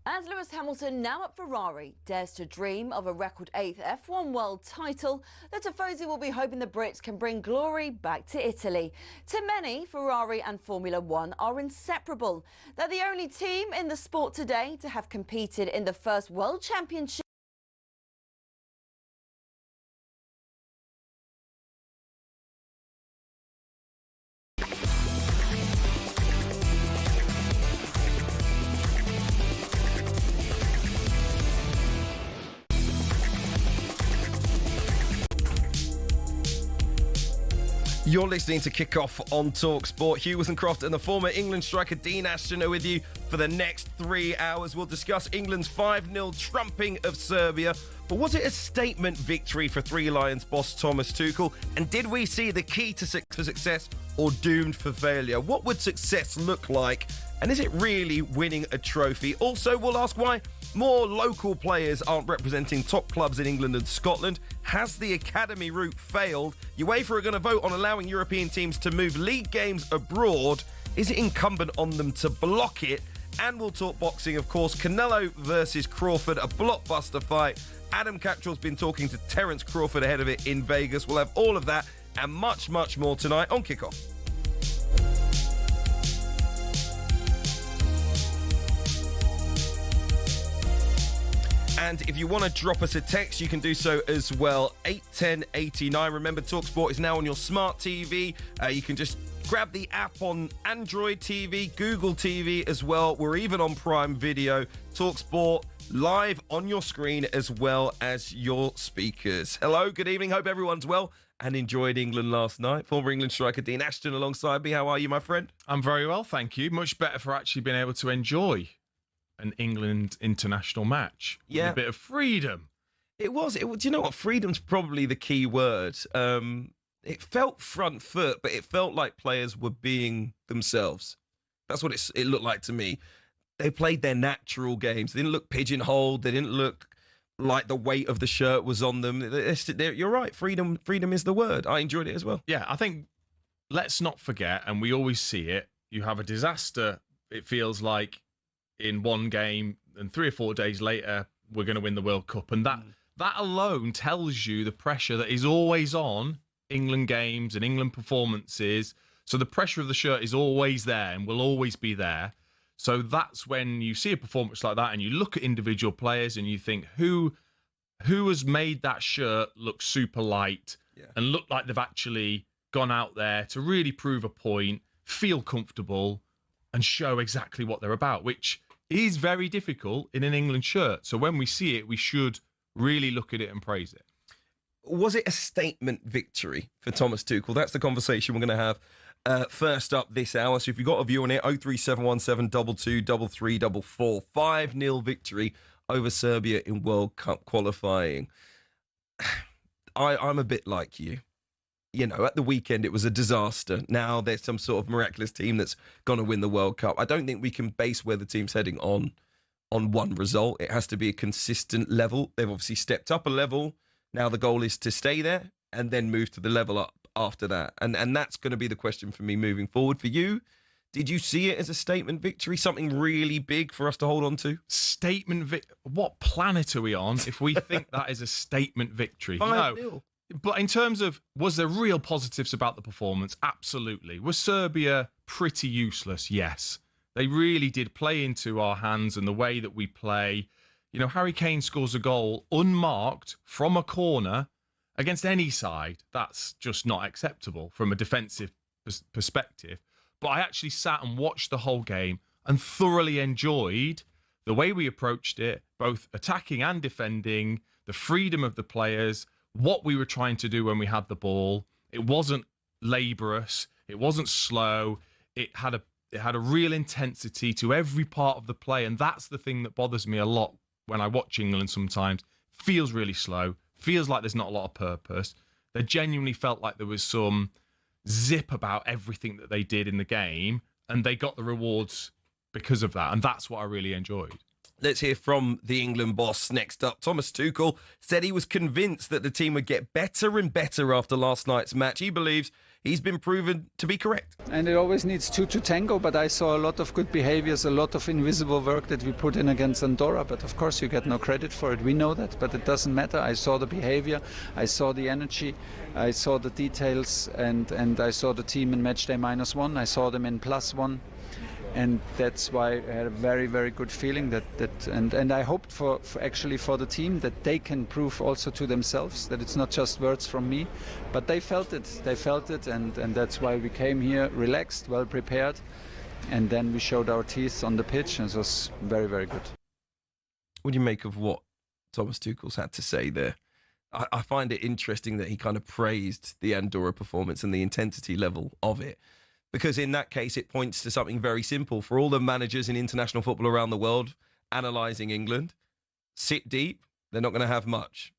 As Lewis Hamilton, now at Ferrari, dares to dream of a record 8th F1 world title, the Tifosi will be hoping the Brits can bring glory back to Italy. To many, Ferrari and Formula One are inseparable. They're the only team in the sport today to have competed in the first World Championship. You're listening to Kickoff on TalkSport. Hugh, Woozencroft and the former England striker Dean Ashton are with you for the next 3 hours. We'll discuss England's 5-0 trumping of Serbia. But was it a statement victory for Three Lions boss Thomas Tuchel? And did we see the key to success or doomed for failure? What would success look like? And is it really winning a trophy? Also, we'll ask why more local players aren't representing top clubs in England and Scotland. Has the academy route failed? UEFA are going to vote on allowing European teams to move league games abroad. Is it incumbent on them to block it? And we'll talk boxing, of course. Canelo versus Crawford, a blockbuster fight. Adam Cattrall's been talking to Terence Crawford ahead of it in Vegas. We'll have all of that and much, much more tonight on Kickoff. And if you want to drop us a text, you can do so as well. 81089. Remember, TalkSport is now on your smart TV. You can just grab the app on Android TV, Google TV as well. We're even on Prime Video. TalkSport live on your screen as well as your speakers. Hello, good evening. Hope everyone's well and enjoyed England last night. Former England striker Dean Ashton alongside me. How are you, my friend? I'm very well, thank you. Much better for actually being able to enjoy an England international match. Yeah. With a bit of freedom. It was. Do you know what? Freedom's probably the key word. It felt front foot, but it felt like players were being themselves. That's what it looked like to me. They played their natural games. They didn't look pigeonholed. They didn't look like the weight of the shirt was on them. You're right. Freedom is the word. I enjoyed it as well. Yeah, I think let's not forget, and we always see it, you have a disaster, it feels like, in one game, and 3 or 4 days later, we're going to win the World Cup. And that alone tells you the pressure that is always on England games and England performances. So the pressure of the shirt is always there and will always be there. So that's when you see a performance like that and you look at individual players and you think, who has made that shirt look super light and look like they've actually gone out there to really prove a point, feel comfortable and show exactly what they're about, which is very difficult in an England shirt. So when we see it, we should really look at it and praise it. Was it a statement victory for Thomas Tuchel? That's the conversation we're going to have first up this hour. So if you've got a view on it, 03717 223344. 5-0 victory over Serbia in World Cup qualifying. I'm a bit like you. You know, at the weekend, it was a disaster. Now there's some sort of miraculous team that's going to win the World Cup. I don't think we can base where the team's heading on one result. It has to be a consistent level. They've obviously stepped up a level. Now the goal is to stay there and then move to the level up after that. And that's going to be the question for me moving forward. For you, did you see it as a statement victory? Something really big for us to hold on to? What planet are we on if we think that is a statement victory? 5-0. No. But in terms of, was there real positives about the performance? Absolutely. Was Serbia pretty useless? Yes. They really did play into our hands and the way that we play. You know, Harry Kane scores a goal unmarked from a corner against any side. That's just not acceptable from a defensive perspective. But I actually sat and watched the whole game and thoroughly enjoyed the way we approached it, both attacking and defending, the freedom of the players, what we were trying to do when we had the ball. It wasn't laborious. It wasn't slow. It had a real intensity to every part of the play. And that's the thing that bothers me a lot when I watch England sometimes. Feels really slow. Feels like there's not a lot of purpose. They genuinely felt like there was some zip about everything that they did in the game. And they got the rewards because of that. And that's what I really enjoyed. Let's hear from the England boss next up. Thomas Tuchel said he was convinced that the team would get better and better after last night's match. He believes he's been proven to be correct. And it always needs two to tango, but I saw a lot of good behaviors, a lot of invisible work that we put in against Andorra, but of course you get no credit for it. We know that, but it doesn't matter. I saw the behavior, I saw the energy, I saw the details, and I saw the team in matchday -1, I saw them in +1. And that's why I had a very, very good feeling and I hoped for the team that they can prove also to themselves that it's not just words from me, but they felt it, and that's why we came here relaxed, well prepared, and then we showed our teeth on the pitch, and it was very, very good. What do you make of what Thomas Tuchel's had to say there? I find it interesting that he kind of praised the Andorra performance and the intensity level of it. Because in that case, it points to something very simple. For all the managers in international football around the world analysing England, sit deep, they're not going to have much.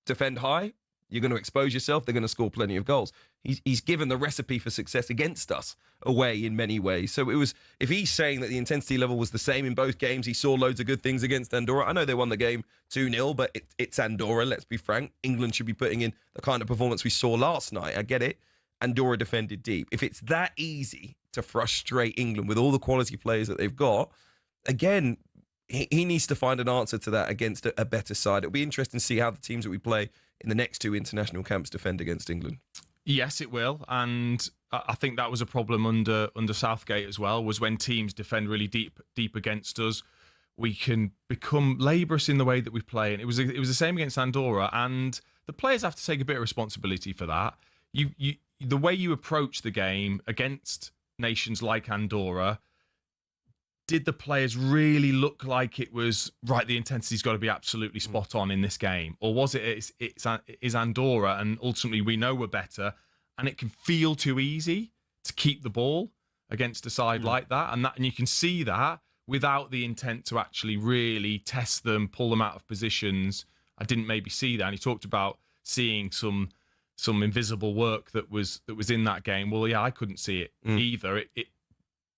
Defend high, you're going to expose yourself, they're going to score plenty of goals. He's given the recipe for success against us away in many ways. So it was, if he's saying that the intensity level was the same in both games, he saw loads of good things against Andorra. I know they won the game 2-0, but it's Andorra, let's be frank. England should be putting in the kind of performance we saw last night. I get it. Andorra defended deep. If it's that easy to frustrate England with all the quality players that they've got, again, he needs to find an answer to that against a better side. It'll be interesting to see how the teams that we play in the next two international camps defend against England. Yes, it will. And I think that was a problem under Southgate as well, was when teams defend really deep against us, we can become laborious in the way that we play. And it was the same against Andorra. And the players have to take a bit of responsibility for that. The way you approach the game against nations like Andorra, did the players really look like it was, right, the intensity's got to be absolutely spot on in this game? Or was it is Andorra, and ultimately we know we're better, and it can feel too easy to keep the ball against a side like that? And you can see that without the intent to actually really test them, pull them out of positions. I didn't maybe see that. And he talked about seeing some invisible work that was in that game. Well, yeah, I couldn't see it either.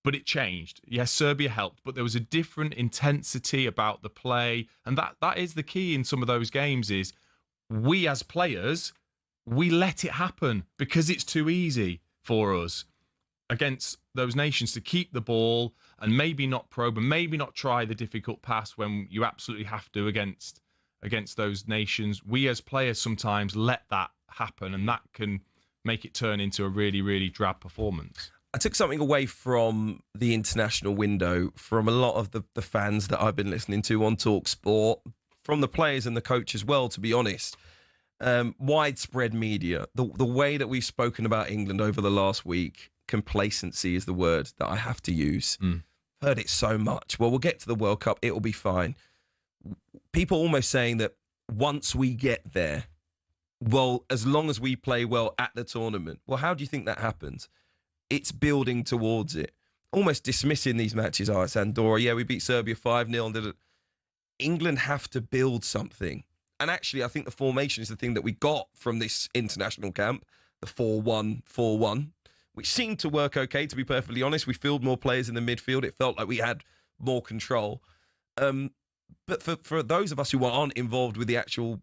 But it changed. Yes, Serbia helped, but there was a different intensity about the play, and that is the key in some of those games. Is we as players, we let it happen because it's too easy for us against those nations to keep the ball and maybe not probe and maybe not try the difficult pass when you absolutely have to against those nations. We as players sometimes let that happen, and that can make it turn into a really, really drab performance. I took something away from the international window, from a lot of the fans that I've been listening to on TalkSport, from the players and the coach as well, to be honest. Widespread media, the way that we've spoken about England over the last week, complacency is the word that I have to use. Heard it so much. Well, we'll get to the World Cup, it'll be fine. People almost saying that once we get there, well, as long as we play well at the tournament. Well, how do you think that happens? It's building towards it. Almost dismissing these matches. Oh, it's Andorra. Yeah, we beat Serbia 5-0. England have to build something. And actually, I think the formation is the thing that we got from this international camp, the 4-1-4-1, which seemed to work okay, to be perfectly honest. We fielded more players in the midfield. It felt like we had more control. But for those of us who aren't involved with the actual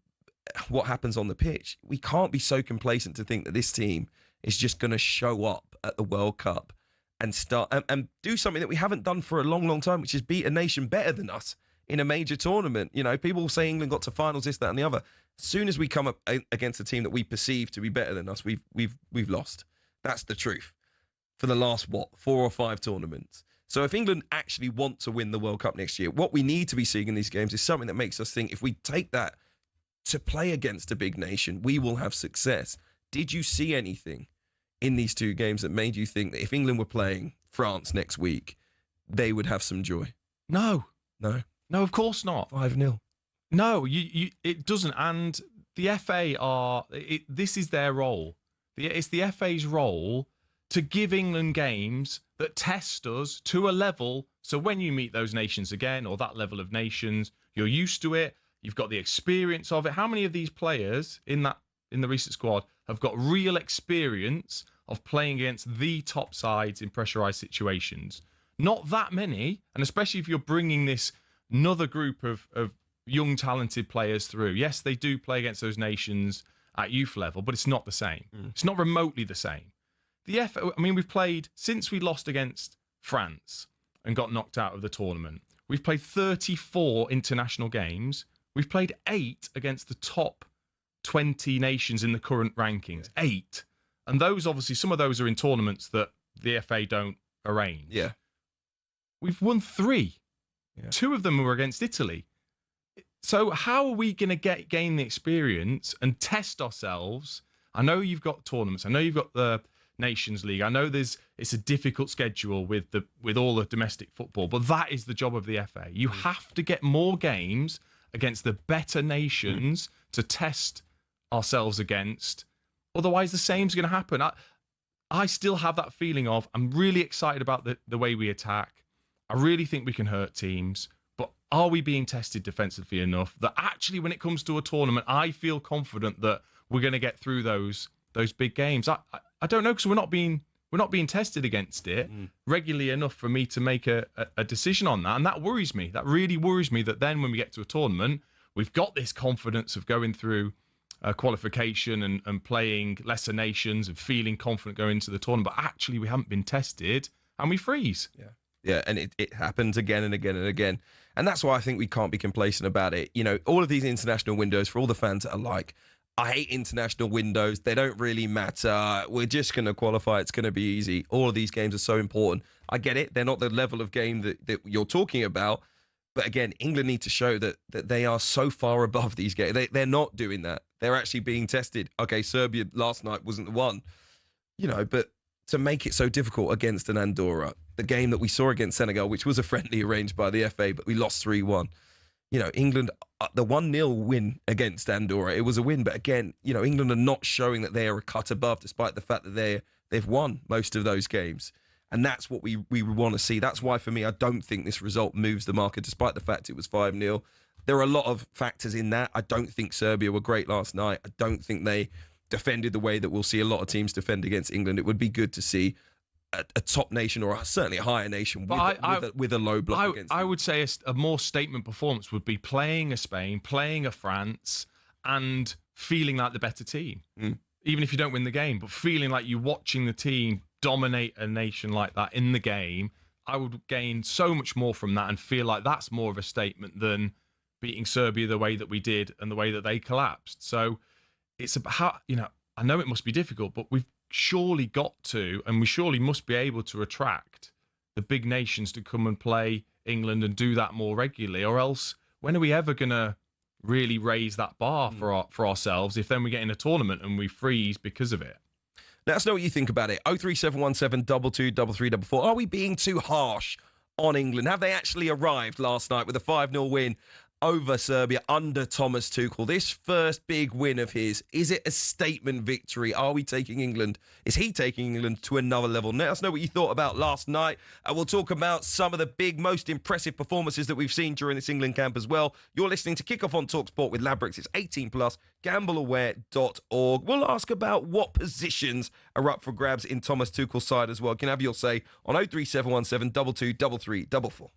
what happens on the pitch, we can't be so complacent to think that this team is just going to show up at the World Cup and start and do something that we haven't done for a long, long time, which is beat a nation better than us in a major tournament. You know, people say England got to finals, this, that, and the other. As soon as we come up against a team that we perceive to be better than us, we've lost. That's the truth. For the last 4 or 5 tournaments. So if England actually want to win the World Cup next year, what we need to be seeing in these games is something that makes us think if we take that to play against a big nation, we will have success. Did you see anything in these 2 games that made you think that if England were playing France next week, they would have some joy? No, of course not. 5-0. No, it doesn't. And the FA this is their role. It's the FA's role to give England games that test us to a level. So when you meet those nations again, or that level of nations, you're used to it. You've got the experience of it. How many of these players in the recent squad have got real experience of playing against the top sides in pressurised situations? Not that many, and especially if you're bringing this another group of young, talented players through. Yes, they do play against those nations at youth level, but it's not the same. It's not remotely the same. We've played, since we lost against France and got knocked out of the tournament, we've played 34 international games. We've played 8 against the top 20 nations in the current rankings. 8. And those, obviously, some of those are in tournaments that the FA don't arrange. Yeah. We've won 3. Yeah. 2 of them were against Italy. So how are we going to gain the experience and test ourselves? I know you've got tournaments. I know you've got the Nations League. I know it's a difficult schedule with all the domestic football, but that is the job of the FA. You have to get more games against the better nations to test ourselves against. Otherwise, the same's going to happen. I still have that feeling of, I'm really excited about the way we attack. I really think we can hurt teams, but are we being tested defensively enough that actually when it comes to a tournament, I feel confident that we're going to get through those big games? I don't know, because we're not being tested against it regularly enough for me to make a decision on that. And that worries me. That really worries me, that then when we get to a tournament, we've got this confidence of going through qualification and playing lesser nations and feeling confident going into the tournament, but actually we haven't been tested and we freeze. Yeah, and it happens again and again and again. And that's why I think we can't be complacent about it. You know, all of these international windows, for all the fans that are like, I hate international windows, they don't really matter, we're just going to qualify, it's going to be easy. All of these games are so important. I get it, they're not the level of game that you're talking about. But again, England need to show that they are so far above these games. They're not doing that. They're actually being tested. Okay, Serbia last night wasn't the one, you know, but to make it so difficult against an Andorra, the game that we saw against Senegal, which was a friendly arranged by the FA, but we lost 3-1. You know, England, the 1-0 win against Andorra, it was a win. But again, you know, England are not showing that they are a cut above, despite the fact that they've won most of those games. And that's what we want to see. That's why, for me, I don't think this result moves the marker, despite the fact it was 5-0. There are a lot of factors in that. I don't think Serbia were great last night. I don't think they defended the way that we'll see a lot of teams defend against England. It would be good to see a top nation, or certainly a higher nation, with a low block against them. I would say a more statement performance would be playing a Spain, playing a France, and feeling like the better team. Even if you don't win the game, but feeling like you're watching the team dominate a nation like that in the game. I would gain so much more from that and feel like that's more of a statement than beating Serbia the way that we did and the way that they collapsed. So it's about how, you know, I know it must be difficult, but we've surely got to, and we surely must be able to attract the big nations to come and play England and do that more regularly, or else when are we ever going to really raise that bar for ourselves if then we get in a tournament and we freeze because of it? Let us know what you think about it. 03717 223344. Are we being too harsh on England? Have they actually arrived last night with a 5-0 win over Serbia under Thomas Tuchel? This first big win of his, is it a statement victory? Are we taking England? Is he taking England to another level? Let us know what you thought about last night. We'll talk about some of the big, most impressive performances that we've seen during this England camp as well. You're listening to Kickoff on TalkSport with Ladbrokes. It's 18+, gambleaware.org. We'll ask about what positions are up for grabs in Thomas Tuchel's side as well. You can have your say on 03717 223344.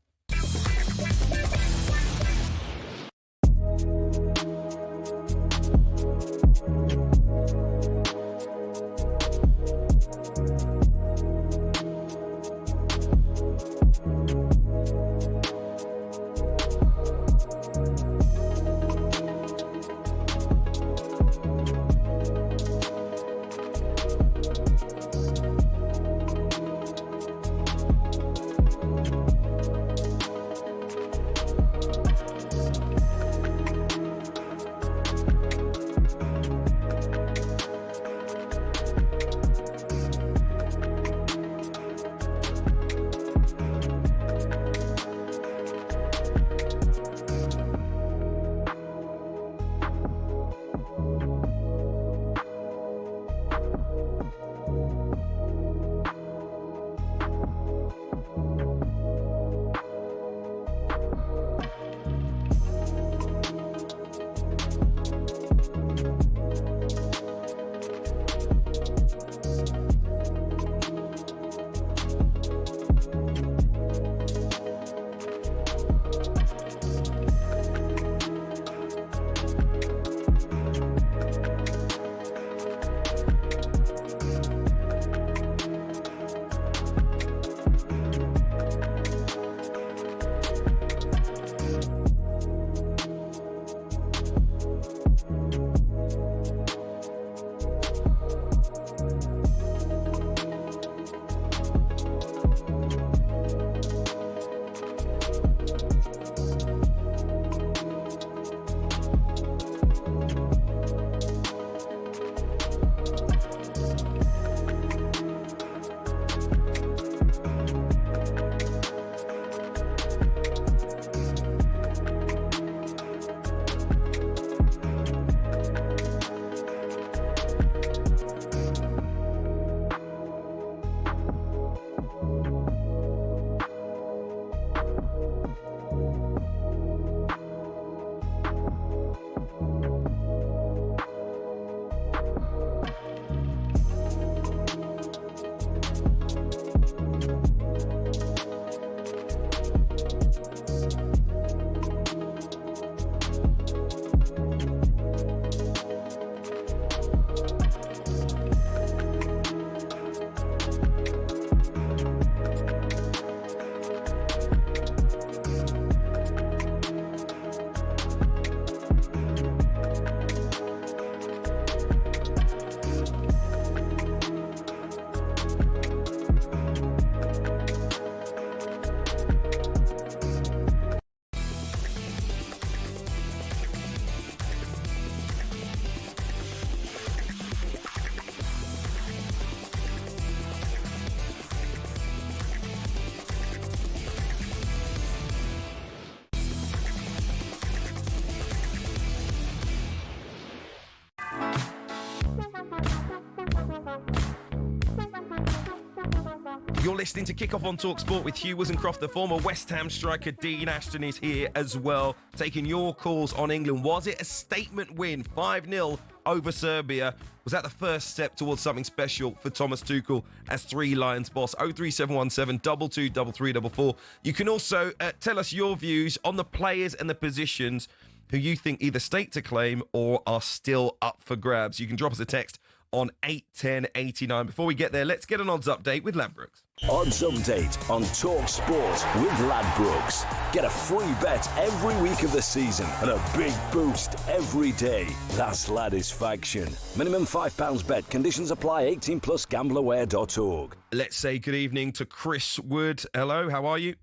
You're listening to Kickoff on TalkSport with Hugh Woozencroft. The former West Ham striker Dean Ashton is here as well, taking your calls on England. Was it a statement win, 5-0 over Serbia? Was that the first step towards something special for Thomas Tuchel as Three Lions boss? 03717 22 3344. You can also tell us your views on the players and the positions who you think either stake to claim or are still up for grabs. You can drop us a text on 81089. Before we get there, let's get an odds update with Ladbrokes. Odds update on TalkSport with Ladbrokes. Get a free bet every week of the season and a big boost every day. That's Ladisfaction. Minimum £5 bet. Conditions apply. 18 plus gambleaware.org. Let's say good evening to Chris Wood. Hello, how are you?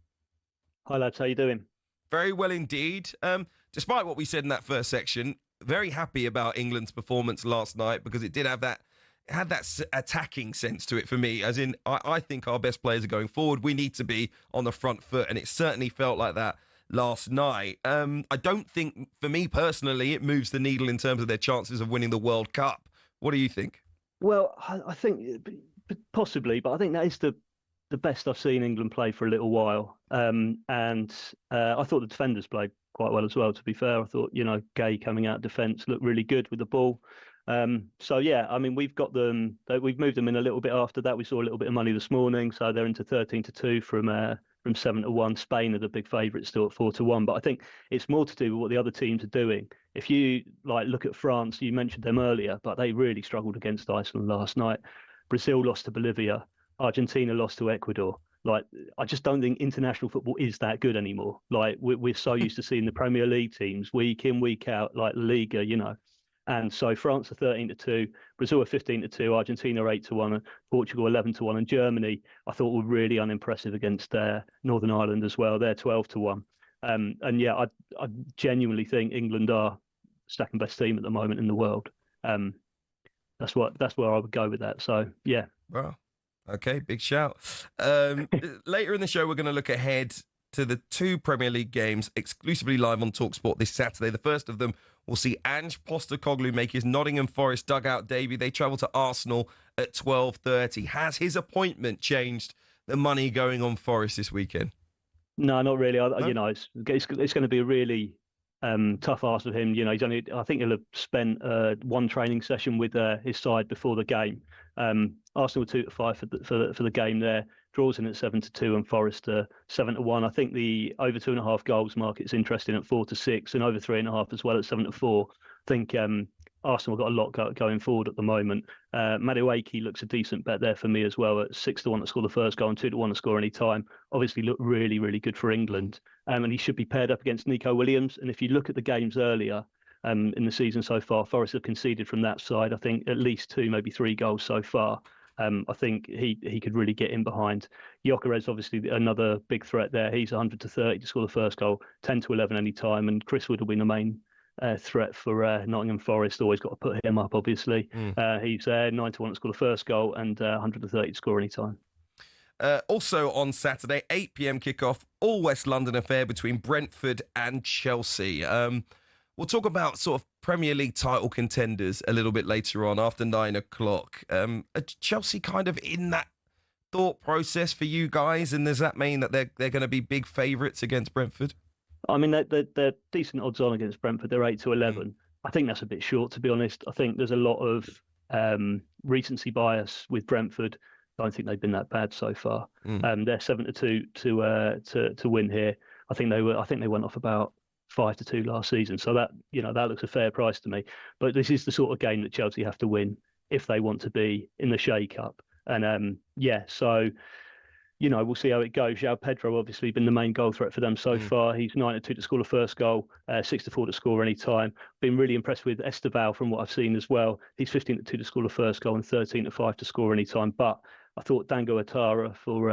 Hi lads, how you doing? Very well indeed. Despite what we said in that first section, very happy about England's performance last night because it did have that attacking sense to it for me, as in I think our best players are going forward. We need to be on the front foot, and it certainly felt like that last night. I don't think, for me personally, it moves the needle in terms of their chances of winning the World Cup. What do you think? Well, I think possibly, but I think that is the best I've seen England play for a little while. And I thought the defenders played quite well as well, to be fair. I thought, Gay coming out defence looked really good with the ball. So, yeah, I mean, we've moved them in a little bit after that. We saw a little bit of money this morning, so they're into 13-2 from 7-1. Spain are the big favourites still at 4-1. But I think it's more to do with what the other teams are doing. If you look at France, you mentioned them earlier, but they really struggled against Iceland last night. Brazil lost to Bolivia. Argentina lost to Ecuador. I just don't think international football is that good anymore. We're so used to seeing the Premier League teams week in, week out, like La Liga, And so France are 13-2, Brazil are 15-2, Argentina are 8-1, Portugal 11-1, and Germany I thought were really unimpressive against Northern Ireland as well. They're 12-1. And yeah, I genuinely think England are second best team at the moment in the world. That's where I would go with that. So yeah. Wow. Okay, big shout. Later in the show, we're going to look ahead to the two Premier League games exclusively live on TalkSport this Saturday. The first of them will see Ange Postecoglou make his Nottingham Forest dugout debut. They travel to Arsenal at 12:30. Has his appointment changed the money going on Forest this weekend? No, not really. It's going to be a really tough ask of him. I think he'll have spent one training session with his side before the game. Arsenal 2-5 for the game there. Draws in at 7-2 and Forest 7-1. I think the over 2.5 goals market's interesting at 4-6 and over 3.5 as well at 7-4. I think Arsenal got a lot going forward at the moment. Madueke looks a decent bet there for me as well at 6-1 to score the first goal and 2-1 to score any time. Obviously looked really, really good for England. And he should be paired up against Nico Williams. And if you look at the games earlier in the season so far, Forest have conceded from that side, I think at least 2, maybe 3 goals so far. I think he could really get in behind. Gyökeres obviously another big threat there. He's 100-30 to score the first goal, 10-11 any time, and Chris Wood will be the main threat for Nottingham Forest. Always got to put him up, obviously. He's 9-1 to score the first goal and 130 to score any time. Also on Saturday, 8 p.m. kickoff, all West London affair between Brentford and Chelsea. We'll talk about sort of Premier League title contenders a little bit later on after 9 o'clock. Are Chelsea kind of in that thought process for you guys? And does that mean that they're going to be big favourites against Brentford? I mean, they're decent odds on against Brentford. They're 8-11. I think that's a bit short, to be honest. I think there's a lot of recency bias with Brentford. I don't think they've been that bad so far. They're 7-2 to win here. I think they went off about 5-2 last season. So that looks a fair price to me. But this is the sort of game that Chelsea have to win if they want to be in the shake-up. And so we'll see how it goes. João Pedro obviously been the main goal threat for them so far. He's 9-2 to score the first goal, 6-4 to score any time. Been really impressed with Esteval from what I've seen as well. He's 15-2 to score the first goal and 13-5 to score any time. But I thought Dango Atara for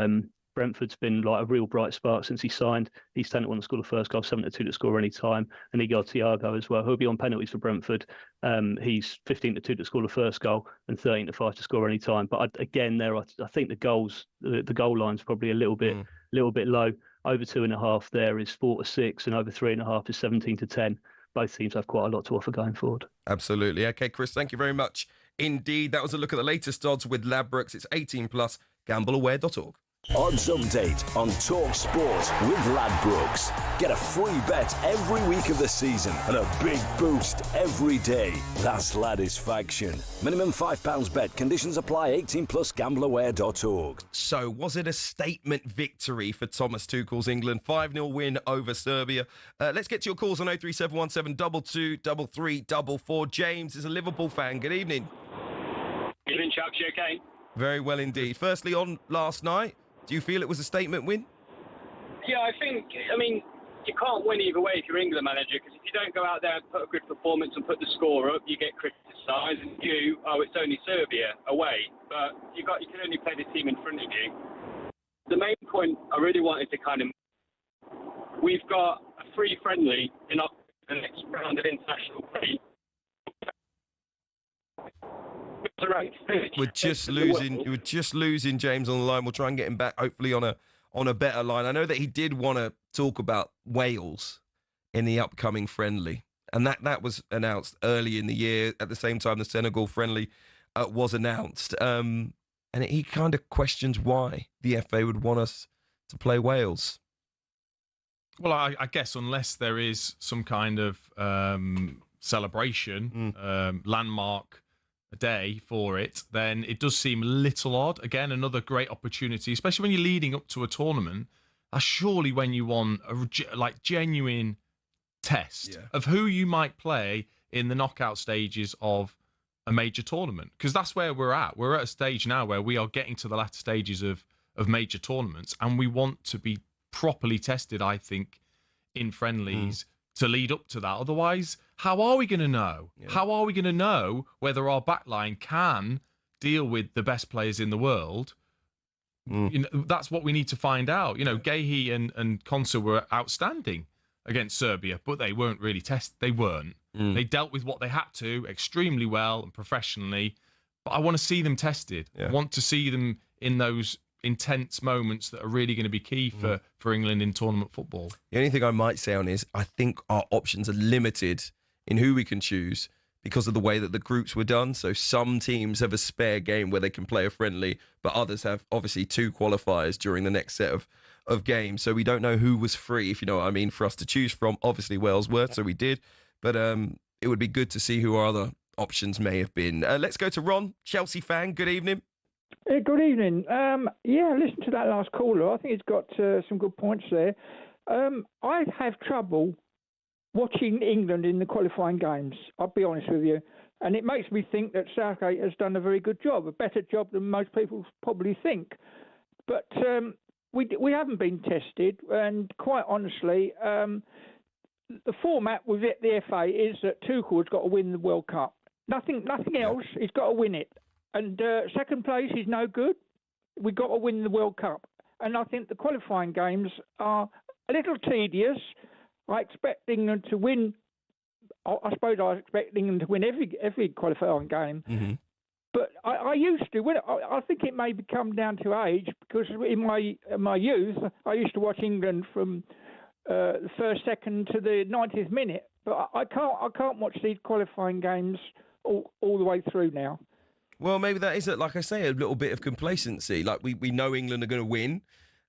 Brentford's been like a real bright spark since he signed. He's 10-1 to score the first goal, 7-2 to score any time. And Igor Thiago as well, who'll be on penalties for Brentford. He's 15-2 to score the first goal and 13-5 to score any time. But again, there I think the goal line's probably a little bit low. Over 2.5 there is 4-6, and over 3.5 is 17-10. Both teams have quite a lot to offer going forward. Absolutely. Okay, Chris, thank you very much indeed. That was a look at the latest odds with Ladbrokes. It's 18+, gambleaware.org. Odds update on TalkSport with Ladbrokes. Get a free bet every week of the season and a big boost every day. That's Ladisfaction. Minimum £5 bet. Conditions apply. 18 plus gambleaware.org. So, was it a statement victory for Thomas Tuchel's England? 5-0 win over Serbia. Let's get to your calls on 03717 22 33 44. James is a Liverpool fan. Good evening. Good evening, chaps. You okay? Very well indeed. Firstly, on last night, do you feel it was a statement win? Yeah, I mean, you can't win either way if you're England manager, because if you don't go out there and put a good performance and put the score up, you get criticised. And it's only Serbia away, but you can only play the team in front of you. The main point I really wanted to we've got a free friendly in the next round of international play. We're just losing James on the line. We'll try and get him back, hopefully on a better line. I know that he did want to talk about Wales in the upcoming friendly, and that was announced early in the year. At the same time, the Senegal friendly was announced, and he kind of questions why the FA would want us to play Wales. Well, I guess unless there is some kind of celebration, landmark a day for it, then it does seem a little odd. Again, another great opportunity, especially when you're leading up to a tournament. That's surely when you want a genuine test of who you might play in the knockout stages of a major tournament, because that's where we're at. We're at a stage now where we are getting to the latter stages of major tournaments, and we want to be properly tested, I think, in friendlies to lead up to that. Otherwise, how are we going to know? Yeah. How are we going to know whether our backline can deal with the best players in the world? You know, that's what we need to find out. You know, Gahey and Konsa were outstanding against Serbia, but they weren't really tested. They weren't. They dealt with what they had to extremely well and professionally. But I want to see them tested. Yeah. I want to see them in those intense moments that are really going to be key for England in tournament football. The only thing I might say on is I think our options are limited in who we can choose because of the way that the groups were done. So some teams have a spare game where they can play a friendly, but others have obviously 2 qualifiers during the next set of games. So we don't know who was free, if you know what I mean, for us to choose from. Obviously Wales were, so we did. But it would be good to see who our other options may have been. Let's go to Ron, Chelsea fan. Good evening. Good evening. Listen to that last caller. I think he's got some good points there. I have trouble watching England in the qualifying games, I'll be honest with you. And it makes me think that Southgate has done a very good job, a better job than most people probably think. But we haven't been tested, and quite honestly, the format with the FA is that Tuchel's got to win the World Cup. Nothing else. He's got to win it. And second place is no good. We've got to win the World Cup. And I think the qualifying games are a little tedious. I expect England to win. I suppose I expect England to win every qualifying game. Mm-hmm. But I used to. I think it may come down to age, because in my youth, I used to watch England from the first second to the 90th minute. But I can't watch these qualifying games all the way through now. Well, maybe that is, like I say, a little bit of complacency. Like, we know England are going to win.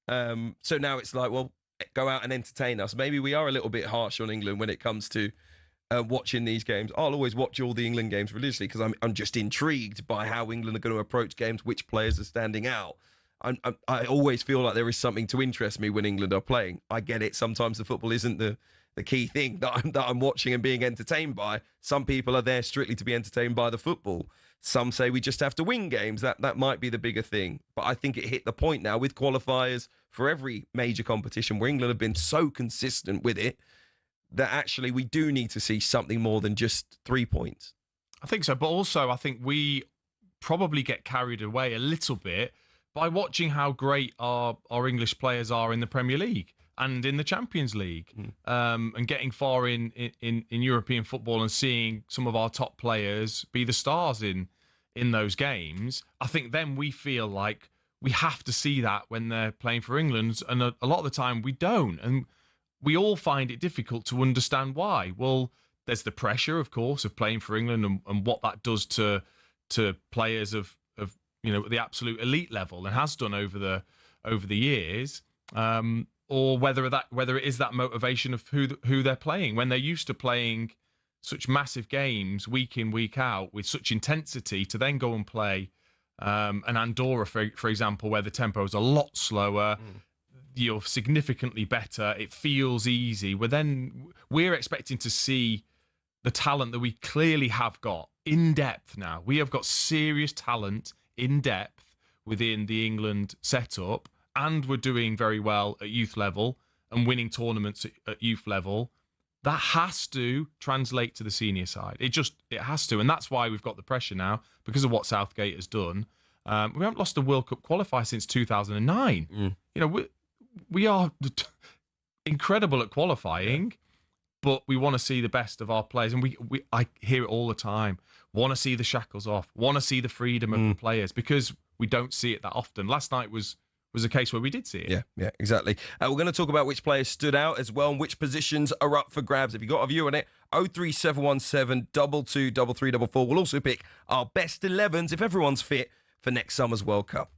So now it's like, well, go out and entertain us. Maybe we are a little bit harsh on England when it comes to watching these games. I'll always watch all the England games religiously because I'm just intrigued by how England are going to approach games, which players are standing out. I always feel like there is something to interest me when England are playing. I get it. Sometimes the football isn't the key thing that I'm watching and being entertained by. Some people are there strictly to be entertained by the football. Some say we just have to win games. That might be the bigger thing. But I think it hit the point now with qualifiers for every major competition where England have been so consistent with it that actually we do need to see something more than just 3 points. I think so. But also I think we probably get carried away a little bit by watching how great our English players are in the Premier League and in the Champions League, and getting far in European football and seeing some of our top players be the stars in those games. I think then we feel like we have to see that when they're playing for England, and a lot of the time we don't, and we all find it difficult to understand why. Well, there's the pressure, of course, of playing for England and what that does to players of the absolute elite level, and has done over over the years, or whether it is that motivation of who they're playing when they're used to playing such massive games week in, week out with such intensity, to then go and play an Andorra, for example, where the tempo is a lot slower. You're significantly better. It feels easy. We're expecting to see the talent that we clearly have got in depth now. We have got serious talent in depth within the England setup, and we're doing very well at youth level and winning tournaments at youth level. That has to translate to the senior side. It has to. And that's why we've got the pressure now, because of what Southgate has done. We haven't lost a World Cup qualifier since 2009. You know, we are incredible at qualifying, but we want to see the best of our players. And I hear it all the time. Want to see the shackles off. Want to see the freedom of the players, because we don't see it that often. Last night was a case where we did see it. Yeah, exactly. We're going to talk about which players stood out as well and which positions are up for grabs. If you've got a view on it, 03717 22 3344. We'll also pick our best 11s if everyone's fit for next summer's World Cup.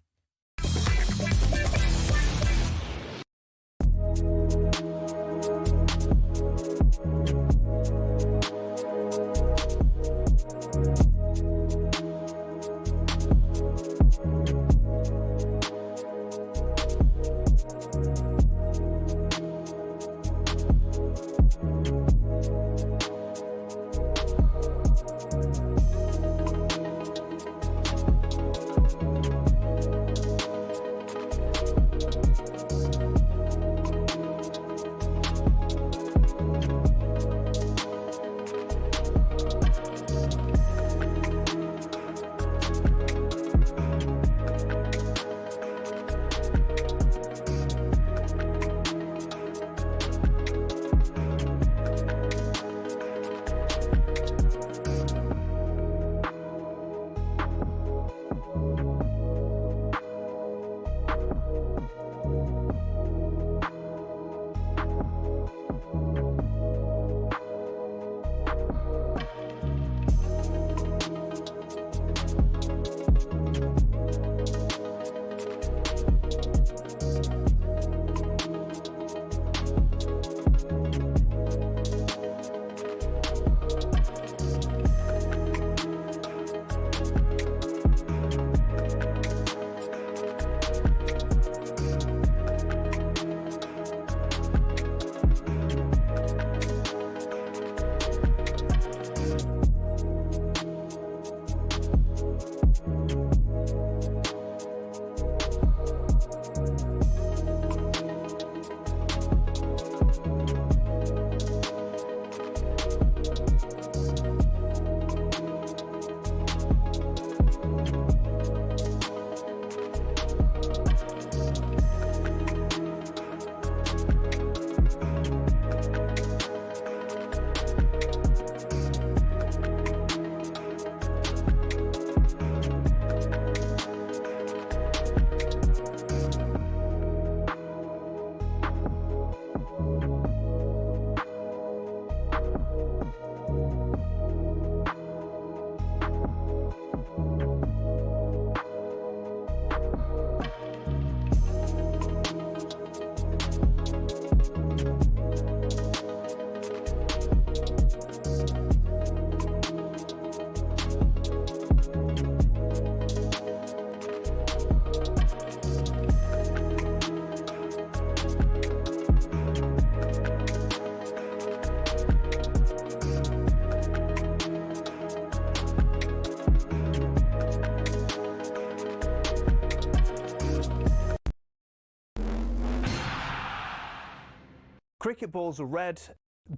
Cricket balls are red,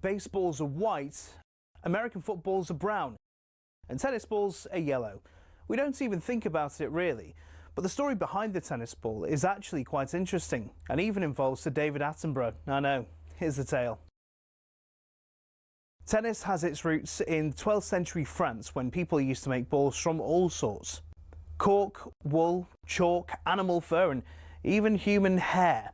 baseballs are white, American footballs are brown, and tennis balls are yellow. We don't even think about it really, but the story behind the tennis ball is actually quite interesting and even involves Sir David Attenborough. I know, here's the tale. Tennis has its roots in 12th century France, when people used to make balls from all sorts. Cork, wool, chalk, animal fur and even human hair.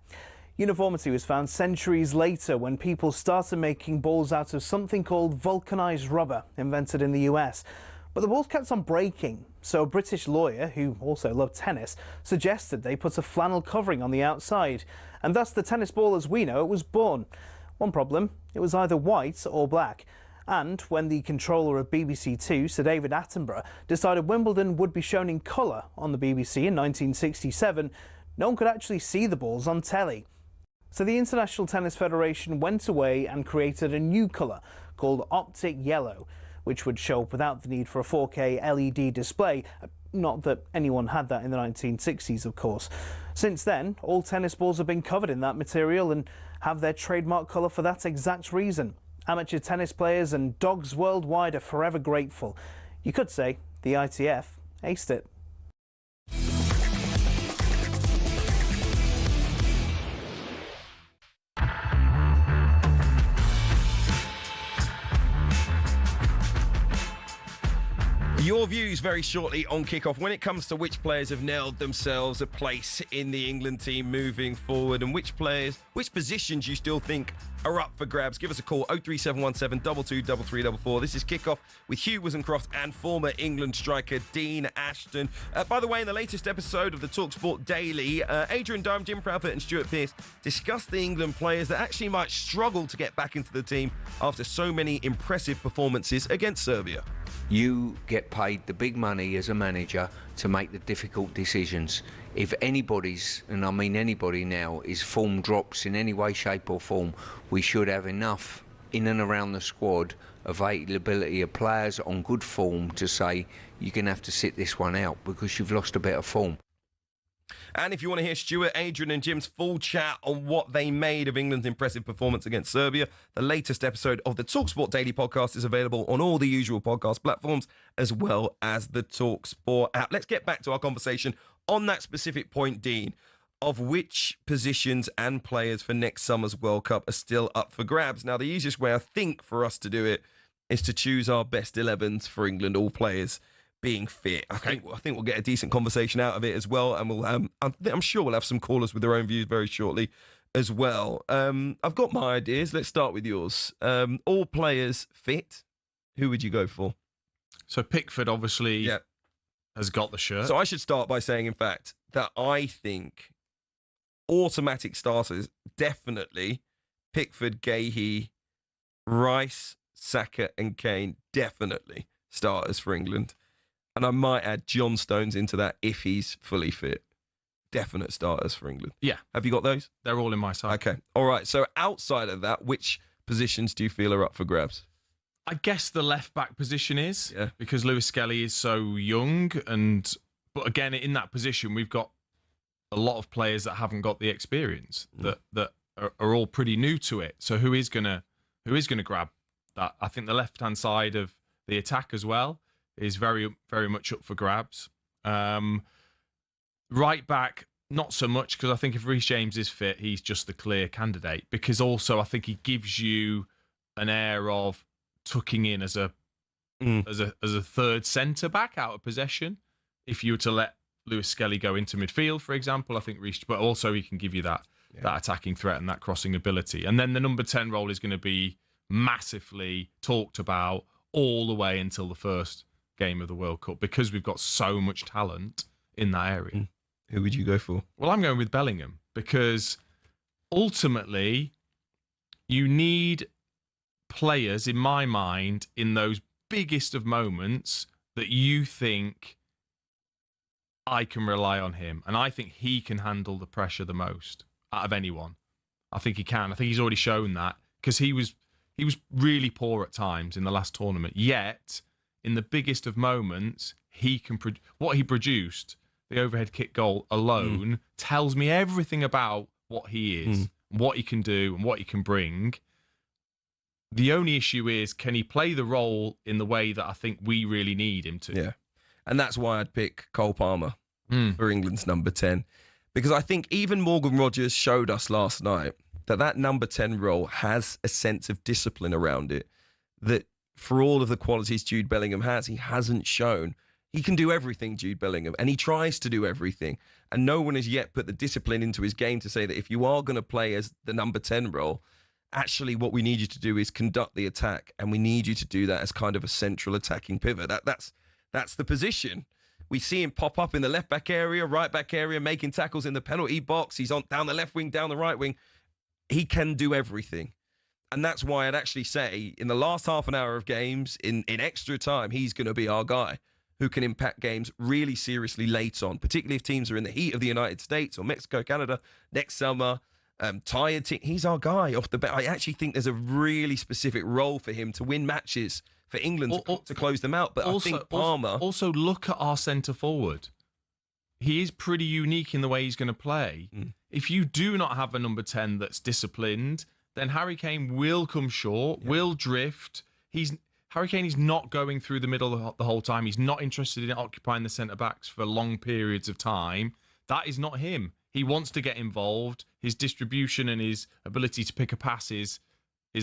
Uniformity was found centuries later when people started making balls out of something called vulcanized rubber, invented in the US. But the balls kept on breaking, So a British lawyer, who also loved tennis, suggested they put a flannel covering on the outside, and thus the tennis ball as we know it was born. One problem, it was either white or black. And when the controller of BBC Two, Sir David Attenborough, decided Wimbledon would be shown in colour on the BBC in 1967, no one could actually see the balls on telly. So the International Tennis Federation went away and created a new colour called Optic Yellow, which would show up without the need for a 4K LED display. Not that anyone had that in the 1960s, of course. Since then, all tennis balls have been covered in that material and have their trademark colour for that exact reason. Amateur tennis players and dogs worldwide are forever grateful. You could say the ITF aced it. Your views very shortly on kickoff when it comes to which players have nailed themselves a place in the England team moving forward, and which positions you still think are up for grabs. Give us a call, 03717 223344. This is Kickoff with Hugh, Woozencroft and former England striker Dean Ashton. By the way, in the latest episode of the TalkSport Daily, Adrian Dime, Jim Proudfoot and Stuart Pearce discussed the England players that actually might struggle to get back into the team after so many impressive performances against Serbia. You get paid the big money as a manager to make the difficult decisions. If anybody's, and I mean anybody now, is form drops in any way, shape or form, we should have enough in and around the squad availability of players on good form to say you're going to have to sit this one out because you've lost a bit of form. And if you want to hear Stuart, Adrian and Jim's full chat on what they made of England's impressive performance against Serbia, the latest episode of the TalkSport Daily podcast is available on all the usual podcast platforms as well as the TalkSport app. Let's get back to our conversation on that specific point, Dean, of which positions and players for next summer's World Cup are still up for grabs. Now, the easiest way, I think, for us to do it is to choose our best 11s for England, all players being fit. I think we'll get a decent conversation out of it as well, and we'll I'm sure we'll have some callers with their own views very shortly as well. I've got my ideas. Let's start with yours. All players fit. Who would you go for? So Pickford obviously has got the shirt. So I should start by saying, in fact, that I think automatic starters, definitely Pickford, Gahey, Rice, Saka and Kane, definitely starters for England. And I might add John Stones into that if he's fully fit. Definite starters for England. Yeah. Have you got those? They're all in my side. Okay. All right. So outside of that, which positions do you feel are up for grabs? I guess the left-back position is, because Lewis Skelly is so young. But again, in that position, we've got a lot of players that haven't got the experience, that are all pretty new to it. So who is gonna grab that? I think the left-hand side of the attack as well is very, very much up for grabs. Right back, not so much, because I think if Reece James is fit, he's just the clear candidate. Because also, I think he gives you an air of tucking in as a third centre back out of possession. If you were to let Lewis Skelly go into midfield, for example, I think Reece, but also he can give you that attacking threat and that crossing ability. And then the number 10 role is going to be massively talked about all the way until the first game of the World Cup, because we've got so much talent in that area. Who would you go for? Well, I'm going with Bellingham, because ultimately you need players, in my mind, in those biggest of moments that you think, I can rely on him. And I think he can handle the pressure the most out of anyone. I think he can. I think he's already shown that, because he was really poor at times in the last tournament. Yet, in the biggest of moments, he can what he produced, the overhead kick goal alone, tells me everything about what he is, what he can do, and what he can bring. The only issue is, can he play the role in the way that I think we really need him to? Yeah. And that's why I'd pick Cole Palmer for England's number 10. Because I think even Morgan Rogers showed us last night that number 10 role has a sense of discipline around it, that for all of the qualities Jude Bellingham has, he hasn't shown. He can do everything, Jude Bellingham, and he tries to do everything. And no one has yet put the discipline into his game to say that if you are going to play as the number 10 role, actually what we need you to do is conduct the attack, and we need you to do that as kind of a central attacking pivot. That's the position. We see him pop up in the left-back area, right-back area, making tackles in the penalty box. He's on down the left wing, down the right wing. He can do everything. And that's why I'd actually say in the last half an hour of games, in extra time, he's going to be our guy who can impact games really seriously late on, particularly if teams are in the heat of the United States or Mexico, Canada next summer. Tired team. He's our guy off the bat. I actually think there's a really specific role for him to win matches for England to close them out. But also, I think Palmer... Also, look at our centre forward. He is pretty unique in the way he's going to play. If you do not have a number 10 that's disciplined, then Harry Kane will come short, will drift. Harry Kane is not going through the middle the whole time. He's not interested in occupying the centre-backs for long periods of time. That is not him. He wants to get involved. His distribution and his ability to pick a pass is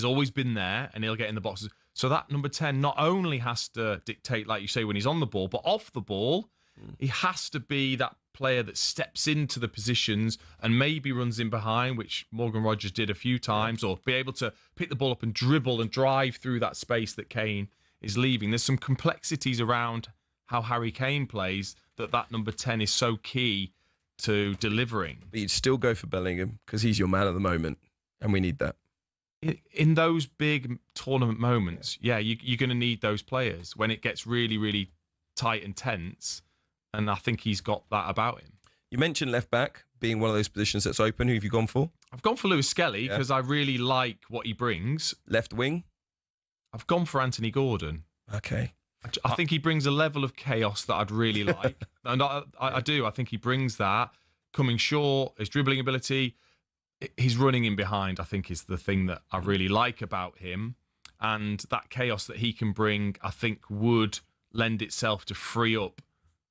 always been there, and he'll get in the boxes. So that number 10 not only has to dictate, like you say, when he's on the ball, but off the ball, he has to be that player that steps into the positions and maybe runs in behind, which Morgan Rogers did a few times, or be able to pick the ball up and dribble and drive through that space that Kane is leaving. There's some complexities around how Harry Kane plays that number 10 is so key to delivering. But you'd still go for Bellingham because he's your man at the moment, and we need that. In those big tournament moments, you're going to need those players when it gets really, really tight and tense, and I think he's got that about him. You mentioned left-back being one of those positions that's open. Who have you gone for? I've gone for Lewis Skelly because I really like what he brings. Left wing? I've gone for Anthony Gordon. Okay. I think he brings a level of chaos that I'd really like. And I do. I think he brings that. Coming short, his dribbling ability, his running in behind, I think, is the thing that I really like about him. And that chaos that he can bring, I think, would lend itself to free up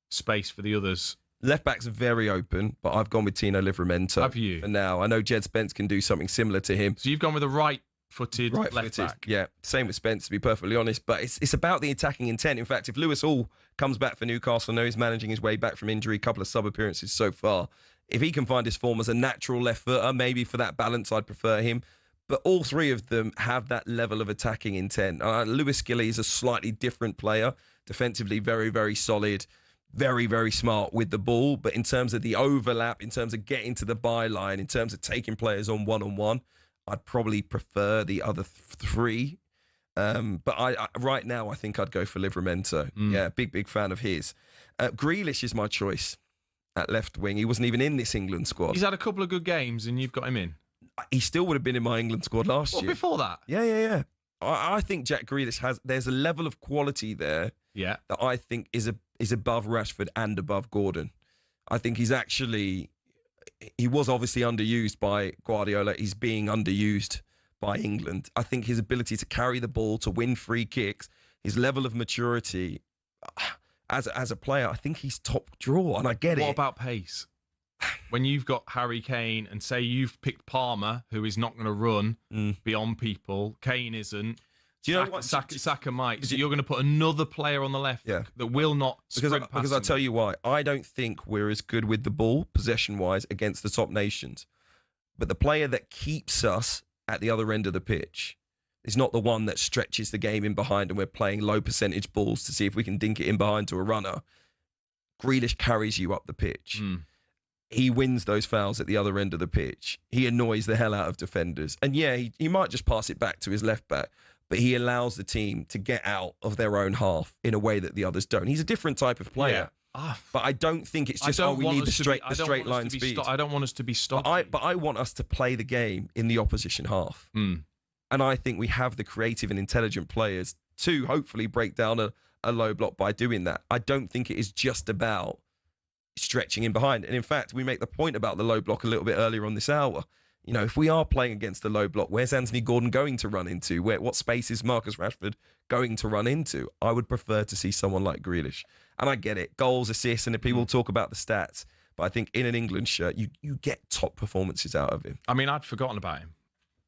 space for the others. Left back's very open, but I've gone with Tino Livramento. Have you? For now. I know Jed Spence can do something similar to him. So you've gone with a right-footed left back. Yeah, same with Spence, to be perfectly honest. But it's about the attacking intent. In fact, if Lewis Hall comes back for Newcastle, I know he's managing his way back from injury, a couple of sub-appearances so far. If he can find his form as a natural left footer, maybe for that balance, I'd prefer him. But all three of them have that level of attacking intent. Lewis Skelly is a slightly different player. Defensively, very, very solid. Very, very smart with the ball. But in terms of the overlap, in terms of getting to the byline, in terms of taking players on one-on-one, I'd probably prefer the other three. But right now, I think I'd go for Livramento. Yeah, big fan of his. Grealish is my choice at left wing. He wasn't even in this England squad. He's had a couple of good games and you've got him in. He still would have been in my England squad last year. Before that? Yeah. I think Jack Grealish there's a level of quality there that I think is above Rashford and above Gordon. I think he was obviously underused by Guardiola. He's being underused by England. I think his ability to carry the ball, to win free kicks, his level of maturity as a player, I think he's top draw, and I get it. What about pace? When you've got Harry Kane and say you've picked Palmer, who is not going to run beyond people, Kane isn't. Do you know what? Saka might. So you're going to put another player on the left that will not sprint past because I'll tell you why. I don't think we're as good with the ball, possession-wise, against the top nations. But the player that keeps us at the other end of the pitch is not the one that stretches the game in behind and we're playing low percentage balls to see if we can dink it in behind to a runner. Grealish carries you up the pitch. He wins those fouls at the other end of the pitch. He annoys the hell out of defenders. And he might just pass it back to his left back, but he allows the team to get out of their own half in a way that the others don't. He's a different type of player. But I don't think it's just, we need the straight line speed. I don't want us to be stopped. But I want us to play the game in the opposition half. And I think we have the creative and intelligent players to hopefully break down a low block by doing that. I don't think it is just about stretching in behind. And in fact, we make the point about the low block a little bit earlier on this hour. You know, if we are playing against the low block, where's Anthony Gordon going to run into? What space is Marcus Rashford going to run into? I would prefer to see someone like Grealish. And I get it, goals, assists, and if people talk about the stats, but I think in an England shirt, you get top performances out of him. I mean, I'd forgotten about him.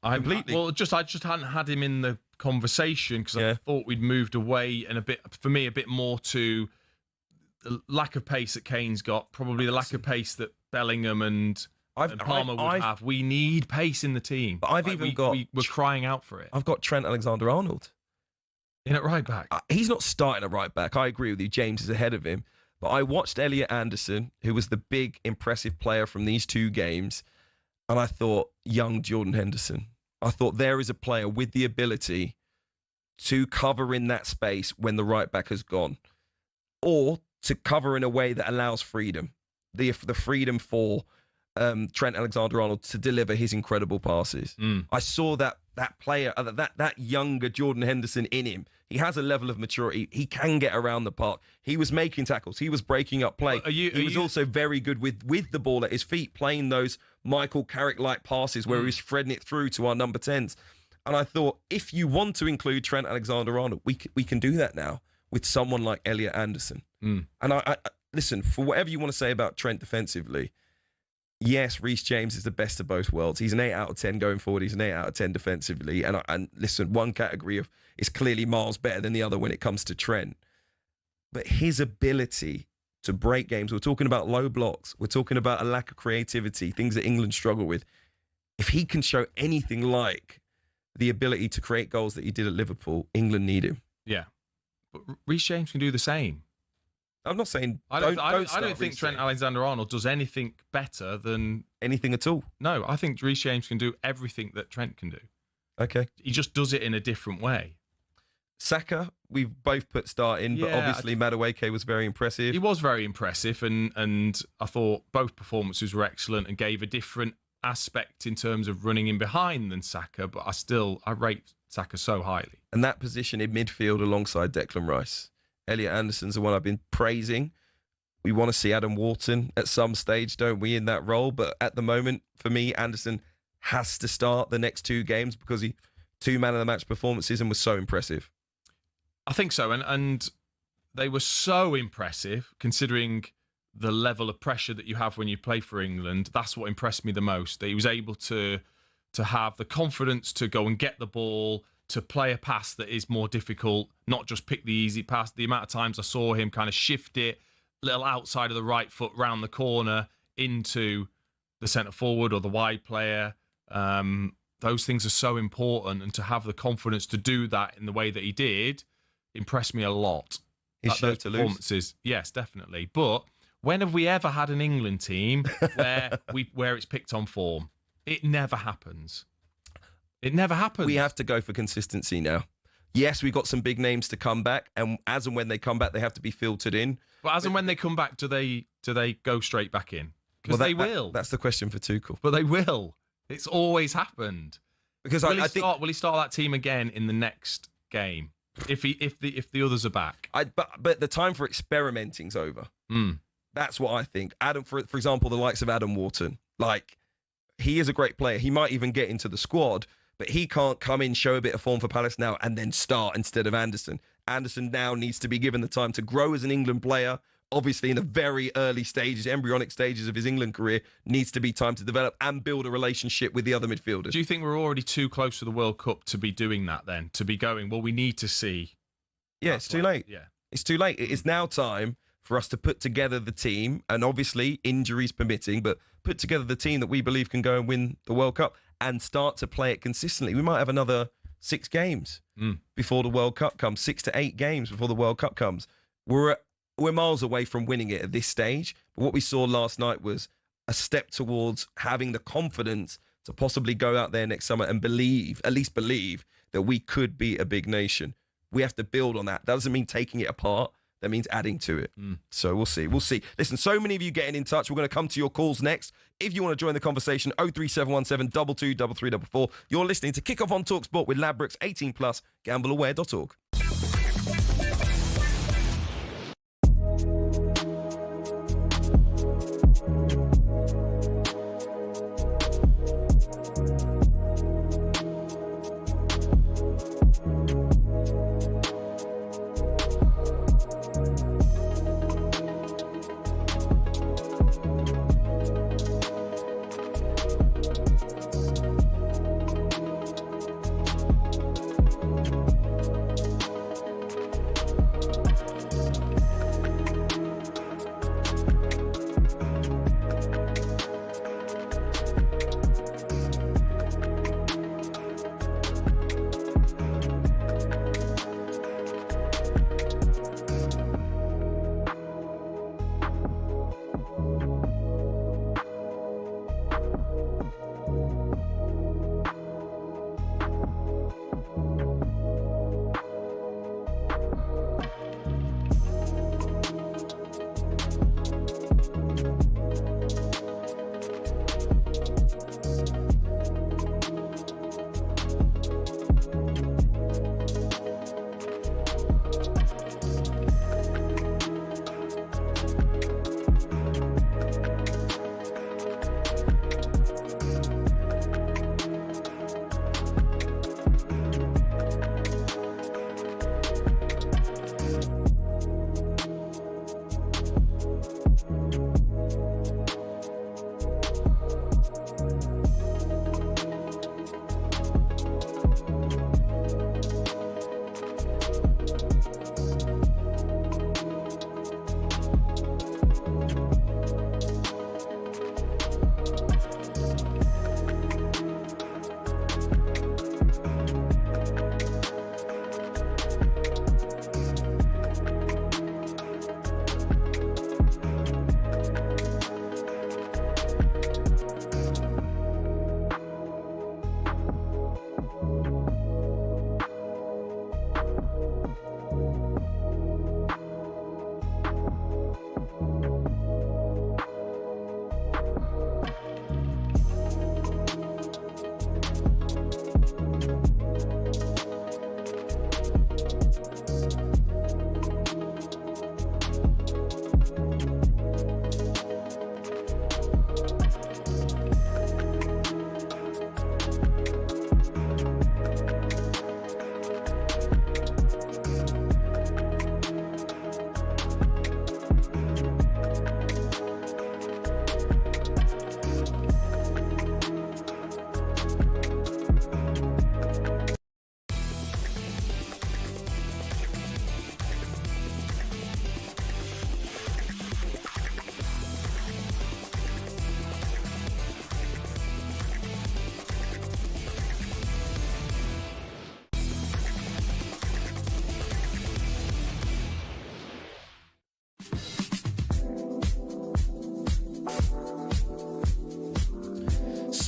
Completely. I just hadn't had him in the conversation because I thought we'd moved away and a bit more to the lack of pace that Kane's got, probably the lack of pace that Bellingham and Palmer would have. We need pace in the team. But we're crying out for it. I've got Trent Alexander-Arnold in at right back. He's not starting at right back. I agree with you. James is ahead of him. But I watched Elliot Anderson, who was the big, impressive player from these 2 games, and I thought, young Jordan Henderson. I thought there is a player with the ability to cover in that space when the right back has gone, or to cover in a way that allows freedom, the freedom for Trent Alexander-Arnold to deliver his incredible passes. I saw that player, that younger Jordan Henderson in him. He has a level of maturity. He can get around the park. He was making tackles. He was breaking up play. He was also very good with the ball at his feet, playing those Michael Carrick-like passes where he was threading it through to our number 10s. And I thought, if you want to include Trent Alexander-Arnold, we can do that now with someone like Elliot Anderson. And I listen, for whatever you want to say about Trent defensively, yes, Reece James is the best of both worlds. He's an 8 out of 10 going forward. He's an 8 out of 10 defensively. And listen, one category is clearly miles better than the other when it comes to Trent. But his ability to break games, we're talking about low blocks, we're talking about a lack of creativity, things that England struggle with. If he can show anything like the ability to create goals that he did at Liverpool, England need him. Yeah. But Reece James can do the same. I'm not saying I don't think Trent Alexander-Arnold does anything better than anything at all. No, I think Reece James can do everything that Trent can do. Okay. He just does it in a different way. Saka, we've both put start in, but obviously Madueke was very impressive. He was very impressive, and I thought both performances were excellent and gave a different aspect in terms of running in behind than Saka, but I rate Saka so highly. And that position in midfield alongside Declan Rice. Elliot Anderson's the one I've been praising. We want to see Adam Wharton at some stage, don't we, in that role? But at the moment, for me, Anderson has to start the next 2 games because he 2 man-of-the-match performances and was so impressive. I think so, and they were so impressive considering the level of pressure that you have when you play for England. That's what impressed me the most, that he was able to have the confidence to go and get the ball, to play a pass that is more difficult, not just pick the easy pass. The amount of times I saw him kind of shift it, little outside of the right foot round the corner into the centre forward or the wide player. Those things are so important, and to have the confidence to do that in the way that he did impressed me a lot. His show to lose. Yes, definitely. But when have we ever had an England team where it's picked on form? It never happens. It never happens. We have to go for consistency now. Yes, we've got some big names to come back, and as and when they come back, they have to be filtered in. But as and when they come back, do they go straight back in? Because they will. That's the question for Tuchel. But they will. It's always happened. Because will he start that team again in the next game if the others are back? But the time for experimenting's over. That's what I think. For example, the likes of Adam Wharton, he is a great player. He might even get into the squad, but he can't come in, show a bit of form for Palace now, and then start instead of Anderson. Anderson now needs to be given the time to grow as an England player. Obviously, in the very early stages, embryonic stages of his England career, needs to be time to develop and build a relationship with the other midfielders. Do you think we're already too close to the World Cup to be doing that then? To be going, well, we need to see. Yeah, it's too late. Yeah. It's too late. It is now time for us to put together the team, and obviously, injuries permitting, but put together the team that we believe can go and win the World Cup and start to play it consistently. We might have another 6 games before the World Cup comes, 6 to 8 games before the World Cup comes. We're miles away from winning it at this stage. But what we saw last night was a step towards having the confidence to possibly go out there next summer and at least believe that we could be a big nation. We have to build on that. That doesn't mean taking it apart. That means adding to it. So we'll see. Listen, so many of you getting in touch. We're going to come to your calls next. If you want to join the conversation, 03717 22 3344. You're listening to Kickoff on TalkSport with Ladbrokes, 18+, gambleaware.org.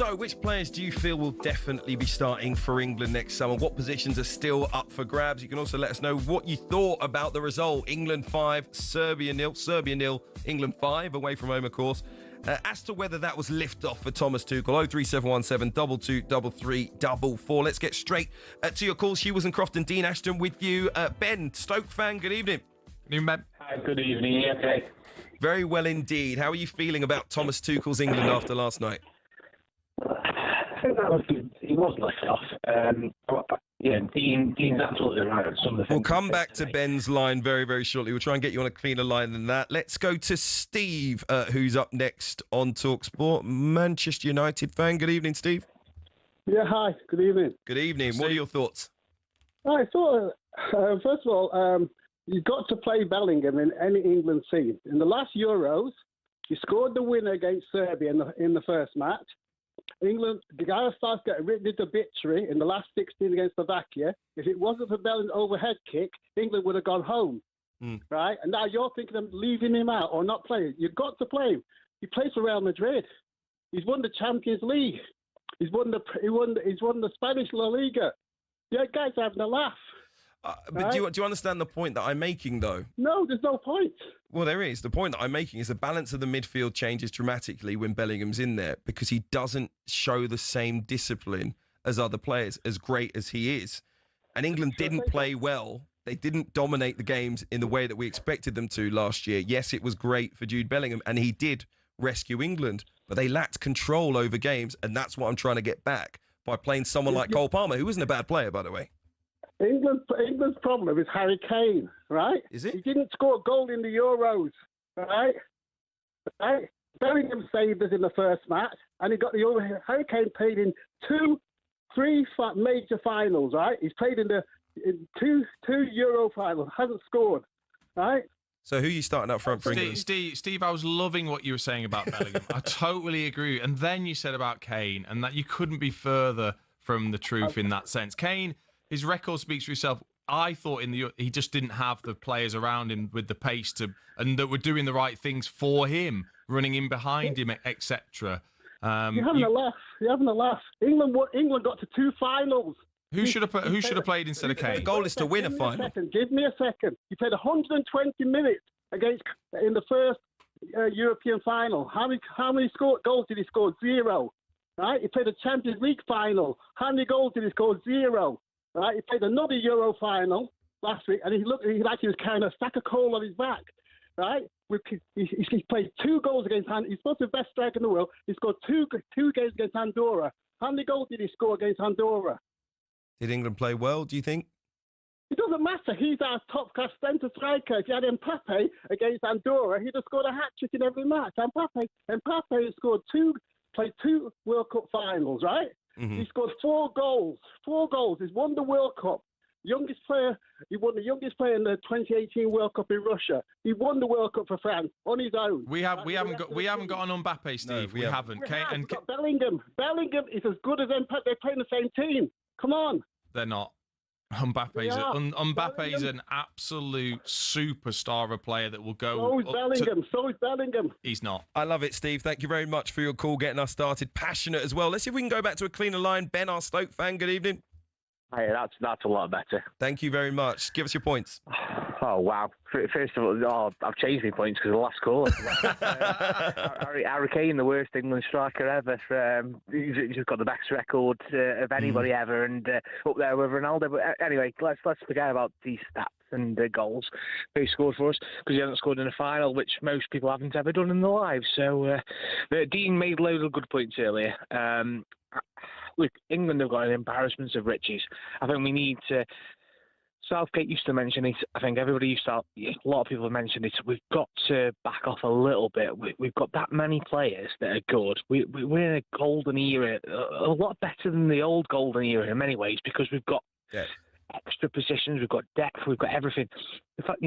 So, which players do you feel will definitely be starting for England next summer? What positions are still up for grabs? You can also let us know what you thought about the result. England 5, Serbia 0. Serbia 0, England 5, away from home, of course. As to whether that was lift-off for Thomas Tuchel, 03717 223344. Let's get straight to your calls. Hugh, Woozencroft and Dean Ashton with you. Ben, Stoke fan, good evening. Good evening, Ben. Hi, good evening. Okay. Very well indeed. How are you feeling about Thomas Tuchel's England after last night? I think that was good. He was left off. Yeah, Dean's absolutely right. Some of the things we'll come back to Ben's line very, very shortly. We'll try and get you on a cleaner line than that. Let's go to Steve, who's up next on TalkSport. Manchester United fan. Good evening, Steve. Yeah, hi. Good evening. Good evening. What are your thoughts? I thought, first of all, you've got to play Bellingham in any England scene. In the last Euros, he scored the winner against Serbia in the first match. England, the guy starts getting rid of obituary in the last 16 against Slovakia. If it wasn't for Bellingham's overhead kick, England would have gone home, right? And now you're thinking of leaving him out or not playing. You've got to play him. He plays for Real Madrid. He's won the Champions League. He's won the Spanish La Liga. Yeah, guys are having a laugh. But right? do you understand the point that I'm making, though? No, there's no point. Well, there is. The point that I'm making is the balance of the midfield changes dramatically when Bellingham's in there because he doesn't show the same discipline as other players, as great as he is. And England didn't play well. They didn't dominate the games in the way that we expected them to last year. Yes, it was great for Jude Bellingham, and he did rescue England, but they lacked control over games, and that's what I'm trying to get back by playing someone like Cole Palmer, who isn't a bad player, by the way. England's problem is Harry Kane, right? Is it? He didn't score a goal in the Euros, right? Bellingham saved us in the first match, and he got the Harry Kane played in three major finals, right? He's played in two Euro finals, hasn't scored, right? So who are you starting up front for England? Steve, I was loving what you were saying about Bellingham. I totally agree. And then you said about Kane, and that you couldn't be further from the truth in that sense. Kane, his record speaks for itself. I thought he just didn't have the players around him with the pace and that were doing the right things for him, running in behind him, etc. You're having a laugh. You're having a laugh. England got to two finals. Who should have played instead of Kane? The goal is to win a final. Give me a second. He played 120 minutes in the first European final. How many goals did he score? 0. Right? He played a Champions League final. How many goals did he score? 0. Right? He played another Euro final last week, and he looked like he was carrying a sack of coal on his back. Right? He played 2 goals against Andorra. He's supposed to be the best striker in the world. He scored two games against Andorra. How many goals did he score against Andorra? Did England play well, do you think? It doesn't matter. He's our top-class centre striker. If you had Mbappe against Andorra, he'd have scored a hat-trick in every match. Mbappe has played 2 World Cup finals, right? Mm-hmm. He scored 4 goals. 4 goals. He's won the World Cup. He won the youngest player in the 2018 World Cup in Russia. He won the World Cup for France on his own. We haven't got an Mbappe, Steve. No, we haven't. We've got Bellingham. Bellingham is as good as Mbappe. They're playing the same team. Come on. They're not. Mbappe is an absolute superstar of a player that will go. So is Bellingham. He's not. I love it, Steve. Thank you very much for your call, getting us started. Passionate as well. Let's see if we can go back to a cleaner line. Ben, our Stoke fan, good evening. Hey, that's a lot better. Thank you very much. Give us your points. Oh, wow. First of all, I've changed my points because of the last call. Harry Kane, the worst England striker ever. He's just got the best record of anybody ever, and up there with Ronaldo. But anyway, let's forget about these stats and goals he scored for us, because he hasn't scored in a final, which most people haven't ever done in their lives. So Dean made loads of good points earlier. Look, England have got an embarrassment of riches. I think we need to... Southgate used to mention it. I think a lot of people have mentioned it. We've got to back off a little bit. We've got that many players that are good. We're in a golden era, a lot better than the old golden era in many ways, because we've got extra positions, we've got depth, we've got everything. In fact,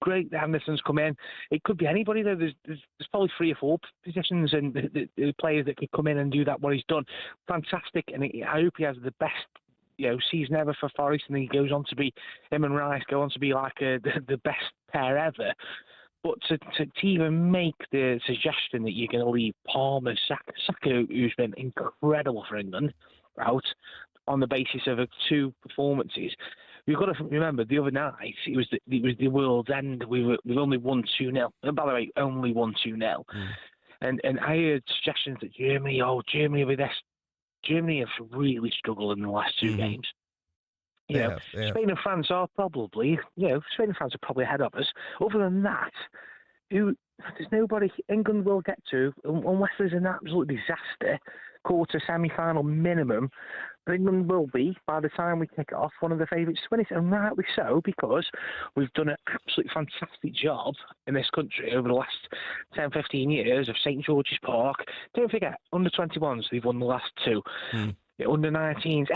great that Anderson's come in. It could be anybody though. There's probably 3 or 4 positions and the players that could come in and do that, what he's done. Fantastic, and I hope he has the best season ever for Forest, and he goes on to be, him and Rice go on to be like the best pair ever. But to even make the suggestion that you're going to leave Palmer, Saka, who's been incredible for England, out on the basis of 2 performances, you've got to remember the other night it was the world's end. We've only won 2-0. And by the way, only won 2-0. And I heard suggestions that Germany will be this. Germany have really struggled in the last 2 games. You know, Spain and France are probably, ahead of us. Other than that, there's nobody England will get to unless there's an absolute disaster, quarter, semi-final minimum. England will be, by the time we kick off, one of the favourites to win it, and rightly so, because we've done an absolutely fantastic job in this country over the last 10, 15 years of St George's Park. Don't forget, under-21s, they've won the last 2. Under-19s,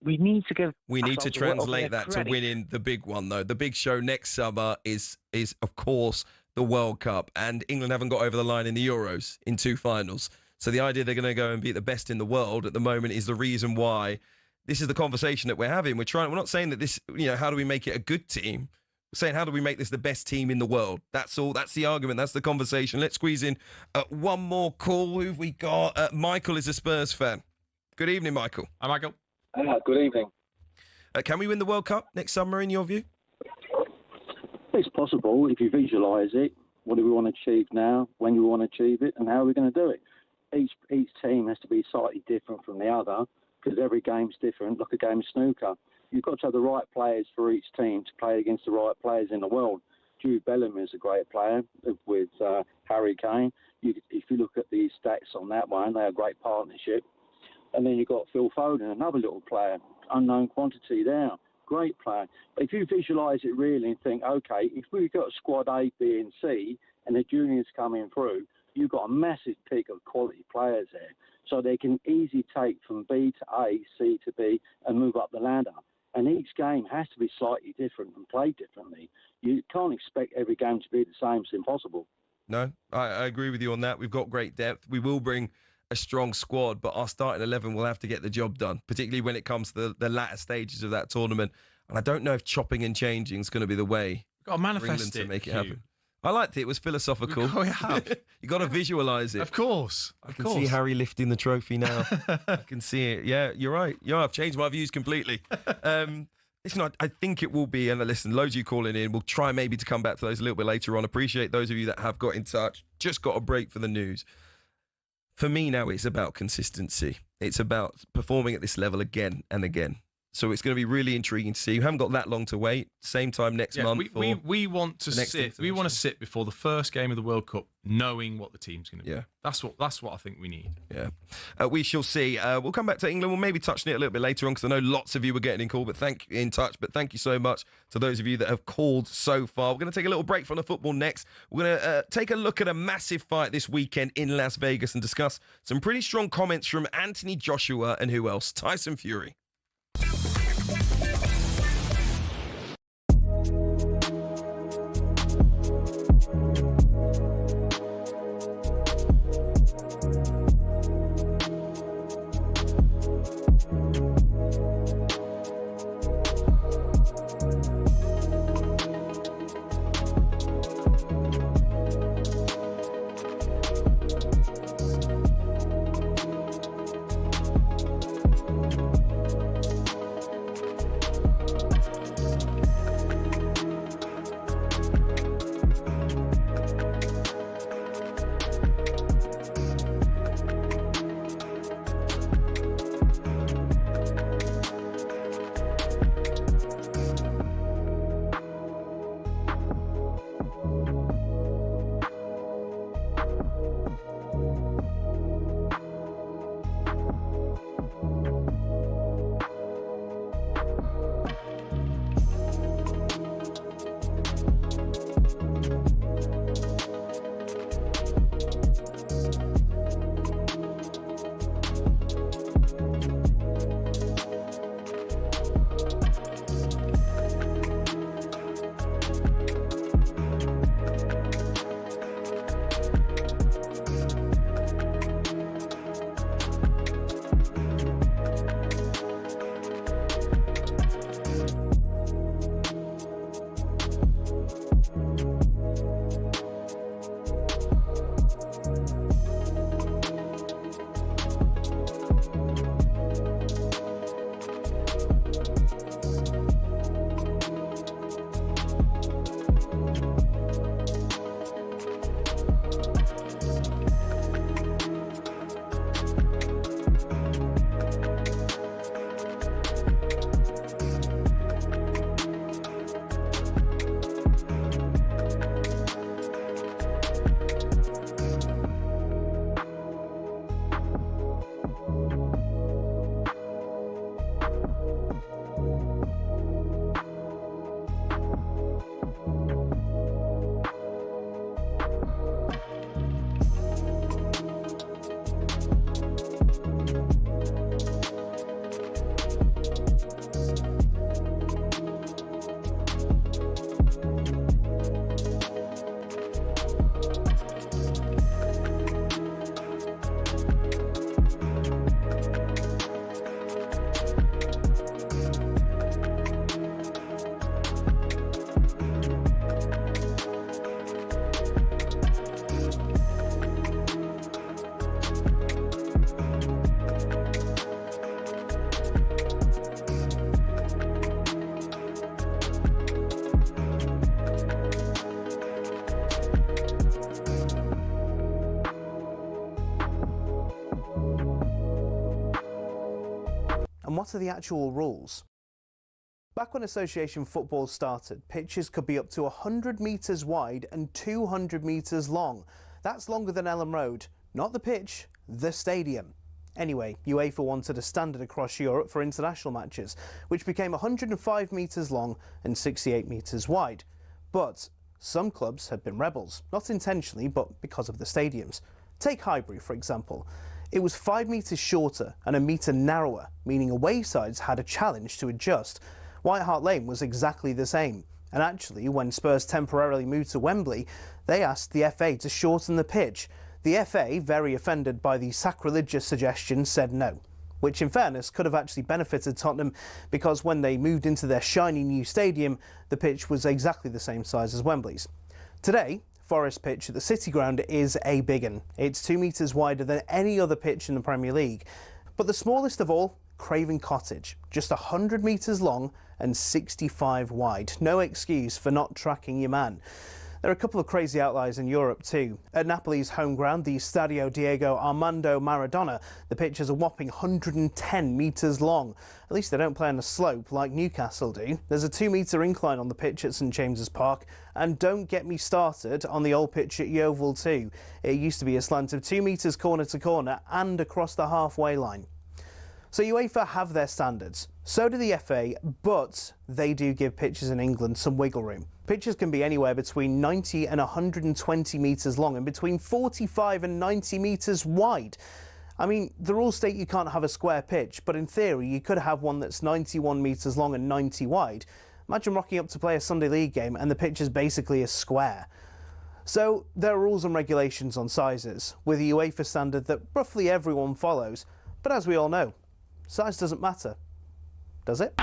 we need to give. We need to translate that to winning the big one, though. The big show next summer is of course the World Cup, and England haven't got over the line in the Euros in 2 finals. So the idea they're going to go and beat the best in the world at the moment is the reason why this is the conversation that we're having. We're not saying that this, how do we make it a good team? We're saying how do we make this the best team in the world? That's all. That's the argument. That's the conversation. Let's squeeze in one more call. Who've we got? Michael is a Spurs fan. Good evening, Michael. Hi, Michael. Good evening. Can we win the World Cup next summer, in your view? It's possible if you visualise it. What do we want to achieve now? When do we want to achieve it? And how are we going to do it? Each team has to be slightly different from the other because every game's different, like a game of snooker. You've got to have the right players for each team to play against the right players in the world. Jude Bellingham is a great player with Harry Kane. If you look at the stats on that one, they're a great partnership. And then you've got Phil Foden, another little player, unknown quantity there, great player. But if you visualise it really and think, OK, if we've got a squad A, B and C and the juniors coming through, you've got a massive peak of quality players there. So they can easily take from B to A, C to B and move up the ladder. And each game has to be slightly different and played differently. You can't expect every game to be the same. It's impossible. No, I agree with you on that. We've got great depth. We will bring a strong squad, but our starting 11 will have to get the job done, particularly when it comes to the latter stages of that tournament. And I don't know if chopping and changing is going to be the way for England to make it happen. I liked it. It was philosophical. You got to visualise it. Of course. I can see Harry lifting the trophy now. I can see it. Yeah, you're right. I've changed my views completely. Listen, I think it will be, and listen, loads of you calling in. We'll try maybe to come back to those a little bit later on. Appreciate those of you that have got in touch. Just got a break for the news. For me now, it's about consistency. It's about performing at this level again and again. So it's going to be really intriguing to see. You haven't got that long to wait. Same time next month. We want to sit. We want to sit before the first game of the World Cup, knowing what the team's going to be. Yeah, that's what I think we need. Yeah, we shall see. We'll come back to England. We'll maybe touch on it a little bit later on because I know lots of you were getting in touch. But thank you so much to those of you that have called so far. We're going to take a little break from the football next. We're going to take a look at a massive fight this weekend in Las Vegas and discuss some pretty strong comments from Anthony Joshua and who else? Tyson Fury. what are the actual rules? Back when association football started, pitches could be up to 100 metres wide and 200 metres long. That's longer than Ellen Road. Not the pitch, the stadium. Anyway, UEFA wanted a standard across Europe for international matches, which became 105 metres long and 68 metres wide. But some clubs had been rebels, not intentionally, but because of the stadiums. Take Highbury, for example. It was 5 metres shorter and a metre narrower, meaning away sides had a challenge to adjust. White Hart Lane was exactly the same. And actually, when Spurs temporarily moved to Wembley, they asked the FA to shorten the pitch. The FA, very offended by the sacrilegious suggestion, said no, which in fairness could have actually benefited Tottenham, because when they moved into their shiny new stadium, the pitch was exactly the same size as Wembley's. Today, Forest pitch at the City Ground is a big one. It's 2 metres wider than any other pitch in the Premier League. But the smallest of all, Craven Cottage, just 100 metres long and 65 wide. No excuse for not tracking your man. There are a couple of crazy outliers in Europe too. At Napoli's home ground, the Stadio Diego Armando Maradona, the pitch is a whopping 110 metres long. At least they don't play on a slope like Newcastle do. There's a 2-metre incline on the pitch at St James's Park. And don't get me started on the old pitch at Yeovil too. It used to be a slant of 2 metres corner to corner and across the halfway line. So UEFA have their standards. So do the FA, but they do give pitches in England some wiggle room. Pitches can be anywhere between 90 and 120 metres long and between 45 and 90 metres wide. I mean, the rules state you can't have a square pitch, but in theory you could have one that's 91 metres long and 90 wide. Imagine rocking up to play a Sunday League game and the pitch is basically a square. So there are rules and regulations on sizes, with a UEFA standard that roughly everyone follows. But as we all know, size doesn't matter, does it?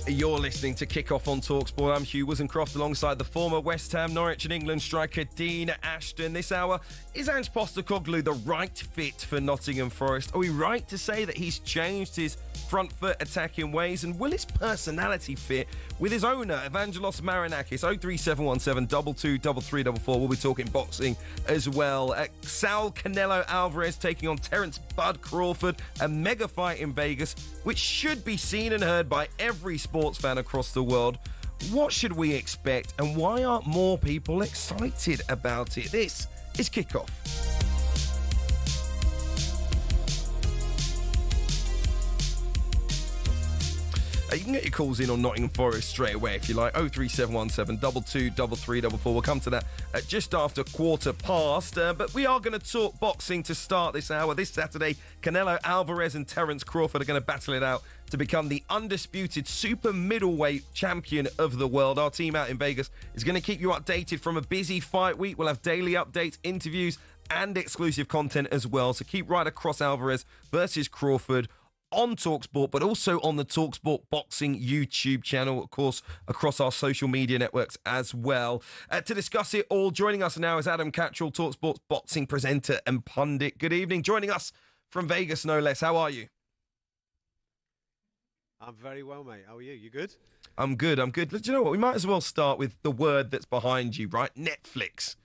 You're listening to Kickoff on TalkSport. I'm Hugh Woozencroft alongside the former West Ham, Norwich and England striker Dean Ashton. This hour, is Ange Postecoglou the right fit for Nottingham Forest? Are we right to say that he's changed his front foot attacking ways? And will his personality fit with his owner, Evangelos Marinakis? 03717 223344. We'll be talking boxing as well. Sal Canelo Alvarez taking on Terence Bud Crawford, a mega fight in Vegas, which should be seen and heard by every sports fan across the world. What should we expect, and why aren't more people excited about it? This is Kickoff. You can get your calls in on Nottingham Forest straight away if you like. 03717 223344. We'll come to that just after 15:15. But we are going to talk boxing to start this hour. This Saturday, Canelo Alvarez and Terence Crawford are going to battle it out to become the undisputed super middleweight champion of the world. Our team out in Vegas is going to keep you updated from a busy fight week. We'll have daily updates, interviews, and exclusive content as well. So keep right across Alvarez versus Crawford on TalkSport, but also on the TalkSport Boxing YouTube channel, of course, across our social media networks as well. To discuss it all, joining us now is Adam Cattrall, TalkSport's boxing presenter and pundit. Good evening. Joining us from Vegas, no less. How are you? I'm very well, mate. How are you? You good? I'm good. Do you know what? We might as well start with the word that's behind you, right? Netflix.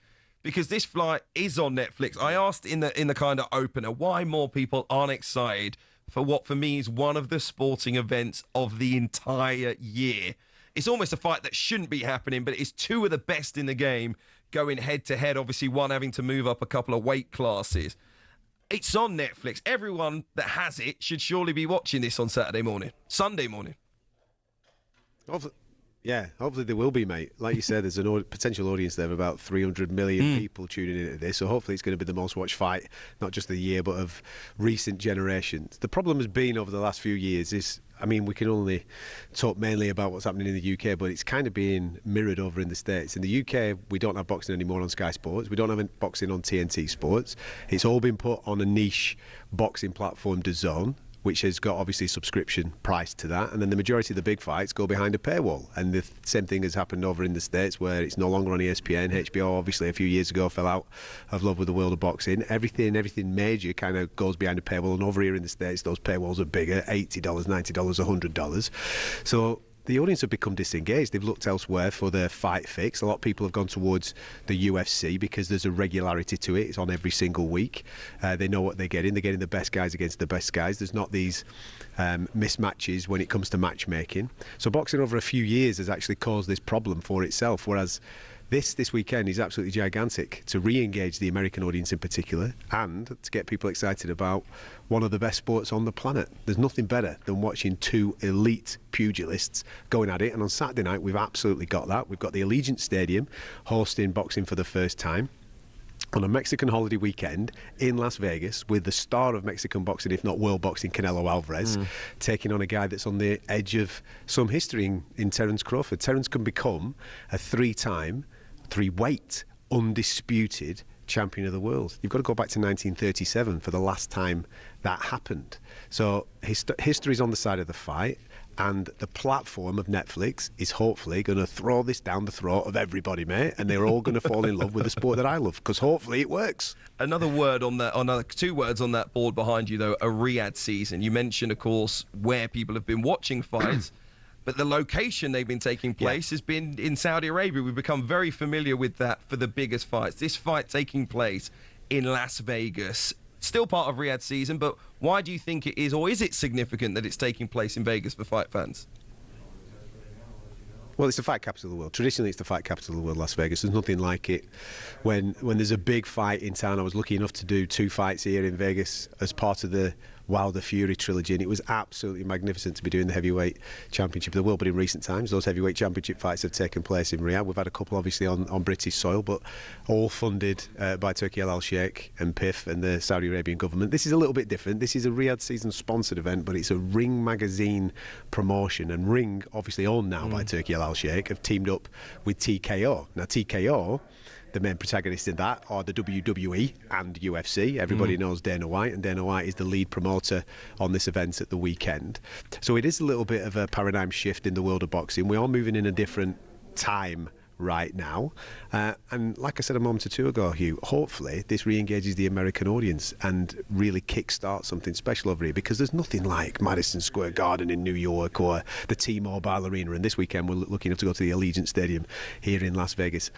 Because this flight is on Netflix. I asked in the kind of opener why more people aren't excited for what for me is one of the sporting events of the entire year. It's almost a fight that shouldn't be happening, but it's two of the best in the game going head to head. Obviously, one having to move up a couple of weight classes. It's on Netflix. Everyone that has it should surely be watching this on Sunday morning. Hopefully there will be, mate. Like you said, there's a potential audience there of about 300 million people tuning into this, so hopefully it's going to be the most watched fight, not just of the year, but of recent generations. The problem has been over the last few years is, I mean, we can only talk mainly about what's happening in the UK, but it's kind of being mirrored over in the States. In the UK, we don't have boxing anymore on Sky Sports. We don't have boxing on TNT Sports. It's all been put on a niche boxing platform, DAZN, which has got obviously a subscription price to that, and then the majority of the big fights go behind a paywall. And the same thing has happened over in the States, where it's no longer on ESPN. HBO obviously a few years ago fell out of love with the world of boxing. Everything major kind of goes behind a paywall, and over here in the States those paywalls are bigger, $80, $90, $100. So the audience have become disengaged. They've looked elsewhere for their fight fix. A lot of people have gone towards the UFC because there's a regularity to it. It's on every single week. They know what they're getting. They're getting the best guys against the best guys. There's not these mismatches when it comes to matchmaking. So boxing over a few years has actually caused this problem for itself, whereas this weekend is absolutely gigantic to re-engage the American audience in particular, and to get people excited about one of the best sports on the planet. There's nothing better than watching two elite pugilists going at it, and on Saturday night we've absolutely got that. We've got the Allegiant Stadium hosting boxing for the first time on a Mexican holiday weekend in Las Vegas, with the star of Mexican boxing, if not world boxing, Canelo Alvarez, taking on a guy that's on the edge of some history in Terence Crawford. Terence can become a three-weight undisputed champion of the world. You've got to go back to 1937 for the last time that happened. So history's on the side of the fight, and the platform of Netflix is hopefully going to throw this down the throat of everybody, mate, and they're all going to fall in love with the sport that I love, because hopefully it works. Another word on that, two words on that board behind you, though, a Riyadh season. You mentioned, of course, where people have been watching fights. But the location they've been taking place has been in Saudi Arabia. We've become very familiar with that for the biggest fights. This fight taking place in Las Vegas, still part of Riyadh season, but why do you think it is, or is it significant that it's taking place in Vegas for fight fans? Well, it's the fight capital of the world. Traditionally, it's the fight capital of the world, Las Vegas. There's nothing like it. When there's a big fight in town, I was lucky enough to do 2 fights here in Vegas as part of the Wilder Fury trilogy, and it was absolutely magnificent to be doing the heavyweight championship of the world. But in recent times, those heavyweight championship fights have taken place in Riyadh. We've had a couple obviously on British soil, but all funded by Turkey Al Sheikh and PIF and the Saudi Arabian government. This is a little bit different. This is a Riyadh season sponsored event, but it's a Ring magazine promotion, and Ring, obviously owned now by Turkey Al Sheikh, have teamed up with TKO. Now TKO, the main protagonists in that are the WWE and UFC. Everybody knows Dana White, and Dana White is the lead promoter on this event at the weekend. So it is a little bit of a paradigm shift in the world of boxing. We are moving in a different time right now. And like I said a moment or two ago, Hugh, hopefully this re-engages the American audience and really kickstarts something special over here, because there's nothing like Madison Square Garden in New York or the T-Mobile Arena. And this weekend we're lucky enough to go to the Allegiant Stadium here in Las Vegas.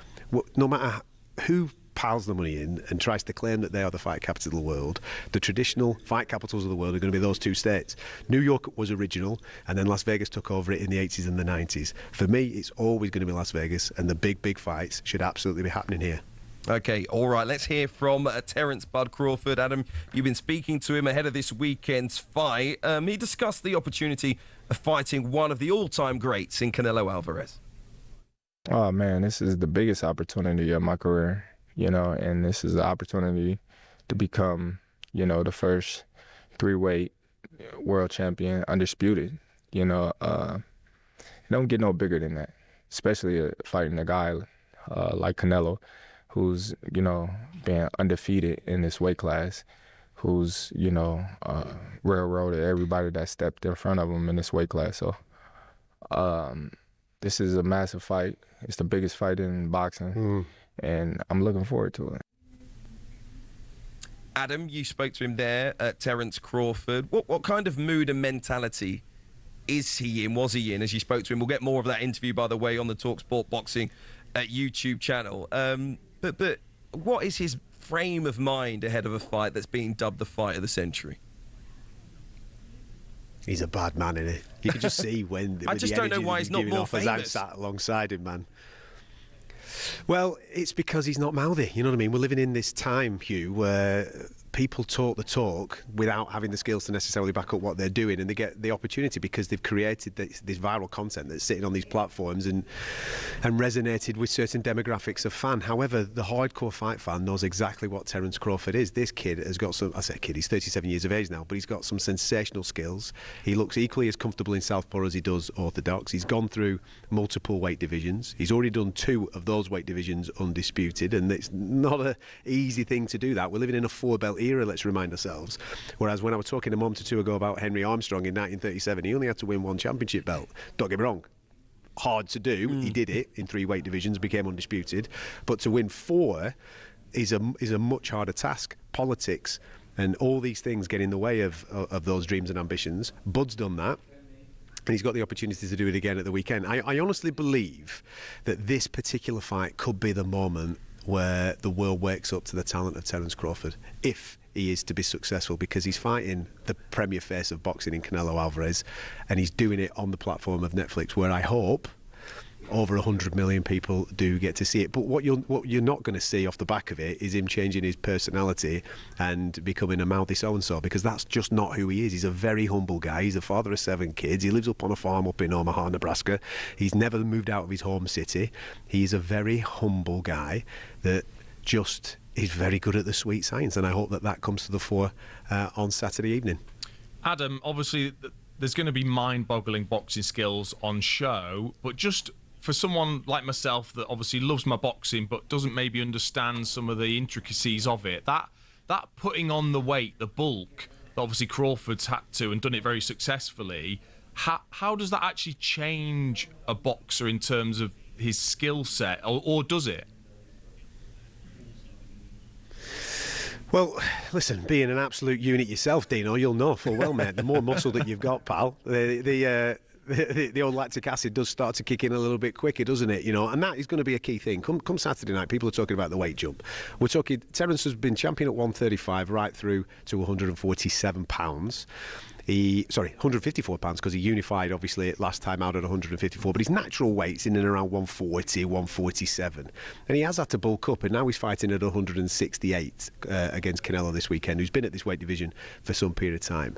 No matter who piles the money in and tries to claim that they are the fight capital of the world, the traditional fight capitals of the world are going to be those 2 states. New York was original, and then Las Vegas took over it in the 80s and the 90s. For me, it's always going to be Las Vegas, and the big fights should absolutely be happening here. Okay, all right, let's hear from Terence Bud Crawford. Adam, you've been speaking to him ahead of this weekend's fight. He discussed the opportunity of fighting one of the all-time greats in Canelo Alvarez. Oh, man, this is the biggest opportunity of my career, and this is the opportunity to become, the first 3-weight world champion, undisputed. It don't get no bigger than that, especially fighting a guy like Canelo, who's, been undefeated in this weight class, who's, railroaded everybody that stepped in front of him in this weight class. So this is a massive fight. It's the biggest fight in boxing, and I'm looking forward to it. Adam, you spoke to him there, Terence Crawford. What kind of mood and mentality is he in, was he in, as you spoke to him? We'll get more of that interview, by the way, on the TalkSport Boxing YouTube channel. But what is his frame of mind ahead of a fight that's being dubbed the fight of the century? He's a bad man, isn't he? You can just see when I just don't know why he's not more famous. As I'm sat alongside him, man. Well, it's because he's not mouthy. You know what I mean? We're living in this time, Hugh, where people talk the talk without having the skills to necessarily back up what they're doing, and they get the opportunity because they've created this viral content that's sitting on these platforms and resonated with certain demographics of fan. However, the hardcore fight fan knows exactly what Terence Crawford is. This kid has got some, I say kid, he's 37 years of age now, but he's got some sensational skills. He looks equally as comfortable in southpaw as he does orthodox. He's gone through multiple weight divisions. He's already done 2 of those weight divisions undisputed, and it's not an easy thing to do that. We're living in a 4-belt era, let's remind ourselves. Whereas when I was talking a month or two ago about Henry Armstrong in 1937, he only had to win one championship belt. Don't get me wrong. Hard to do. He did it in 3 weight divisions, became undisputed. But to win 4 is a much harder task. Politics and all these things get in the way of those dreams and ambitions. Bud's done that. And he's got the opportunity to do it again at the weekend. I honestly believe that this particular fight could be the moment where the world wakes up to the talent of Terence Crawford, if he is to be successful, because he's fighting the premier face of boxing in Canelo Alvarez, and he's doing it on the platform of Netflix, where I hope over 100 million people do get to see it. But what you're not going to see off the back of it is him changing his personality and becoming a mouthy so-and-so, because that's just not who he is. He's a very humble guy. He's a father of 7 kids. He lives up on a farm up in Omaha, Nebraska. He's never moved out of his home city. He's a very humble guy that just is very good at the sweet science, and I hope that comes to the fore on Saturday evening. Adam, obviously there's going to be mind-boggling boxing skills on show, but just for someone like myself that obviously loves my boxing but doesn't maybe understand some of the intricacies of it, that putting on the weight, the bulk that obviously Crawford's had to and done it very successfully, how does that actually change a boxer in terms of his skill set, or does it? Well, listen, being an absolute unit yourself, Dino, you'll know full well, mate, the more muscle that you've got, pal, the old lactic acid does start to kick in a little bit quicker, doesn't it? You know, and that is going to be a key thing. Come Saturday night, people are talking about the weight jump. We're talking, Terence has been champion at 135 right through to 147 pounds. 154 pounds, because he unified obviously last time out at 154, but his natural weight's in and around 140, 147, and he has had to bulk up, and now he's fighting at 168 against Canelo this weekend, who's been at this weight division for some period of time.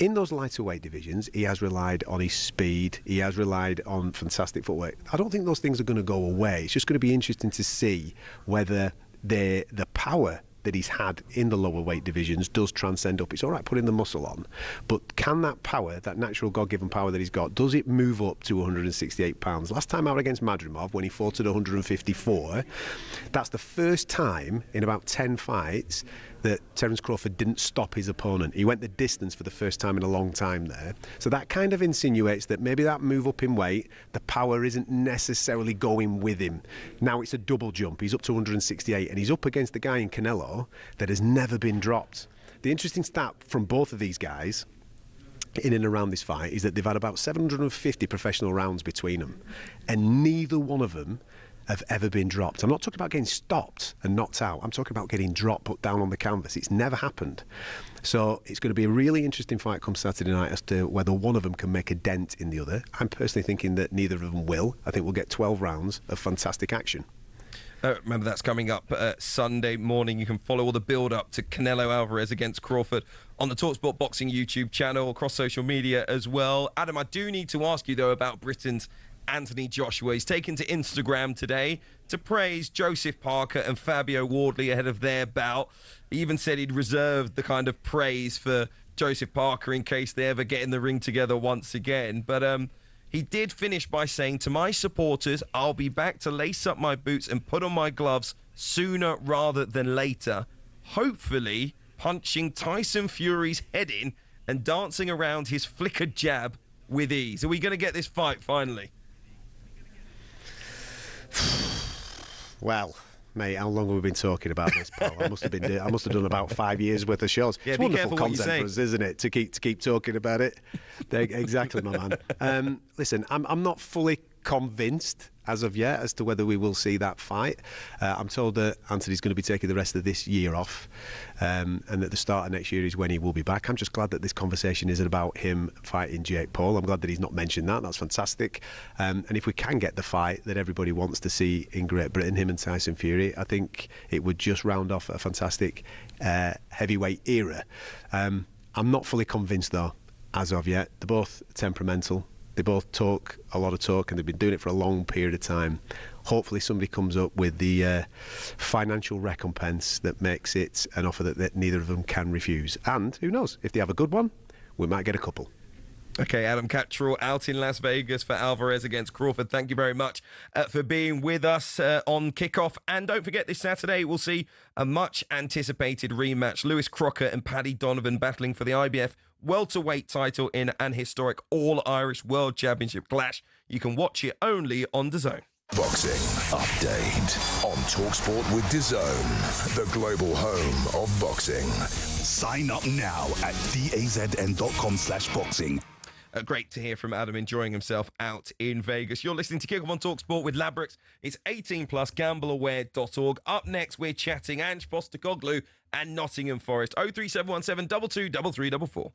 In those lighter weight divisions, he has relied on his speed. He has relied on fantastic footwork. I don't think those things are going to go away. It's just going to be interesting to see whether the power that he's had in the lower weight divisions does transcend up. It's all right putting the muscle on, but can that power, that natural God-given power that he's got, does it move up to 168 pounds? Last time out against Madrimov, when he fought at 154, that's the first time in about 10 fights that Terence Crawford didn't stop his opponent. He went the distance for the first time in a long time there. So that kind of insinuates that maybe that move up in weight, the power isn't necessarily going with him. Now it's a double jump. He's up to 168, and he's up against the guy in Canelo that has never been dropped. The interesting stat from both of these guys in and around this fight is that they've had about 750 professional rounds between them, and neither one of them have ever been dropped. I'm not talking about getting stopped and knocked out. I'm talking about getting dropped, put down on the canvas. It's never happened. So it's going to be a really interesting fight come Saturday night as to whether one of them can make a dent in the other. I'm personally thinking that neither of them will. I think we'll get 12 rounds of fantastic action. Remember, that's coming up Sunday morning. You can follow all the build-up to Canelo Alvarez against Crawford on the TalkSport Boxing YouTube channel, across social media as well. Adam, I do need to ask you, though, about Britain's Anthony Joshua. He's taken to Instagram today to praise Joseph Parker and Fabio Wardley ahead of their bout. He even said he'd reserved the kind of praise for Joseph Parker in case they ever get in the ring together once again. But he did finish by saying, "To my supporters, I'll be back to lace up my boots and put on my gloves sooner rather than later. Hopefully punching Tyson Fury's head in and dancing around his flickered jab with ease." Are we going to get this fight finally? Well, mate, how long have we been talking about this, pal? I must have done about 5 years worth of shows. Yeah, it's wonderful content for us, isn't it? To keep talking about it. Exactly, my man. Listen, I'm not fully convinced as of yet as to whether we will see that fight. I'm told that Anthony's going to be taking the rest of this year off, and at the start of next year is when he will be back. I'm just glad that this conversation isn't about him fighting Jake Paul. I'm glad that he's not mentioned that. That's fantastic. And if we can get the fight that everybody wants to see in Great Britain, him and Tyson Fury, I think it would just round off a fantastic heavyweight era. I'm not fully convinced, though, as of yet. They're both temperamental. They both talk a lot of talk, and they've been doing it for a long period of time. Hopefully somebody comes up with the financial recompense that makes it an offer that neither of them can refuse. And who knows, if they have a good one, we might get a couple. Okay, Adam Cattrall out in Las Vegas for Alvarez against Crawford. Thank you very much for being with us on kickoff. And don't forget, this Saturday we'll see a much-anticipated rematch. Lewis Crocker and Paddy Donovan battling for the IBF welterweight title in an historic All-Irish World Championship clash. You can watch it only on DAZN. Boxing Update on TalkSport with DAZN, the global home of boxing. Sign up now at dazn.com/boxing. Great to hear from Adam enjoying himself out in Vegas. You're listening to Kickoff on TalkSport with Ladbrokes. It's 18+, gambleaware.org. Up next, we're chatting Ange Postecoglou and Nottingham Forest. 03717 22 3344.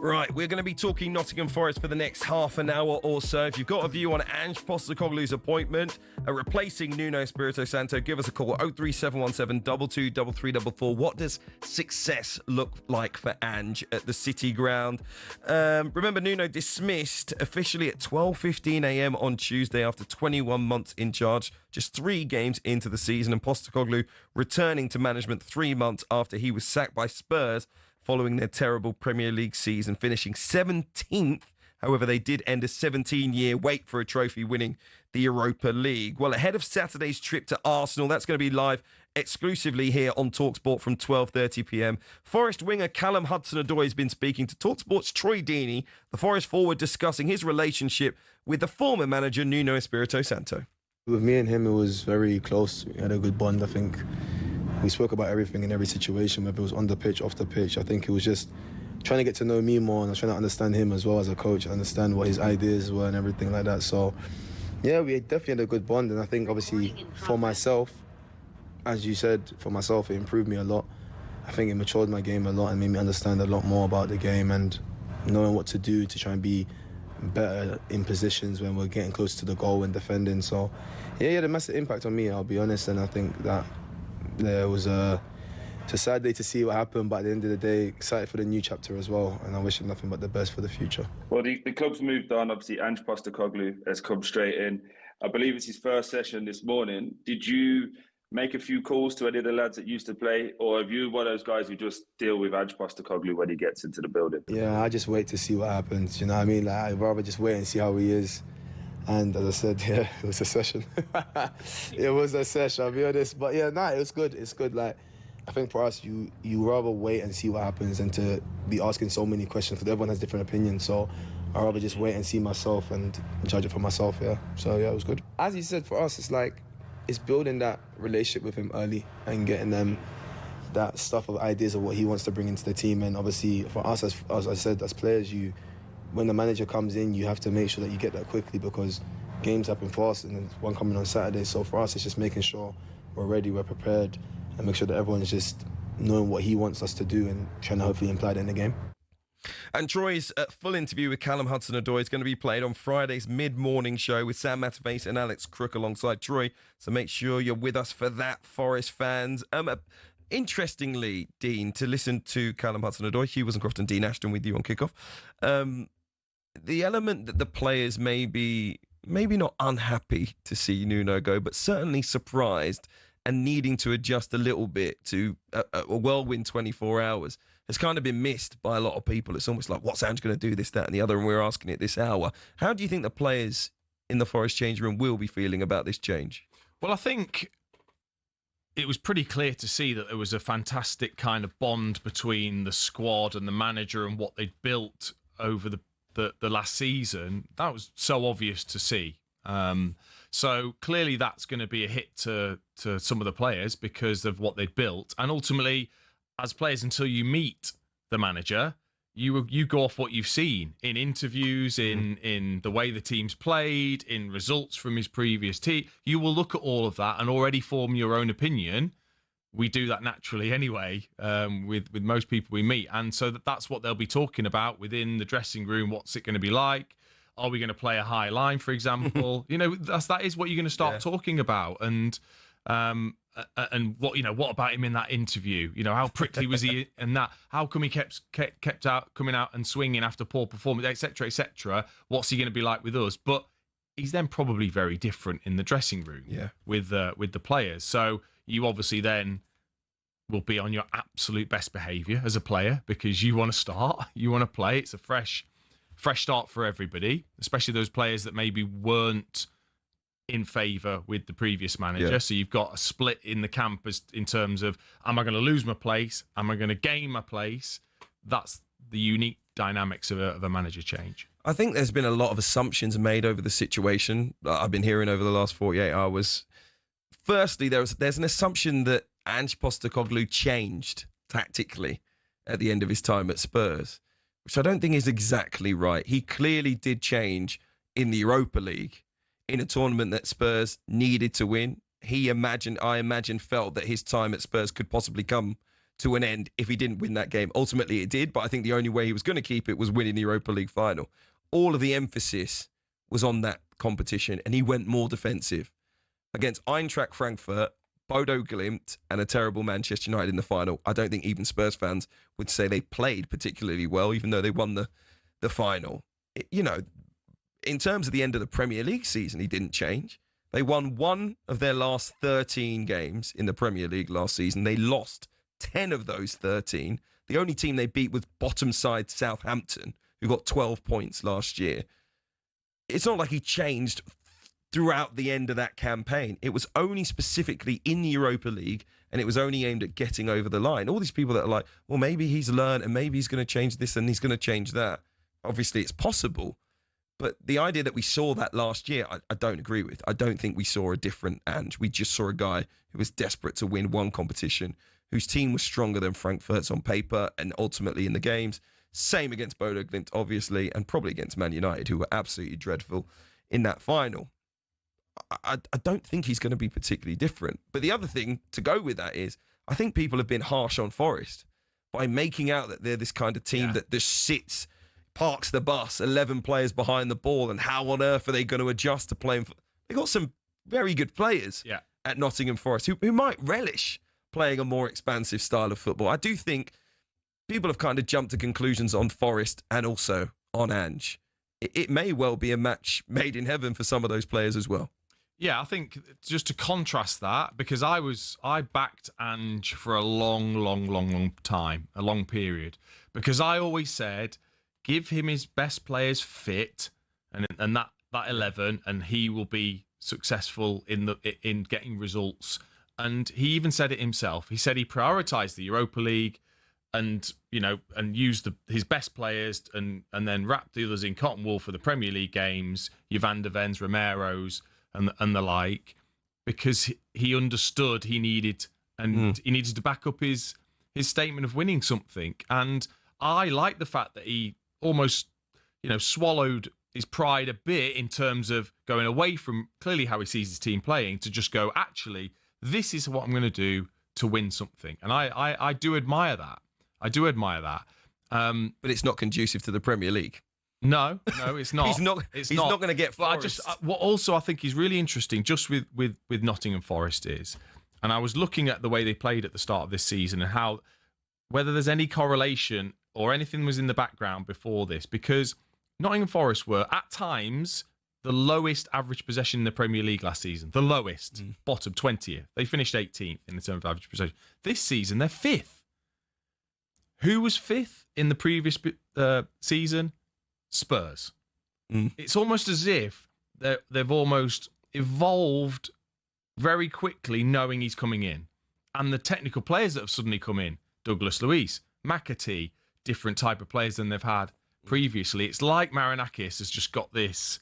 Right, we're going to be talking Nottingham Forest for the next half an hour or so. If you've got a view on Ange Postecoglou's appointment, replacing Nuno Espirito Santo, give us a call, 03717 223344. What does success look like for Ange at the City Ground? Remember, Nuno dismissed officially at 12:15am on Tuesday after 21 months in charge, just 3 games into the season, and Postecoglou returning to management 3 months after he was sacked by Spurs following their terrible Premier League season, finishing 17th. However, they did end a 17-year wait for a trophy, winning the Europa League. Well, ahead of Saturday's trip to Arsenal, that's going to be live exclusively here on TalkSport from 12:30pm. Forest winger Callum Hudson-Odoi has been speaking to TalkSport's Troy Deeney, the Forest forward, discussing his relationship with the former manager Nuno Espirito Santo. With me and him, it was very close. We had a good bond. I think we spoke about everything in every situation, whether it was on the pitch, off the pitch. I think it was just trying to get to know me more, and I was trying to understand him as well as a coach, understand what his ideas were and everything like that. So, yeah, we definitely had a good bond. And I think, obviously, for myself, as you said, for myself, it improved me a lot. I think it matured my game a lot and made me understand a lot more about the game and knowing what to do to try and be better in positions when we're getting close to the goal and defending. So, yeah, he had a massive impact on me, I'll be honest. And I think that there was it's a sad day to see what happened, but at the end of the day, excited for the new chapter as well. And I wish him nothing but the best for the future. Well, the club's moved on. Obviously, Ange Postecoglou has come straight in. I believe it's his first session this morning. Did you make a few calls to any of the lads that used to play, or have you one of those guys who just deal with Ange Postecoglou when he gets into the building? Yeah, I just wait to see what happens. You know what I mean? Like, I'd rather just wait and see how he is. And as I said, yeah, it was a session. It was a session, I'll be honest. But yeah, it was good. It's good. Like, I think for us, you rather wait and see what happens than to be asking so many questions, because everyone has different opinions. So I'd rather just wait and see myself and judge it for myself, yeah. So yeah, it was good. As you said, for us, it's like, it's building that relationship with him early and getting them that stuff of ideas of what he wants to bring into the team. And obviously for us, as I said, as players, when the manager comes in, you have to make sure that you get that quickly, because games happen fast and there's one coming on Saturday. So for us, it's just making sure we're ready, we're prepared, and make sure that everyone's just knowing what he wants us to do and trying to hopefully imply that in the game. And Troy's full interview with Callum Hudson-Odoi is going to be played on Friday's mid-morning show with Sam Matterface and Alex Crook alongside Troy. So make sure you're with us for that, Forest fans. Interestingly, Dean, to listen to Callum Hudson-Odoi, Hugh Woozencroft and Dean Ashton with you on kickoff, the element that the players may be maybe not unhappy to see Nuno go, but certainly surprised and needing to adjust a little bit to a whirlwind 24 hours has kind of been missed by a lot of people. It's almost like, what's Ange going to do, this, that and the other, and we're asking it this hour. How do you think the players in the Forest change room will be feeling about this change? Well, I think it was pretty clear to see that there was a fantastic kind of bond between the squad and the manager and what they'd built over the last season. That was so obvious to see. So clearly that's going to be a hit to some of the players because of what they'd built. And ultimately, as players, until you meet the manager, you go off what you've seen in interviews, in the way the team's played, in results from his previous team. You will look at all of that and already form your own opinion. We do that naturally anyway, with most people we meet. And so that's what they'll be talking about within the dressing room. What's it going to be like? Are we going to play a high line, for example? That is what you're going to start talking about. And what about him in that interview? How prickly was he and that? How come he kept coming out and swinging after poor performance, etc., etc.? What's he going to be like with us? But he's then probably very different in the dressing room with the players. So you obviously then will be on your absolute best behaviour as a player because you want to start, you want to play. It's a fresh start for everybody, especially those players that maybe weren't in favour with the previous manager. Yeah. So you've got a split in the camp in terms of, am I going to lose my place? Am I going to gain my place? That's the unique dynamics of a manager change. I think there's been a lot of assumptions made over the situation that I've been hearing over the last 48 hours. Firstly, there's an assumption that Ange Postecoglou changed tactically at the end of his time at Spurs, which I don't think is exactly right. He clearly did change in the Europa League, in a tournament that Spurs needed to win. I imagine, felt that his time at Spurs could possibly come to an end if he didn't win that game. Ultimately, it did, but I think the only way he was going to keep it was winning the Europa League final. All of the emphasis was on that competition, and he went more defensive. Against Eintracht Frankfurt, Bodo Glimt, and a terrible Manchester United in the final, I don't think even Spurs fans would say they played particularly well, even though they won the final. In terms of the end of the Premier League season, he didn't change. They won one of their last 13 games in the Premier League last season. They lost 10 of those 13. The only team they beat was bottom side Southampton, who got 12 points last year. It's not like he changed throughout the end of that campaign. It was only specifically in the Europa League, and it was only aimed at getting over the line. All these people that are like, well, maybe he's learned and maybe he's going to change this and he's going to change that. Obviously, it's possible. But the idea that we saw that last year, I don't agree with. I don't think we saw a different Ange. We just saw a guy who was desperate to win one competition, whose team was stronger than Frankfurt's on paper and ultimately in the games. Same against Bodo Glimt, obviously, and probably against Man United, who were absolutely dreadful in that final. I don't think he's going to be particularly different. But the other thing to go with that is, I think people have been harsh on Forest by making out that they're this kind of team that just sits, parks the bus, 11 players behind the ball, and how on earth are they going to adjust to playing? They've got some very good players at Nottingham Forest who might relish playing a more expansive style of football. I do think people have kind of jumped to conclusions on Forest and also on Ange. It may well be a match made in heaven for some of those players as well. Yeah, I think just to contrast that, because I backed Ange for a long time, a long period, because I always said, give him his best players fit and that 11, and he will be successful in getting results. And he even said it himself. He said he prioritised the Europa League and used his best players and then wrapped the others in cotton wool for the Premier League games, your Van der Vens, Romero's, and the like, because he understood he needed to back up his statement of winning something. And I like the fact that he almost swallowed his pride a bit in terms of going away from clearly how he sees his team playing to just go, actually, this is what I'm going to do to win something. And I do admire that. But it's not conducive to the Premier League. No, it's not. He's not going to get Forest. What also I think is really interesting just with Nottingham Forest is, and I was looking at the way they played at the start of this season and how, whether there's any correlation or anything was in the background before this, because Nottingham Forest were at times the lowest average possession in the Premier League last season. The lowest, bottom 20th. They finished 18th in terms of average possession. This season, they're 5th. Who was 5th in the previous season? Spurs. It's almost as if they've almost evolved very quickly, knowing he's coming in. And the technical players that have suddenly come in, Douglas Luiz, McAtee, different type of players than they've had previously. It's like Marinakis has just got this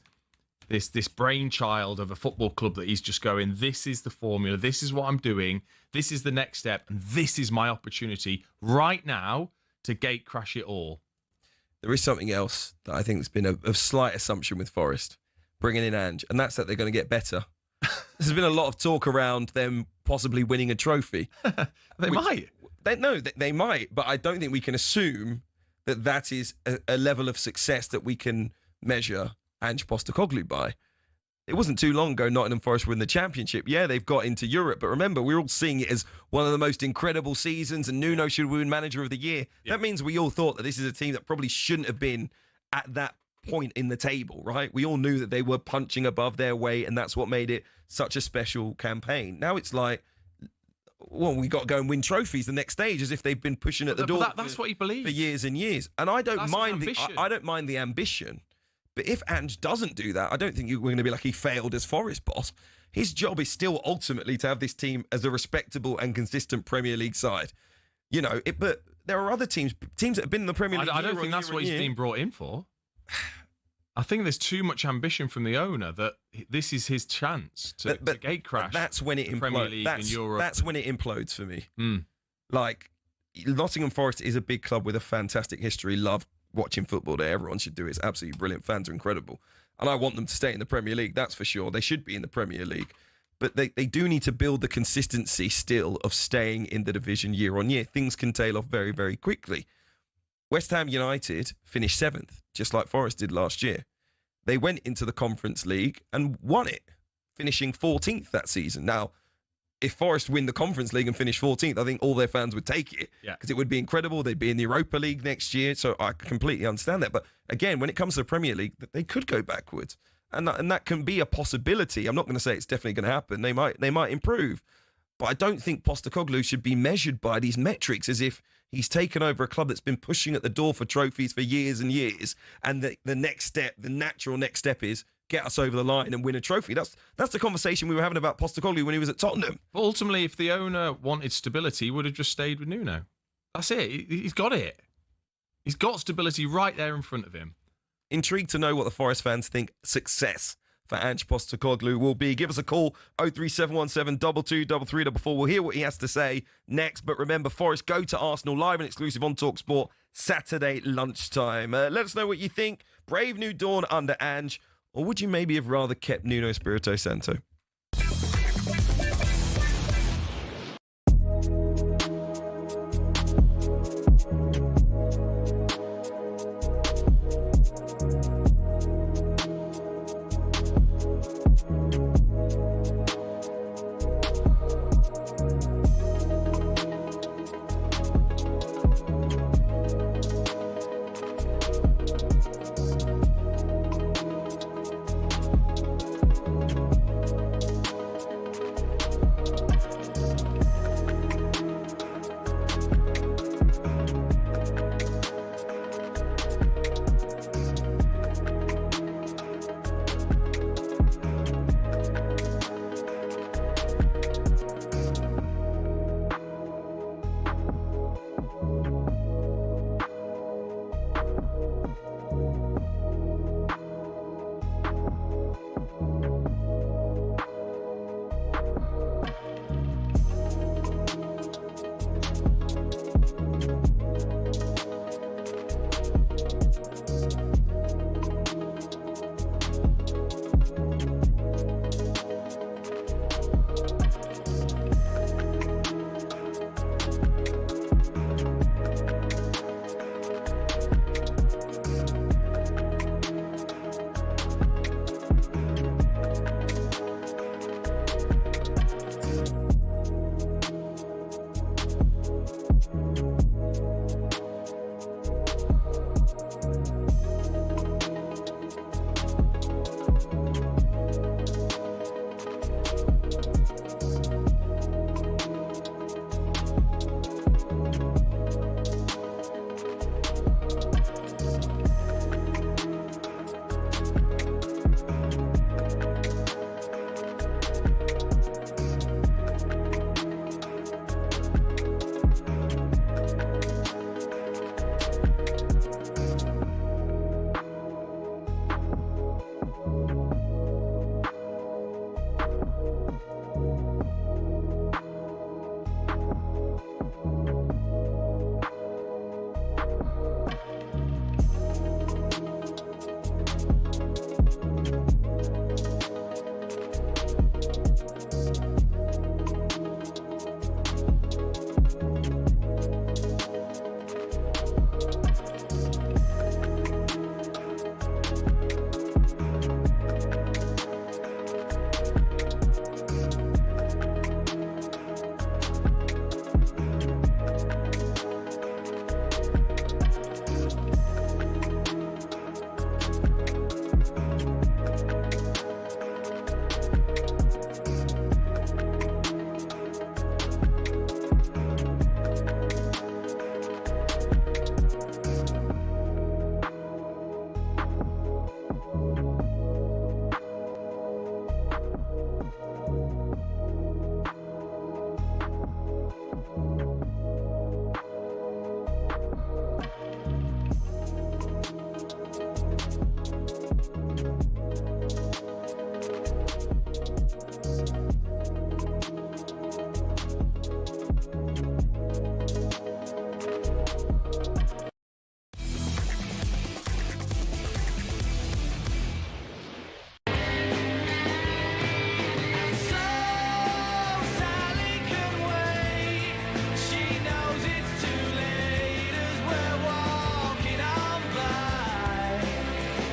brainchild of a football club that he's just going, this is the formula, this is what I'm doing, this is the next step, and this is my opportunity right now to gate crash it all. There is something else that I think has been a slight assumption with Forest, bringing in Ange, and that's that they're going to get better. There's been a lot of talk around them possibly winning a trophy. They might. They might, but I don't think we can assume that is a level of success that we can measure Ange Postecoglou by. It wasn't too long ago Nottingham Forest were in the Championship. Yeah, they've got into Europe, but remember, we're all seeing it as one of the most incredible seasons, and Nuno should win Manager of the Year. Yeah. That means we all thought that this is a team that probably shouldn't have been at that point in the table, right? We all knew that they were punching above their weight, and that's what made it such a special campaign. Now it's like, well, we got to go and win trophies the next stage, as if they've been pushing at the door. That's what he believes for years and years. And I don't mind the ambition. But if Ange doesn't do that, I don't think we're going to be like he failed as Forest boss. His job is still ultimately to have this team as a respectable and consistent Premier League side. But there are other teams that have been in the Premier League. I don't think that's what he's been brought in for. I think there's too much ambition from the owner that this is his chance to gate crash. That's when it implodes. That's when it implodes for me. Like, Nottingham Forest is a big club with a fantastic history. Love watching football there. Everyone should do it. It's absolutely brilliant. Fans are incredible. And I want them to stay in the Premier League, that's for sure. They should be in the Premier League. But they do need to build the consistency still of staying in the division year on year. Things can tail off very, very quickly. West Ham United finished 7th, just like Forest did last year. They went into the Conference League and won it, finishing 14th that season. Now, if Forest win the Conference League and finish 14th, I think all their fans would take it, because it would be incredible. They'd be in the Europa League next year, so I completely understand that. But again, when it comes to the Premier League, they could go backwards, and that can be a possibility. I'm not going to say it's definitely going to happen. They might improve, but I don't think Postecoglou should be measured by these metrics as if he's taken over a club that's been pushing at the door for trophies for years and years, and the next step, the natural next step is get us over the line and win a trophy. That's the conversation we were having about Postecoglou when he was at Tottenham. But ultimately, if the owner wanted stability, he would have just stayed with Nuno. That's it. He's got it. He's got stability right there in front of him. intrigued to know what the Forest fans think success for Ange Postecoglou will be. Give us a call, 03717 223344. We'll hear what he has to say next. But remember, Forest go to Arsenal live and exclusive on TalkSport Saturday lunchtime. Let us know what you think. Brave new dawn under Ange, or would you maybe have rather kept Nuno Espirito Santo?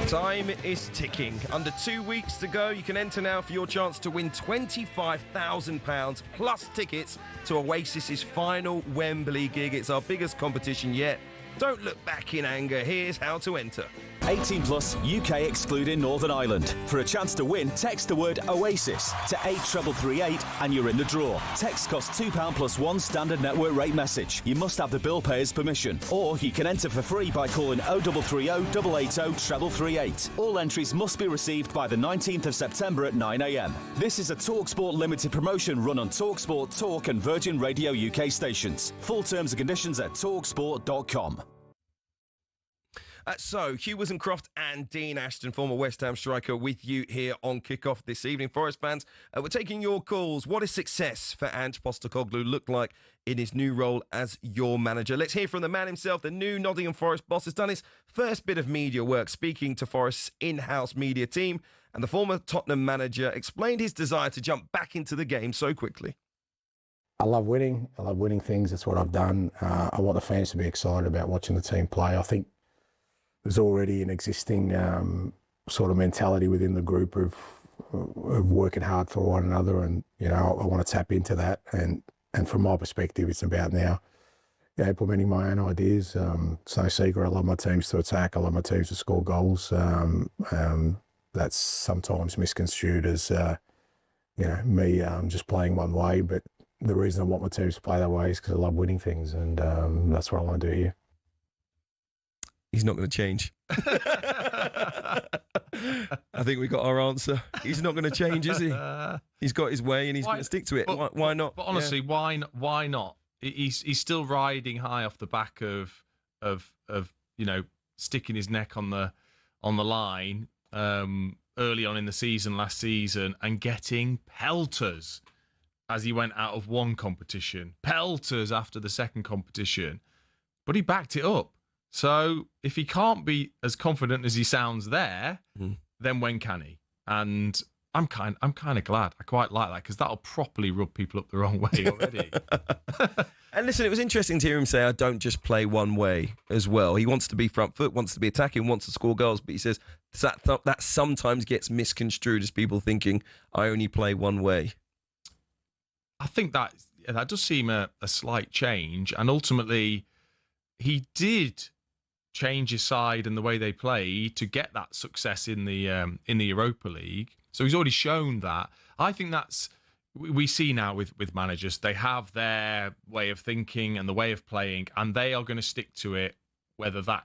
Time is ticking. Under 2 weeks to go. You can enter now for your chance to win £25,000 plus tickets to Oasis's final Wembley gig. It's our biggest competition yet. Don't look back in anger. Here's how to enter. 18 plus, UK excluding Northern Ireland. For a chance to win, text the word Oasis to 83338 and you're in the draw. Text costs £2 plus one standard network rate message. You must have the bill payer's permission. Or you can enter for free by calling 0330 880 338. All entries must be received by the 19th of September at 9 a.m. This is a TalkSport limited promotion run on TalkSport, Talk and Virgin Radio UK stations. Full terms and conditions at talksport.com. So, Hugh Woozencroft and Dean Ashton, former West Ham striker, with you here on Kickoff this evening. Forest fans, we're taking your calls. What does success for Ange Postecoglou look like in his new role as your manager? Let's hear from the man himself. The new Nottingham Forest boss has done his first bit of media work speaking to Forest's in-house media team, and the former Tottenham manager explained his desire to jump back into the game so quickly. I love winning. I love winning things. That's what I've done. I want the fans to be excited about watching the team play. I think there's already an existing sort of mentality within the group of working hard for one another, and I want to tap into that. And from my perspective, it's about now implementing my own ideas. It's no secret. I love my teams to attack. I love my teams to score goals. That's sometimes misconstrued as me just playing one way, but the reason I want my teams to play that way is because I love winning things, and that's what I want to do here. He's not going to change. I think we got our answer. He's not going to change, is he? He's got his way, and he's going to stick to it. Why not? But honestly, why not? He's still riding high off the back of sticking his neck on the line early on in the season last season and getting pelters as he went out of one competition, pelters after the second competition, but he backed it up. So if he can't be as confident as he sounds there, then when can he? And I'm kind of glad. I quite like that, because that'll properly rub people up the wrong way already. And listen, it was interesting to hear him say, I don't just play one way as well. He wants to be front foot, wants to be attacking, wants to score goals, but he says that sometimes gets misconstrued as people thinking, I only play one way. I think that does seem a slight change, and ultimately he did change his side and the way they play to get that success in the Europa League. So he's already shown that. I think that's we see now with managers, they have their way of thinking and the way of playing, and they are going to stick to it whether that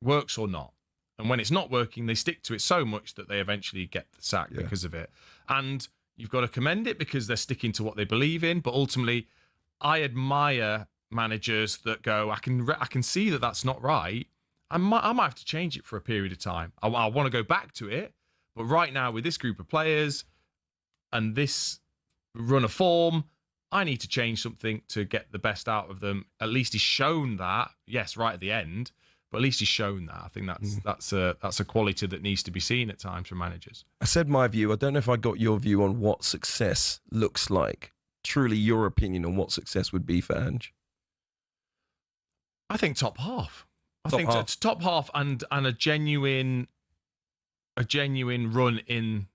works or not. And when it's not working, they stick to it so much that they eventually get the sack because of it. And you've got to commend it because they're sticking to what they believe in. But ultimately, I admire managers that go, I can see that that's not right. I might have to change it for a period of time. I want to go back to it. But right now, with this group of players and this run of form, I need to change something to get the best out of them. At least he's shown that. Yes, right at the end, but at least he's shown that. I think that's a quality that needs to be seen at times from managers. I said my view. I don't know if I got your view on what success looks like. Truly, your opinion on what success would be for Ange. I think top half. I think it's top half and a genuine run in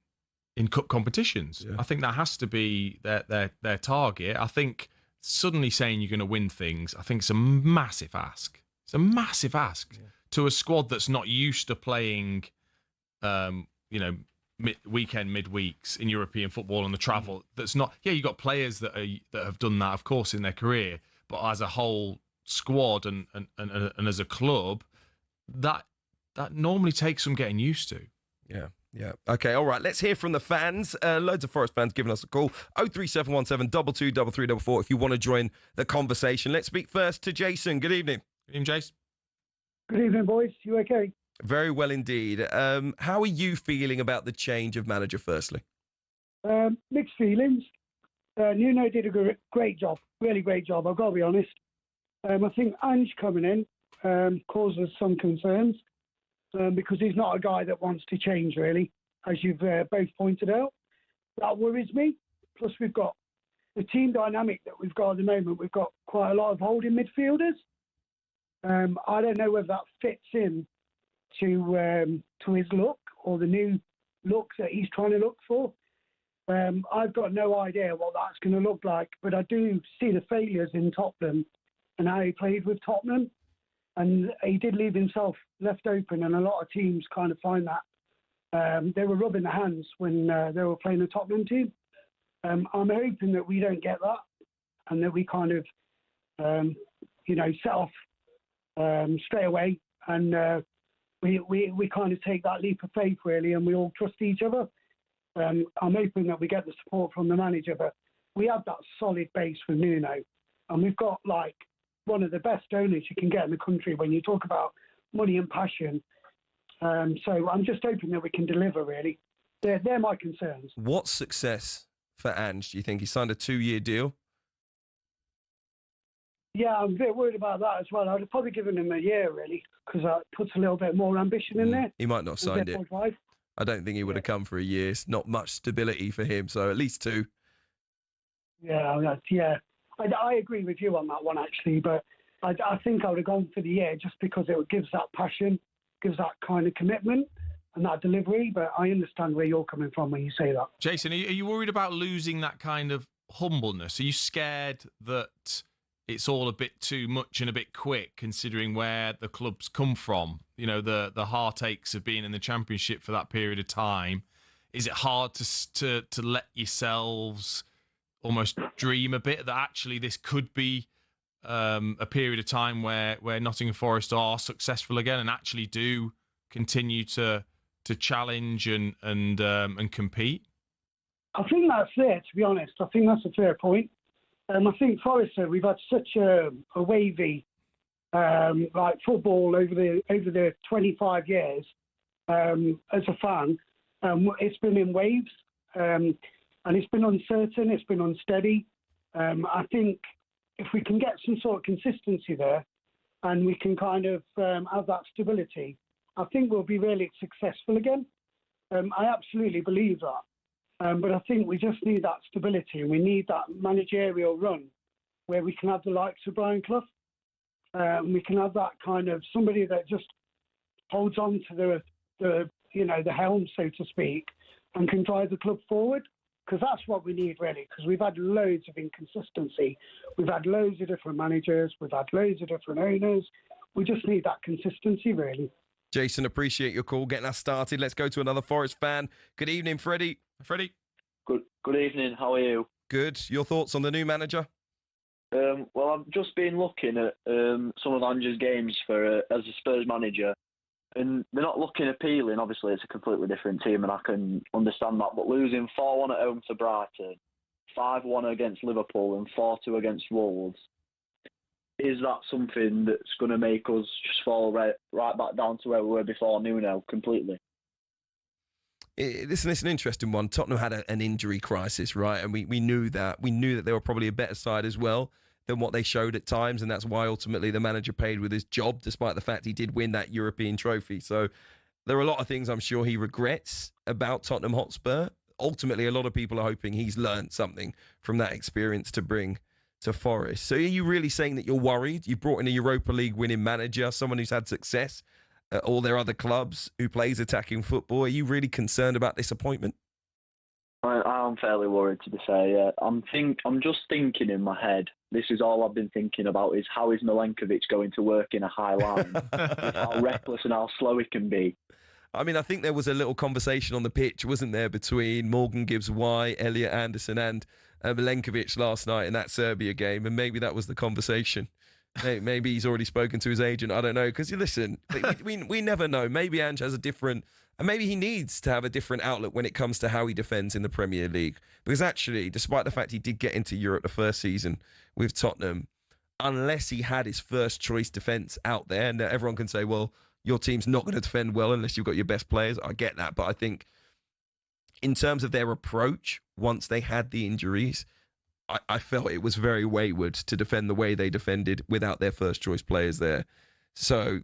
cup competitions. Yeah. I think that has to be their target. I think suddenly saying you're going to win things, I think it's a massive ask. It's a massive ask to a squad that's not used to playing, midweeks in European football and the travel. That's not. Yeah, you got players that have done that, of course, in their career, but as a whole squad and as a club, that normally takes some getting used to. Yeah. Okay, all right. Let's hear from the fans. Loads of Forest fans giving us a call. 03717 22 3344 if you want to join the conversation. Let's speak first to Jason. Good evening. Good evening, Jason. Good evening, boys. You okay? Very well indeed. How are you feeling about the change of manager, firstly? Mixed feelings. Nuno did a great job, really great job, I've got to be honest. I think Ange coming in causes some concerns because he's not a guy that wants to change, really, as you've both pointed out. That worries me. Plus, we've got the team dynamic that we've got at the moment. We've got quite a lot of holding midfielders. I don't know whether that fits in to his look or the new look that he's trying to look for. I've got no idea what that's going to look like, but I do see the failures in Tottenham and how he played with Tottenham. And he did leave himself left open, and a lot of teams kind of find that they were rubbing their hands when they were playing a Tottenham team. I'm hoping that we don't get that and that we kind of, set off straight away and we kind of take that leap of faith, really, and we all trust each other. I'm hoping that we get the support from the manager, but we have that solid base with Nuno, and we've got, one of the best owners you can get in the country when you talk about money and passion. So I'm just hoping that we can deliver, really. They're my concerns. What's success for Ange, do you think? He signed a 2-year deal? Yeah, I'm a bit worried about that as well. I'd have probably given him a year, really, because that puts a little bit more ambition in there. He might not have signed it. 5. I don't think he would have come for a year. It's not much stability for him, so at least 2. Yeah. I agree with you on that one, actually, but I think I would have gone for the year just because it gives that passion, gives that kind of commitment and that delivery, but I understand where you're coming from when you say that. Jason, are you worried about losing that kind of humbleness? Are you scared that it's all a bit too much and a bit quick, considering where the club's come from? You know, the heartaches of being in the Championship for that period of time. Is it hard to let yourselves almost dream a bit that actually this could be a period of time where Nottingham Forest are successful again and actually do continue to challenge and compete? I think that's it, to be honest. I think that's a fair point. I think Forest, we've had such a wavy like football over the 25 years as a fan. It's been in waves and it's been uncertain, it's been unsteady. I think if we can get some sort of consistency there and we can kind of have that stability, I think we'll be really successful again. I absolutely believe that. But I think we just need that stability and we need that managerial run where we can have the likes of Brian Clough. We can have that kind of somebody that just holds on to the helm, so to speak, and can drive the club forward. Because that's what we need, really, because we've had loads of inconsistency. We've had loads of different managers. We've had loads of different owners. We just need that consistency, really. Jason, appreciate your call, getting us started. Let's go to another Forest fan. Good evening, Freddie. Freddie. Good evening. How are you? Good. Your thoughts on the new manager? Well, I've just been looking at some of Ange's games as a Spurs manager, and they're not looking appealing. Obviously, it's a completely different team, and I can understand that. But losing 4-1 at home to Brighton, 5-1 against Liverpool, and 4-2 against Wolves, is that something that's going to make us just fall right back down to where we were before Nuno completely? Listen, it's an interesting one. Tottenham had an injury crisis, right? And we knew that. We knew that they were probably a better side as well than what they showed at times. And that's why ultimately the manager paid with his job, despite the fact he did win that European trophy. So there are a lot of things I'm sure he regrets about Tottenham Hotspur. Ultimately, a lot of people are hoping he's learned something from that experience to bring to Forest. So are you really saying that you're worried? You brought in a Europa League winning manager, someone who's had success at all their other clubs, who plays attacking football. Are you really concerned about this appointment? I'm fairly worried, to be fair, yeah. I'm just thinking in my head, this is all I've been thinking about, is how is Milenkovic going to work in a high line? How reckless and how slow he can be. I mean, I think there was a little conversation on the pitch, wasn't there, between Morgan Gibbs-White, Elliot Anderson and Milenkovic last night in that Serbia game, and maybe that was the conversation. Maybe he's already spoken to his agent. I don't know. Because, listen, we never know. Maybe Ange has a different... And maybe he needs to have a different outlook when it comes to how he defends in the Premier League. Because actually, despite the fact he did get into Europe the first season with Tottenham, unless he had his first choice defence out there, and everyone can say, well, your team's not going to defend well unless you've got your best players. I get that. But I think in terms of their approach, once they had the injuries... I felt it was very wayward to defend the way they defended without their first choice players there. So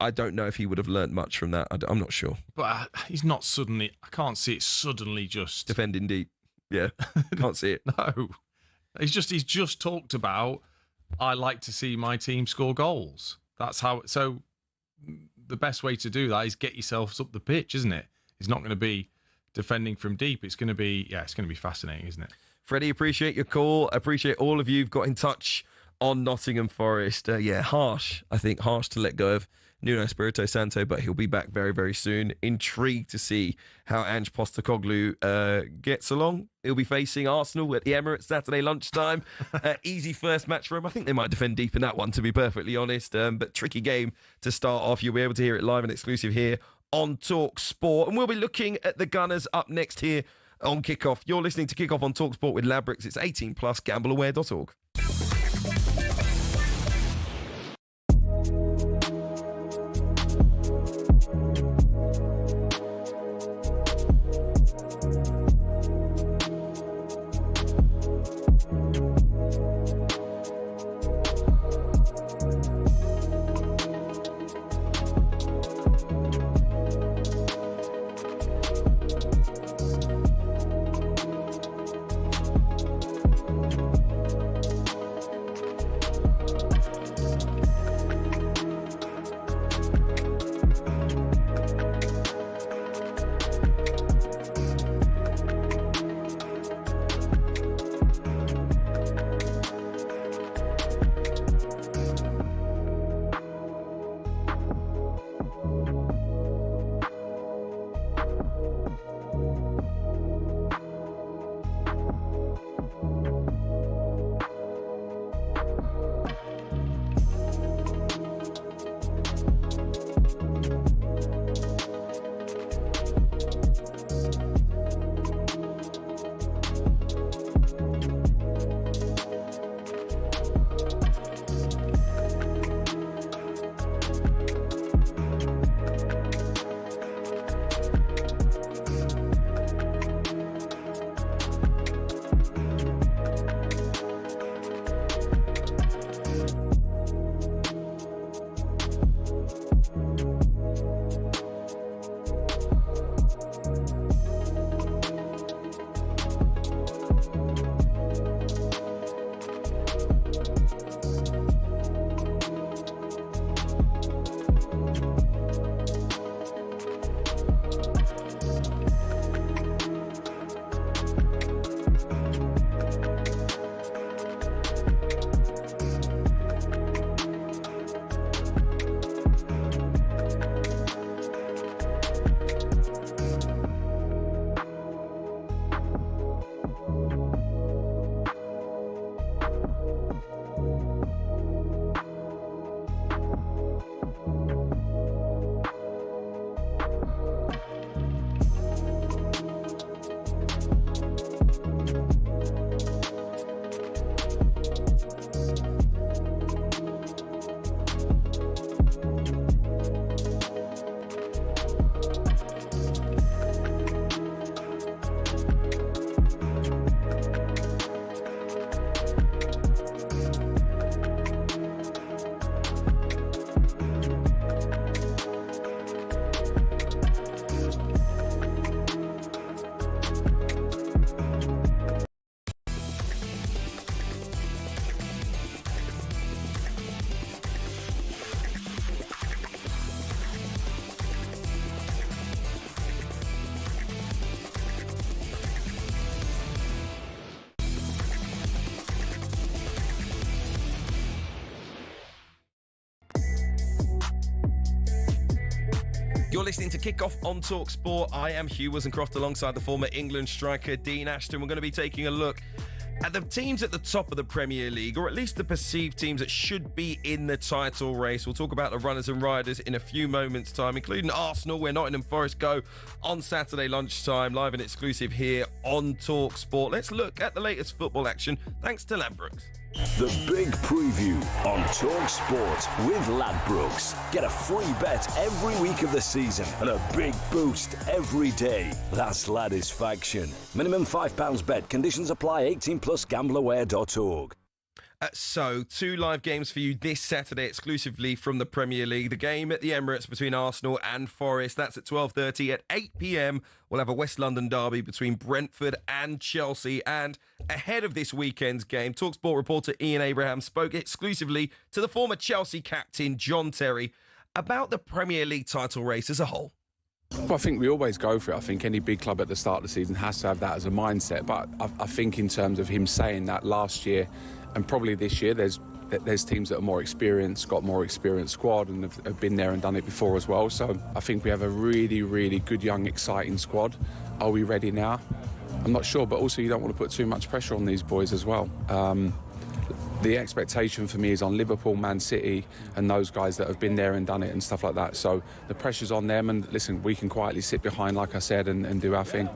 I don't know if he would have learnt much from that. I'm not sure. But he's not suddenly... I can't see it suddenly just... Defending deep. Yeah, can't see it. No. He's just talked about, I like to see my team score goals. That's how... So the best way to do that is get yourselves up the pitch, isn't it? It's not going to be defending from deep. It's going to be... Yeah, it's going to be fascinating, isn't it? Freddie, appreciate your call. Appreciate all of you who've got in touch on Nottingham Forest. Harsh to let go of Nuno Espirito Santo, but he'll be back very, very soon. Intrigued to see how Ange Postecoglou gets along. He'll be facing Arsenal at the Emirates Saturday lunchtime. Easy first match for him. I think they might defend deep in that one, to be perfectly honest. But tricky game to start off. You'll be able to hear it live and exclusive here on TalkSport. And we'll be looking at the Gunners up next here on Kickoff. You're listening to Kickoff on TalkSport with Ladbrokes. It's 18+, gambleaware.org. You're listening to Kickoff on TalkSport. I am Hugh Woozencroft alongside the former England striker Dean Ashton. We're going to be taking a look at the teams at the top of the Premier League, or at least the perceived teams that should be in the title race. We'll talk about the runners and riders in a few moments' time, including Arsenal, where Nottingham Forest go on Saturday lunchtime, live and exclusive here on TalkSport. Let's look at the latest football action, thanks to Ladbrokes. The Big Preview on TalkSport with Ladbrokes. Get a free bet every week of the season and a big boost every day. That's Ladisfaction. Minimum £5 bet. Conditions apply. 18 plus gambleaware.org. So, 2 live games for you this Saturday exclusively from the Premier League. The game at the Emirates between Arsenal and Forest, that's at 12:30. At 8 p.m, we'll have a West London derby between Brentford and Chelsea. And ahead of this weekend's game, TalkSport reporter Ian Abraham spoke exclusively to the former Chelsea captain John Terry about the Premier League title race as a whole. Well, I think we always go for it. I think any big club at the start of the season has to have that as a mindset. But I think in terms of him saying that last year and probably this year, there's teams that are more experienced, got more experienced squad and have been there and done it before as well. So I think we have a really, really good, young, exciting squad. Are we ready now? I'm not sure, but also you don't want to put too much pressure on these boys as well. The expectation for me is on Liverpool, Man City and those guys that have been there and done it and stuff like that. So the pressure's on them, and listen, we can quietly sit behind, like I said, and do our thing.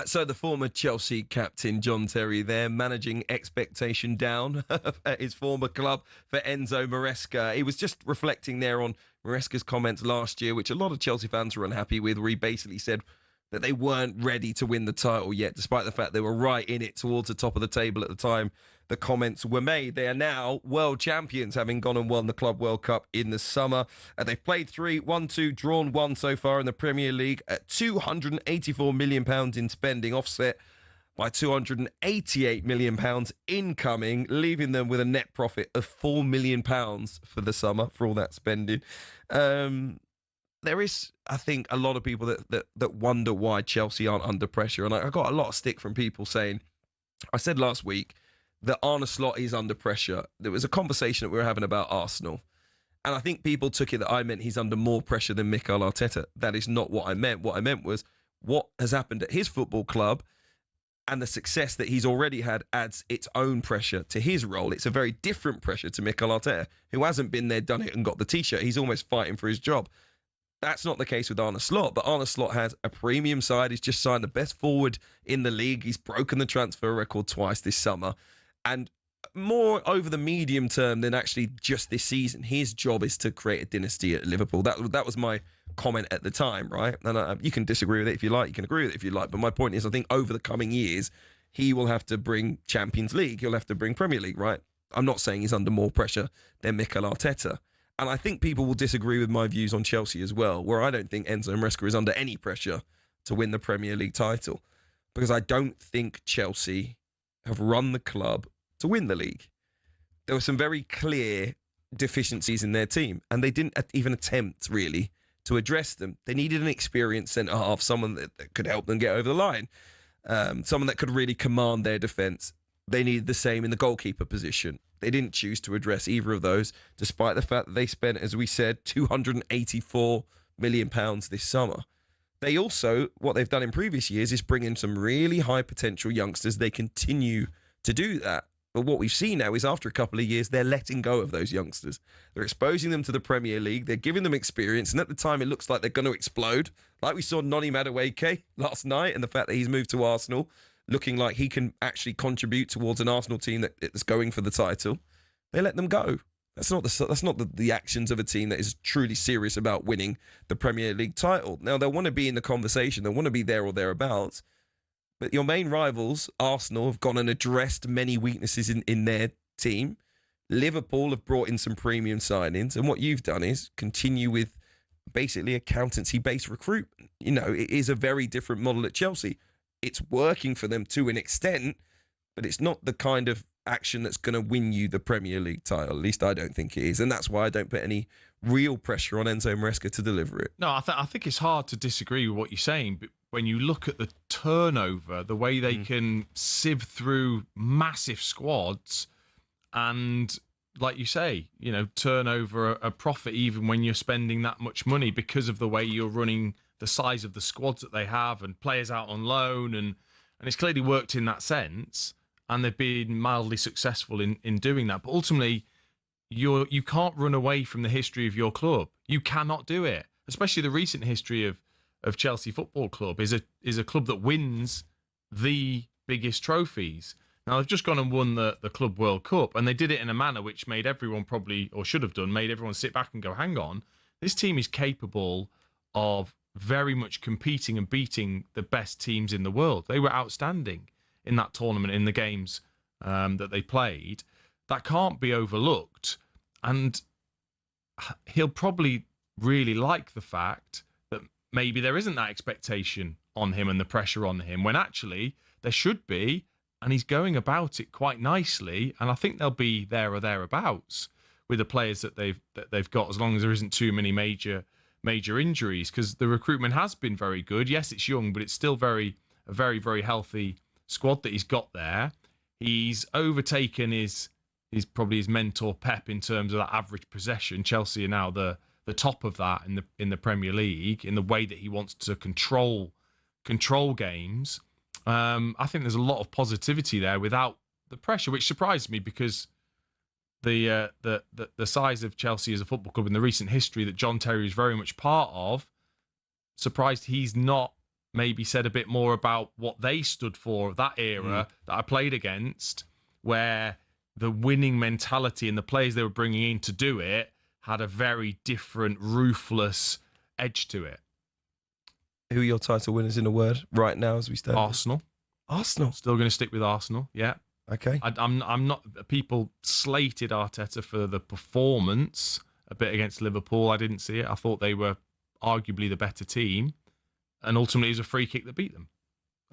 So the former Chelsea captain John Terry there, managing expectation down at his former club for Enzo Maresca. He was just reflecting there on Maresca's comments last year, which a lot of Chelsea fans were unhappy with, where he basically said that they weren't ready to win the title yet, despite the fact they were right in it towards the top of the table at the time the comments were made. They are now world champions, having gone and won the Club World Cup in the summer. They've played 3, won 2, drawn 1 so far in the Premier League at £284 million in spending, offset by £288 million incoming, leaving them with a net profit of £4 million for the summer for all that spending. There is, I think, a lot of people that wonder why Chelsea aren't under pressure. And I got a lot of stick from people saying, I said last week that Arne Slot is under pressure. There was a conversation that we were having about Arsenal. And I think people took it that I meant he's under more pressure than Mikel Arteta. That is not what I meant. What I meant was what has happened at his football club and the success that he's already had adds its own pressure to his role. It's a very different pressure to Mikel Arteta, who hasn't been there, done it, and got the T-shirt. He's almost fighting for his job. That's not the case with Arne Slot, but Arne Slot has a premium side. He's just signed the best forward in the league. He's broken the transfer record twice this summer. And more over the medium term than actually just this season, his job is to create a dynasty at Liverpool. That was my comment at the time, right? And you can disagree with it if you like, you can agree with it if you like, but my point is I think over the coming years, he will have to bring Champions League, he'll have to bring Premier League, right? I'm not saying he's under more pressure than Mikel Arteta. And I think people will disagree with my views on Chelsea as well, where I don't think Enzo Maresca is under any pressure to win the Premier League title, because I don't think Chelsea have run the club to win the league. There were some very clear deficiencies in their team, and they didn't even attempt, really, to address them. They needed an experienced centre-half, someone that could help them get over the line, someone that could really command their defence. They needed the same in the goalkeeper position. They didn't choose to address either of those, despite the fact that they spent, as we said, £284 million this summer. They also, what they've done in previous years, is bring in some really high potential youngsters. They continue to do that. But what we've seen now is after a couple of years, they're letting go of those youngsters. They're exposing them to the Premier League. They're giving them experience. And at the time, it looks like they're going to explode. Like we saw Noni Madueke last night, and the fact that he's moved to Arsenal, looking like he can actually contribute towards an Arsenal team that is going for the title. They let them go. That's not the actions of a team that is truly serious about winning the Premier League title. Now, they'll want to be in the conversation. They'll want to be there or thereabouts. But your main rivals, Arsenal, have gone and addressed many weaknesses in their team. Liverpool have brought in some premium signings. And what you've done is continue with basically accountancy-based recruitment. You know, it is a very different model at Chelsea. It's working for them to an extent, but it's not the kind of action that's going to win you the Premier League title. At least I don't think it is. And that's why I don't put any real pressure on Enzo Maresca to deliver it. No, I think it's hard to disagree with what you're saying, but when you look at the turnover, the way they can sieve through massive squads and, like you say, you know, turn over a profit even when you're spending that much money because of the way you're running the size of the squads that they have and players out on loan, and it's clearly worked in that sense, and they've been mildly successful in doing that. But ultimately, you can't run away from the history of your club. You cannot do it, especially the recent history of Chelsea Football Club is a club that wins the biggest trophies. Now, they've just gone and won the Club World Cup, and they did it in a manner which made everyone made everyone sit back and go, hang on, this team is capable of very much competing and beating the best teams in the world. They were outstanding in that tournament, in the games that they played. That can't be overlooked. And he'll probably really like the fact that maybe there isn't that expectation on him and the pressure on him, when actually there should be, and he's going about it quite nicely. And I think they'll be there or thereabouts with the players that they've got, as long as there isn't too many major injuries, because the recruitment has been very good. Yes, it's young, but it's still a very, very healthy squad that he's got there. He's overtaken his mentor Pep in terms of that average possession. Chelsea are now the top of that in the Premier League in the way that he wants to control games. I think there's a lot of positivity there without the pressure, which surprised me because the size of Chelsea as a football club in the recent history that John Terry is very much part of, surprised he's not maybe said a bit more about what they stood for, that era that I played against, where the winning mentality and the players they were bringing in to do it had a very different, ruthless edge to it. Who are your title winners in a word right now as we stand? Arsenal. Still going to stick with Arsenal, yeah. Okay. I'm not. People slated Arteta for the performance a bit against Liverpool. I didn't see it. I thought they were arguably the better team, and ultimately it was a free kick that beat them.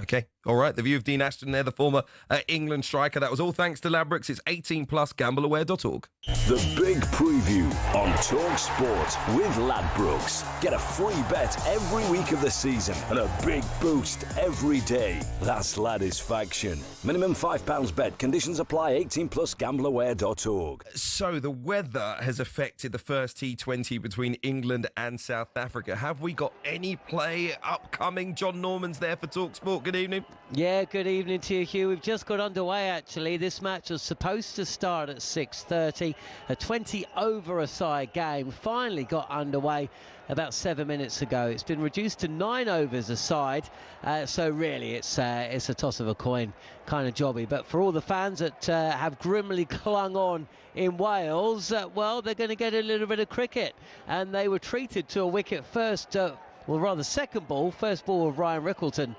Okay, all right. The view of Dean Ashton there, the former England striker. That was all thanks to Ladbrokes. It's 18+, gambleaware.org. The big preview on TalkSport with Ladbrokes. Get a free bet every week of the season and a big boost every day. That's Ladisfaction. Minimum £5 bet. Conditions apply. 18+, gambleaware.org. So the weather has affected the first T20 between England and South Africa. Have we got any play upcoming? John Norman's there for TalkSport. Good evening. Yeah, good evening to you, Hugh. We've just got underway, actually. This match was supposed to start at 6:30. A 20-over-a-side game finally got underway about 7 minutes ago. It's been reduced to 9 overs a side, so really it's a toss of a coin kind of jobby. But for all the fans that have grimly clung on in Wales, well, they're going to get a little bit of cricket. And they were treated to a wicket first, well, rather second ball. First ball of Ryan Rickleton,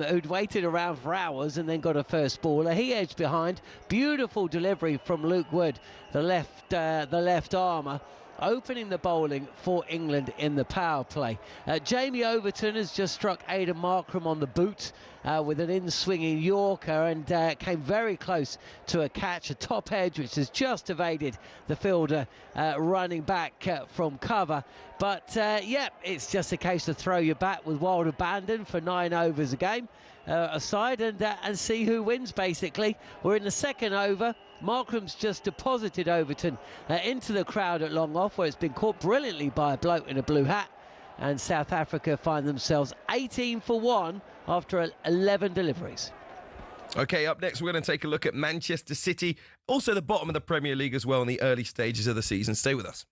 who'd waited around for hours and then got a first baller. He edged behind. Beautiful delivery from Luke Wood, the left armer, opening the bowling for England in the power play. Jamie Overton has just struck Aidan Markram on the boot with an in-swinging Yorker, and came very close to a catch, a top edge, which has just evaded the fielder running back from cover. But yeah, it's just a case of throw your bat with wild abandon for 9 overs a game aside, and see who wins, basically. We're in the second over. Markram's just deposited Overton into the crowd at long off, where it's been caught brilliantly by a bloke in a blue hat, and South Africa find themselves 18 for 1 after 11 deliveries. Okay, up next we're going to take a look at Manchester City, also the bottom of the Premier League as well in the early stages of the season. Stay with us.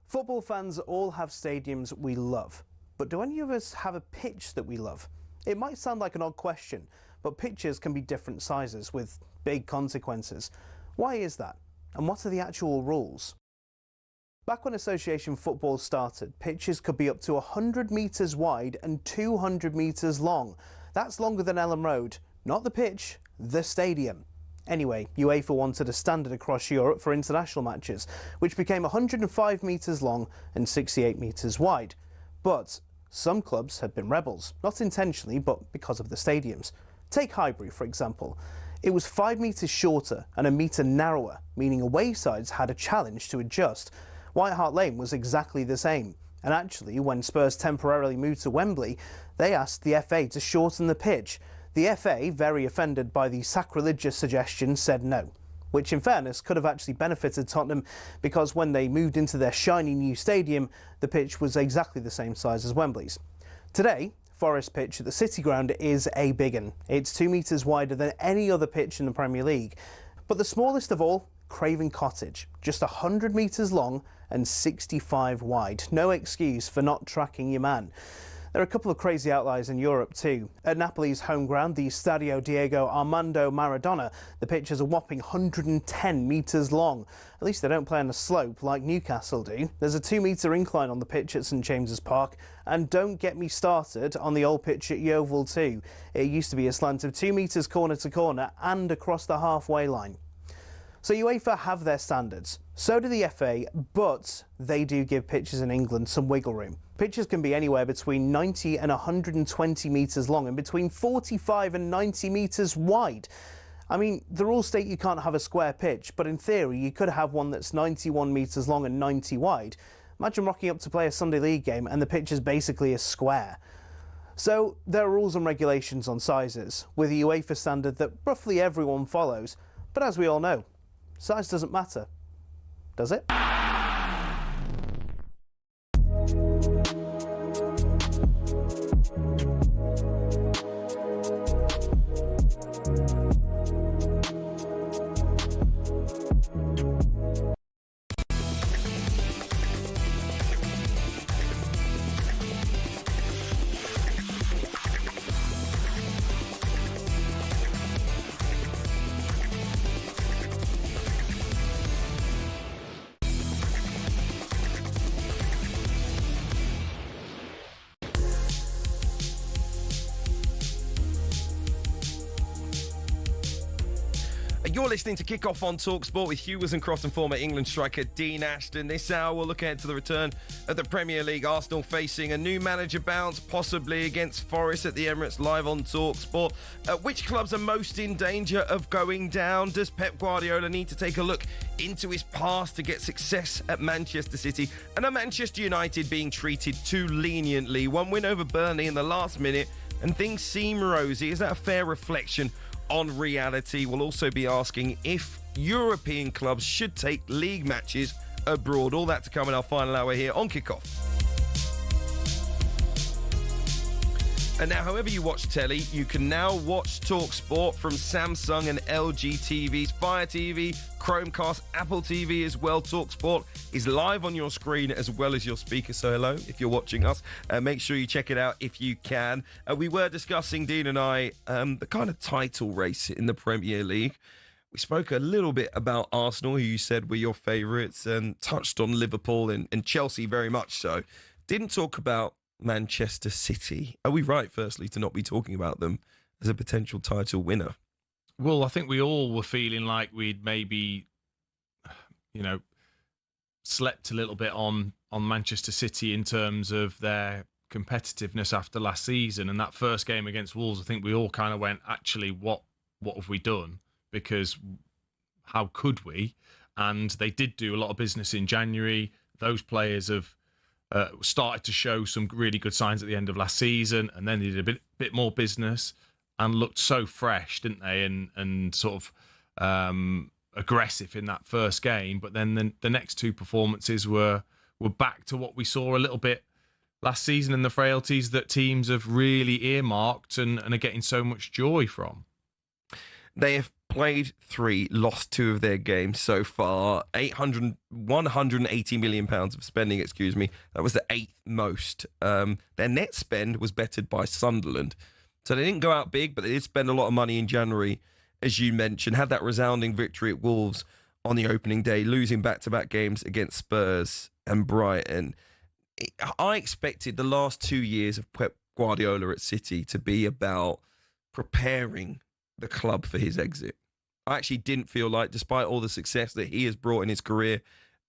Football fans all have stadiums we love. But do any of us have a pitch that we love? It might sound like an odd question, but pitches can be different sizes with big consequences. Why is that? And what are the actual rules? Back when association football started, pitches could be up to 100 metres wide and 200 metres long. That's longer than Ellen Road. Not the pitch, the stadium. Anyway, UEFA wanted a standard across Europe for international matches, which became 105 metres long and 68 metres wide. But some clubs had been rebels, not intentionally, but because of the stadiums. Take Highbury, for example. It was 5 metres shorter and a metre narrower, meaning away sides had a challenge to adjust. White Hart Lane was exactly the same. And actually, when Spurs temporarily moved to Wembley, they asked the FA to shorten the pitch. The FA, very offended by the sacrilegious suggestion, said no. Which, in fairness, could have actually benefited Tottenham, because when they moved into their shiny new stadium, the pitch was exactly the same size as Wembley's. Today, Forest pitch at the City Ground is a big one. It's 2 metres wider than any other pitch in the Premier League. But the smallest of all, Craven Cottage, just 100 metres long and 65 wide. No excuse for not tracking your man. There are a couple of crazy outliers in Europe too. At Napoli's home ground, the Stadio Diego Armando Maradona, the pitch is a whopping 110 metres long. At least they don't play on a slope like Newcastle do. There's a 2-metre incline on the pitch at St James's Park, and don't get me started on the old pitch at Yeovil too. It used to be a slant of 2 metres corner to corner and across the halfway line. So UEFA have their standards. So do the FA, but they do give pitches in England some wiggle room. Pitches can be anywhere between 90 and 120 metres long and between 45 and 90 metres wide. I mean, the rules state you can't have a square pitch, but in theory you could have one that's 91 metres long and 90 wide. Imagine rocking up to play a Sunday League game and the pitch is basically a square. So there are rules and regulations on sizes, with a UEFA standard that roughly everyone follows. But as we all know, size doesn't matter, does it? You're listening to Kick Off on TalkSport with Hugh Woozencroft and former England striker Dean Ashton. This hour we'll look ahead to the return of the Premier League. Arsenal facing a new manager bounce, possibly against Forest at the Emirates, live on TalkSport. Which clubs are most in danger of going down? Does Pep Guardiola need to take a look into his past to get success at Manchester City? And are Manchester United being treated too leniently? One win over Burnley in the last minute and things seem rosy. Is that a fair reflection on reality? We'll also be asking if European clubs should take league matches abroad. All that to come in our final hour here on Kickoff. And now, however you watch telly, you can now watch TalkSport from Samsung and LG TVs, Fire TV, Chromecast, Apple TV as well. TalkSport is live on your screen as well as your speaker. So hello, if you're watching us, make sure you check it out if you can. We were discussing, Dean and I, the kind of title race in the Premier League. We spoke a little bit about Arsenal, who you said were your favourites, and touched on Liverpool and Chelsea very much so. Didn't talk about Manchester City. Are we right, firstly, to not be talking about them as a potential title winner? Well, I think we all were feeling like we'd maybe, slept a little bit on Manchester City in terms of their competitiveness after last season. And that first game against Wolves, I think we all kind of went, actually, what have we done? Because how could we? And they did do a lot of business in January. Those players have started to show some really good signs at the end of last season, and then they did a bit more business and looked so fresh, didn't they? And sort of aggressive in that first game. But then the next two performances were back to what we saw a little bit last season, and the frailties that teams have really earmarked and are getting so much joy from. They have played 3, lost 2 of their games so far. 180 million pounds of spending, excuse me. That was the 8th most. Their net spend was bettered by Sunderland. So they didn't go out big, but they did spend a lot of money in January, as you mentioned. Had that resounding victory at Wolves on the opening day, losing back-to-back games against Spurs and Brighton. I expected the last 2 years of Pep Guardiola at City to be about preparing the club for his exit. I actually didn't feel like, despite all the success that he has brought in his career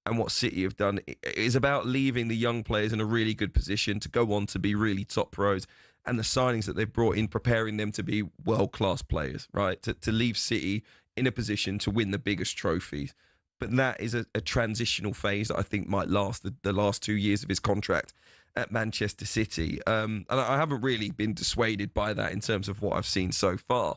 and what City have done, it is about leaving the young players in a really good position to go on to be really top pros, and the signings that they've brought in, preparing them to be world-class players, right? To leave City in a position to win the biggest trophies. But that is a transitional phase that I think might last the last 2 years of his contract at Manchester City. And I haven't really been dissuaded by that in terms of what I've seen so far.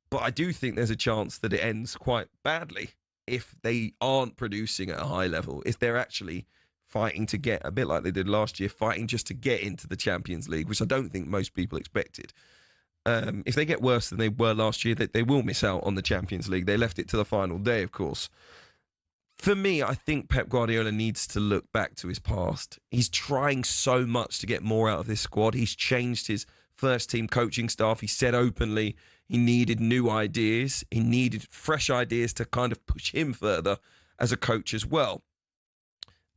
But I do think there's a chance that it ends quite badly if they aren't producing at a high level, if they're actually fighting to get, a bit like they did last year, fighting just to get into the Champions League, which I don't think most people expected. If they get worse than they were last year, they will miss out on the Champions League. They left it to the final day, of course. For me, I think Pep Guardiola needs to look back to his past. He's trying so much to get more out of this squad. He's changed his first team coaching staff. He said openly he needed new ideas. He needed fresh ideas to kind of push him further as a coach as well.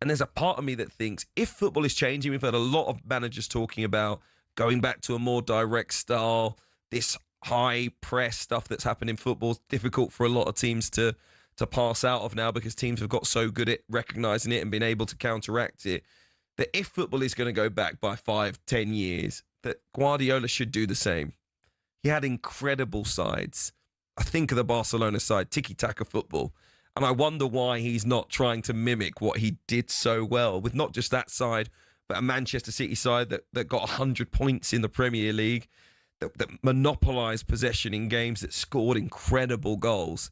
And there's a part of me that thinks if football is changing, we've heard a lot of managers talking about going back to a more direct style. This high press stuff that's happened in football is difficult for a lot of teams to pass out of now, because teams have got so good at recognising it and being able to counteract it, that if football is going to go back by 5-10 years, that Guardiola should do the same. He had incredible sides. I think of the Barcelona side, tiki-taka football. And I wonder why he's not trying to mimic what he did so well with not just that side, but a Manchester City side that got 100 points in the Premier League, that monopolised possession in games, that scored incredible goals.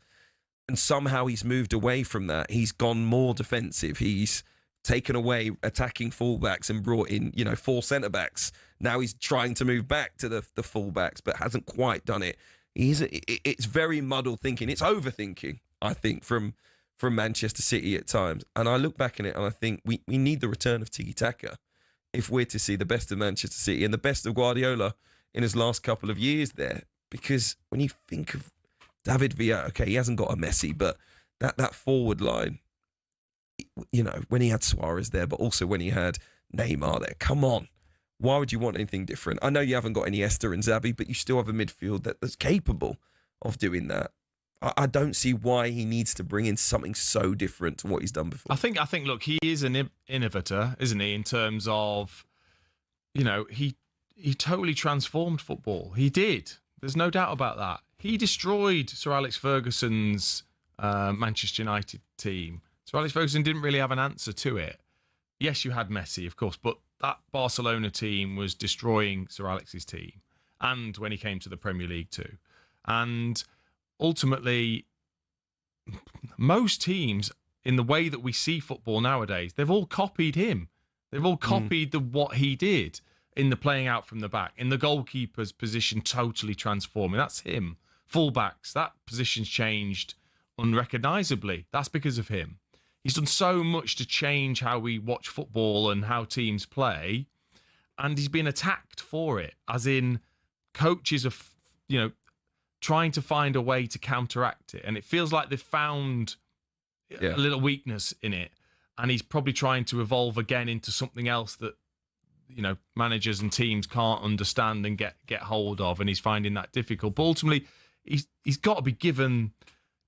And somehow he's moved away from that. He's gone more defensive. He's taken away attacking fullbacks and brought in, 4 centre-backs. Now he's trying to move back to the fullbacks, but hasn't quite done it. It's very muddled thinking. It's overthinking, I think, from Manchester City at times. And I look back at it and I think we need the return of tiki-taka if we're to see the best of Manchester City and the best of Guardiola in his last couple of years there. Because when you think of David Villa, okay, he hasn't got a Messi, but that forward line, when he had Suarez there, but also when he had Neymar there, come on. Why would you want anything different? I know you haven't got Iniesta and Xavi, but you still have a midfield that's capable of doing that. I don't see why he needs to bring in something so different to what he's done before. I think. Look, he is an innovator, isn't he? In terms of, he totally transformed football. He did. There's no doubt about that. He destroyed Sir Alex Ferguson's Manchester United team. Sir Alex Ferguson didn't really have an answer to it. Yes, you had Messi, of course, but that Barcelona team was destroying Sir Alex's team, and when he came to the Premier League too. And ultimately, most teams, in the way that we see football nowadays, they've all copied him. They've all copied what he did in the playing out from the back, in the goalkeeper's position, totally transforming. That's him. Fullbacks, that position's changed unrecognisably. That's because of him. He's done so much to change how we watch football and how teams play, and he's been attacked for it, as in coaches are, trying to find a way to counteract it. And it feels like they've found a little weakness in it, and he's probably trying to evolve again into something else that, managers and teams can't understand and get hold of, and he's finding that difficult. But ultimately, he's got to be given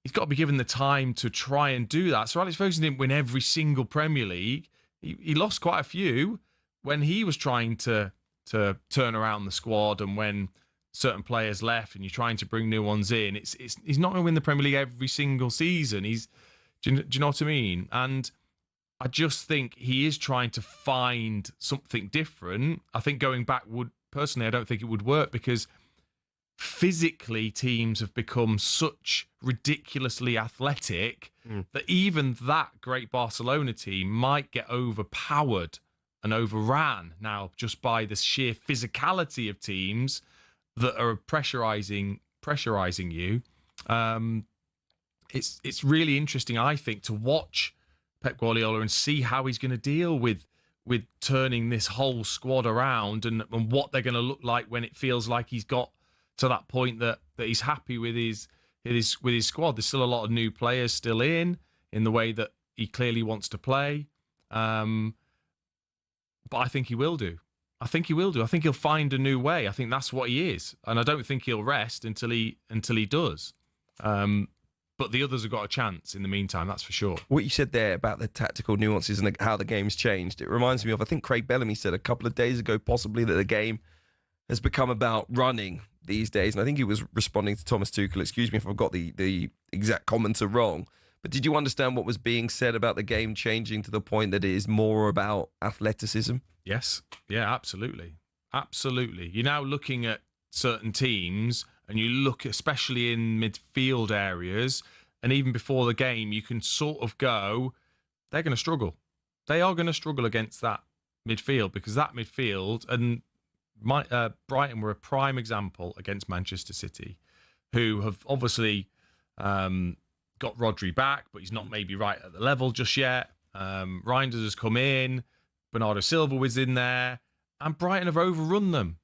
the time to try and do that. So Alex Ferguson didn't win every single Premier League. He lost quite a few when he was trying to turn around the squad, and when certain players left and you're trying to bring new ones in. He's not going to win the Premier League every single season. Do you know what I mean? And I just think he is trying to find something different. I think going back I don't think it would work, because physically teams have become such ridiculously athletic that even that great Barcelona team might get overpowered and overran now just by the sheer physicality of teams that are pressurizing you. It's really interesting, I think, to watch Pep Guardiola and see how he's going to deal with turning this whole squad around and what they're going to look like when it feels like he's got to that point that he's happy with his squad. There's still a lot of new players still in the way that he clearly wants to play. But I think he will do. I think he'll find a new way. I think that's what he is. And I don't think he'll rest until he does. But the others have got a chance in the meantime, that's for sure. What you said there about the tactical nuances and how the game's changed, it reminds me of, I think Craig Bellamy said a couple of days ago, possibly, that the game has become about running these days. And I think he was responding to Thomas Tuchel. Excuse me if I've got the exact commenter wrong. But did you understand what was being said about the game changing to the point that it is more about athleticism? Yes. Yeah, absolutely. Absolutely. You're now looking at certain teams and you look especially in midfield areas, and even before the game, you can sort of go, they're going to struggle. They are going to struggle against that midfield, because that midfield, and Brighton were a prime example against Manchester City, who have obviously got Rodri back, but he's not maybe right at the level just yet. Reinders has come in, Bernardo Silva was in there, and Brighton have overrun them.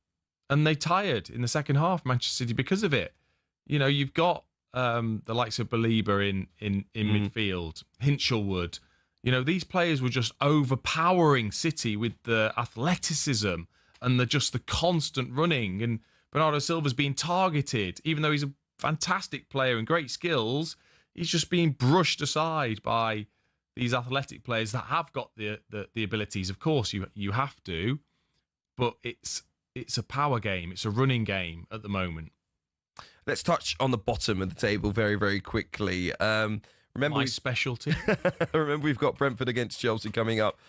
And they tired in the second half, Manchester City, because of it. You know, you've got the likes of Baliba in midfield, Hinchelwood. You know, these players were just overpowering City with the athleticism and the constant running. And Bernardo Silva's being targeted, even though he's a fantastic player and great skills. He's just being brushed aside by these athletic players that have got the abilities. Of course, you have to, but it's a power game. It's a running game at the moment. Let's touch on the bottom of the table very, very quickly. Remember my specialty. Remember, we've got Brentford against Chelsea coming up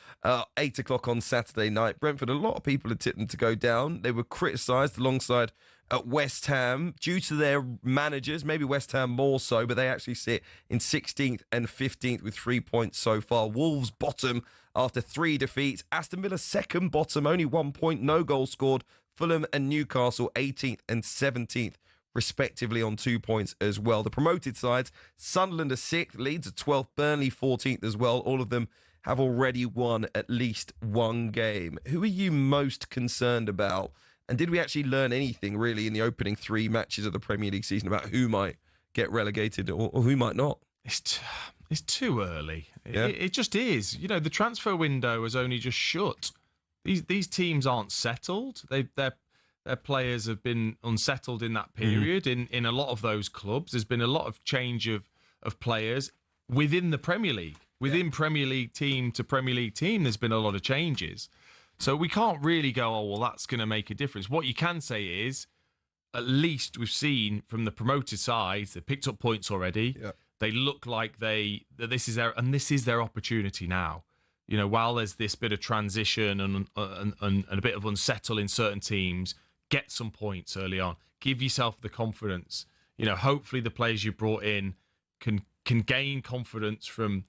8 o'clock on Saturday night. Brentford, a lot of people had tipped them to go down. They were criticised alongside at West Ham due to their managers, maybe West Ham more so, but they actually sit in 16th and 15th with 3 points so far. Wolves bottom after 3 defeats. Aston Villa second bottom, only 1 point, no goals scored. Fulham and Newcastle 18th and 17th respectively on 2 points as well. The promoted sides, Sunderland are 6th, Leeds are 12th, Burnley 14th as well. All of them have already won at least one game. Who are you most concerned about? And did we actually learn anything really in the opening 3 matches of the Premier League season about who might get relegated or who might not? It's too early. Yeah. It just is. You know, the transfer window has only just shut. These teams aren't settled. Their players have been unsettled in that period. In a lot of those clubs, there's been a lot of change of players within the Premier League. Within Premier League team to Premier League team, there's been a lot of changes. So we can't really go, oh, well, that's going to make a difference. What you can say is, at least we've seen from the promoted sides, they picked up points already. Yeah. They look like that this is their opportunity now. You know, while there's this bit of transition and a bit of unsettle in certain teams, get some points early on. Give yourself the confidence. You know, hopefully the players you brought in can gain confidence from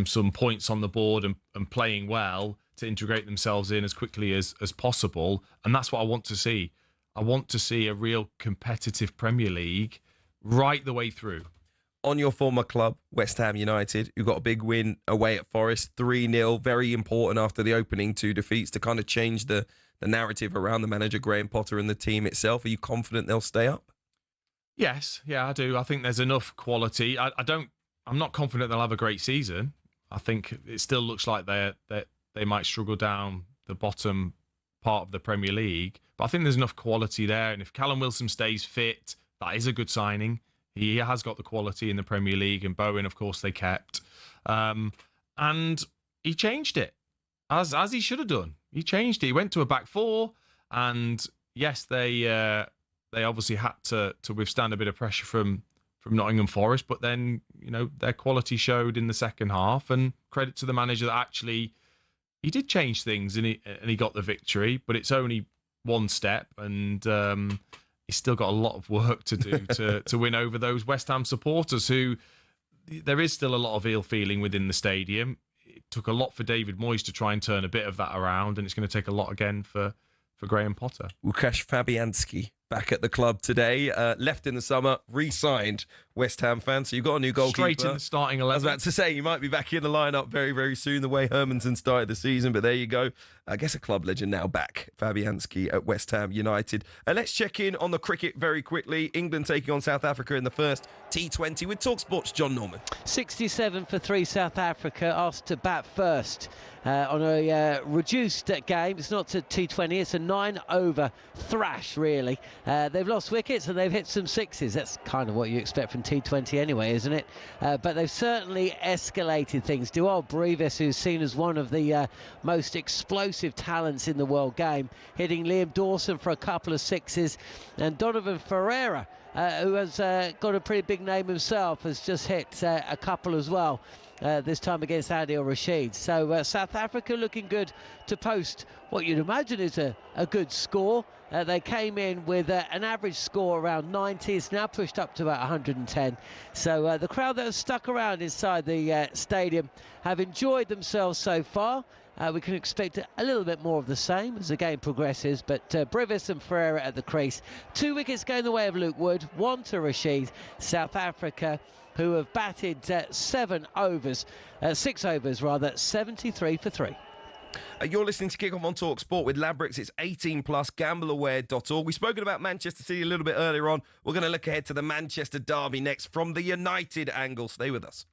some points on the board and playing well to integrate themselves in as quickly as possible. And that's what I want to see. I want to see a real competitive Premier League right the way through. On your former club, West Ham United, who got a big win away at Forest, 3-0, very important after the opening 2 defeats to kind of change the narrative around the manager, Graham Potter, and the team itself. Are you confident they'll stay up? Yes, yeah, I do. I think there's enough quality. I'm not confident they'll have a great season. I think it still looks like they might struggle down the bottom part of the Premier League. But I think there's enough quality there. And if Callum Wilson stays fit, that is a good signing. He has got the quality in the Premier League, and Bowen, of course, they kept. And he changed it, as he should have done. He changed it. He went to a back 4, and yes, they obviously had to withstand a bit of pressure from Nottingham Forest, but then, you know, their quality showed in the second half, and credit to the manager that actually he did change things and he got the victory, but it's only one step, and he's still got a lot of work to do to win over those West Ham supporters who there is still a lot of ill feeling within the stadium. It took a lot for David Moyes to try and turn a bit of that around, and it's going to take a lot again for Graham Potter. Łukasz Fabianski back at the club today. Left in the summer, re-signed West Ham fan. So you've got a new goalkeeper. Straight in the starting 11. I was about to say, you might be back in the lineup very, very soon, the way Hermansen started the season. But there you go. I guess a club legend now back, Fabianski at West Ham United. Let's check in on the cricket very quickly. England taking on South Africa in the first T20 with TalkSport's John Norman. 67 for 3 South Africa, asked to bat first on a reduced game. It's not a T20, it's a 9-over thrash, really. They've lost wickets and they've hit some sixes. That's kind of what you expect from T20 anyway, isn't it? But they've certainly escalated things. Dual Brevis, who's seen as one of the most explosive talents in the world game, hitting Liam Dawson for a couple of sixes, and Donovan Ferreira, who has got a pretty big name himself, has just hit a couple as well, this time against Adil Rashid. So South Africa looking good to post what you'd imagine is a good score. They came in with an average score around 90. It's now pushed up to about 110. So the crowd that has stuck around inside the stadium have enjoyed themselves so far. We can expect a little bit more of the same as the game progresses, but Brevis and Ferreira at the crease. 2 wickets going the way of Luke Wood, 1 to Rashid. South Africa, who have batted 6 overs, 73 for 3. You're listening to Kick Off on TalkSport with Ladbrokes. It's 18+, gambleaware.org. We've spoken about Manchester City a little bit earlier on. We're going to look ahead to the Manchester derby next from the United angle. Stay with us.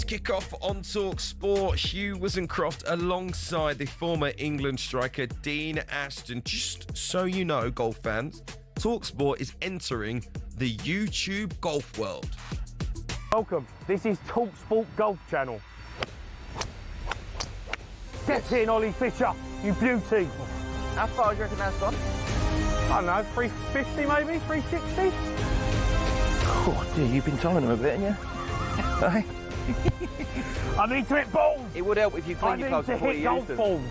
Kick-off on TalkSport. Hugh Woozencroft alongside the former England striker Dean Ashton. Just so you know, golf fans, TalkSport is entering the YouTube golf world. Welcome, this is TalkSport Golf Channel. Get in, Ollie Fisher, you beauty. How far do you reckon that's gone? I don't know, 350 maybe, 360? Oh dear, you've been tying them a bit, haven't you? Hey? I need to hit balls! It would help if you clean your clothes before you use them. Balls.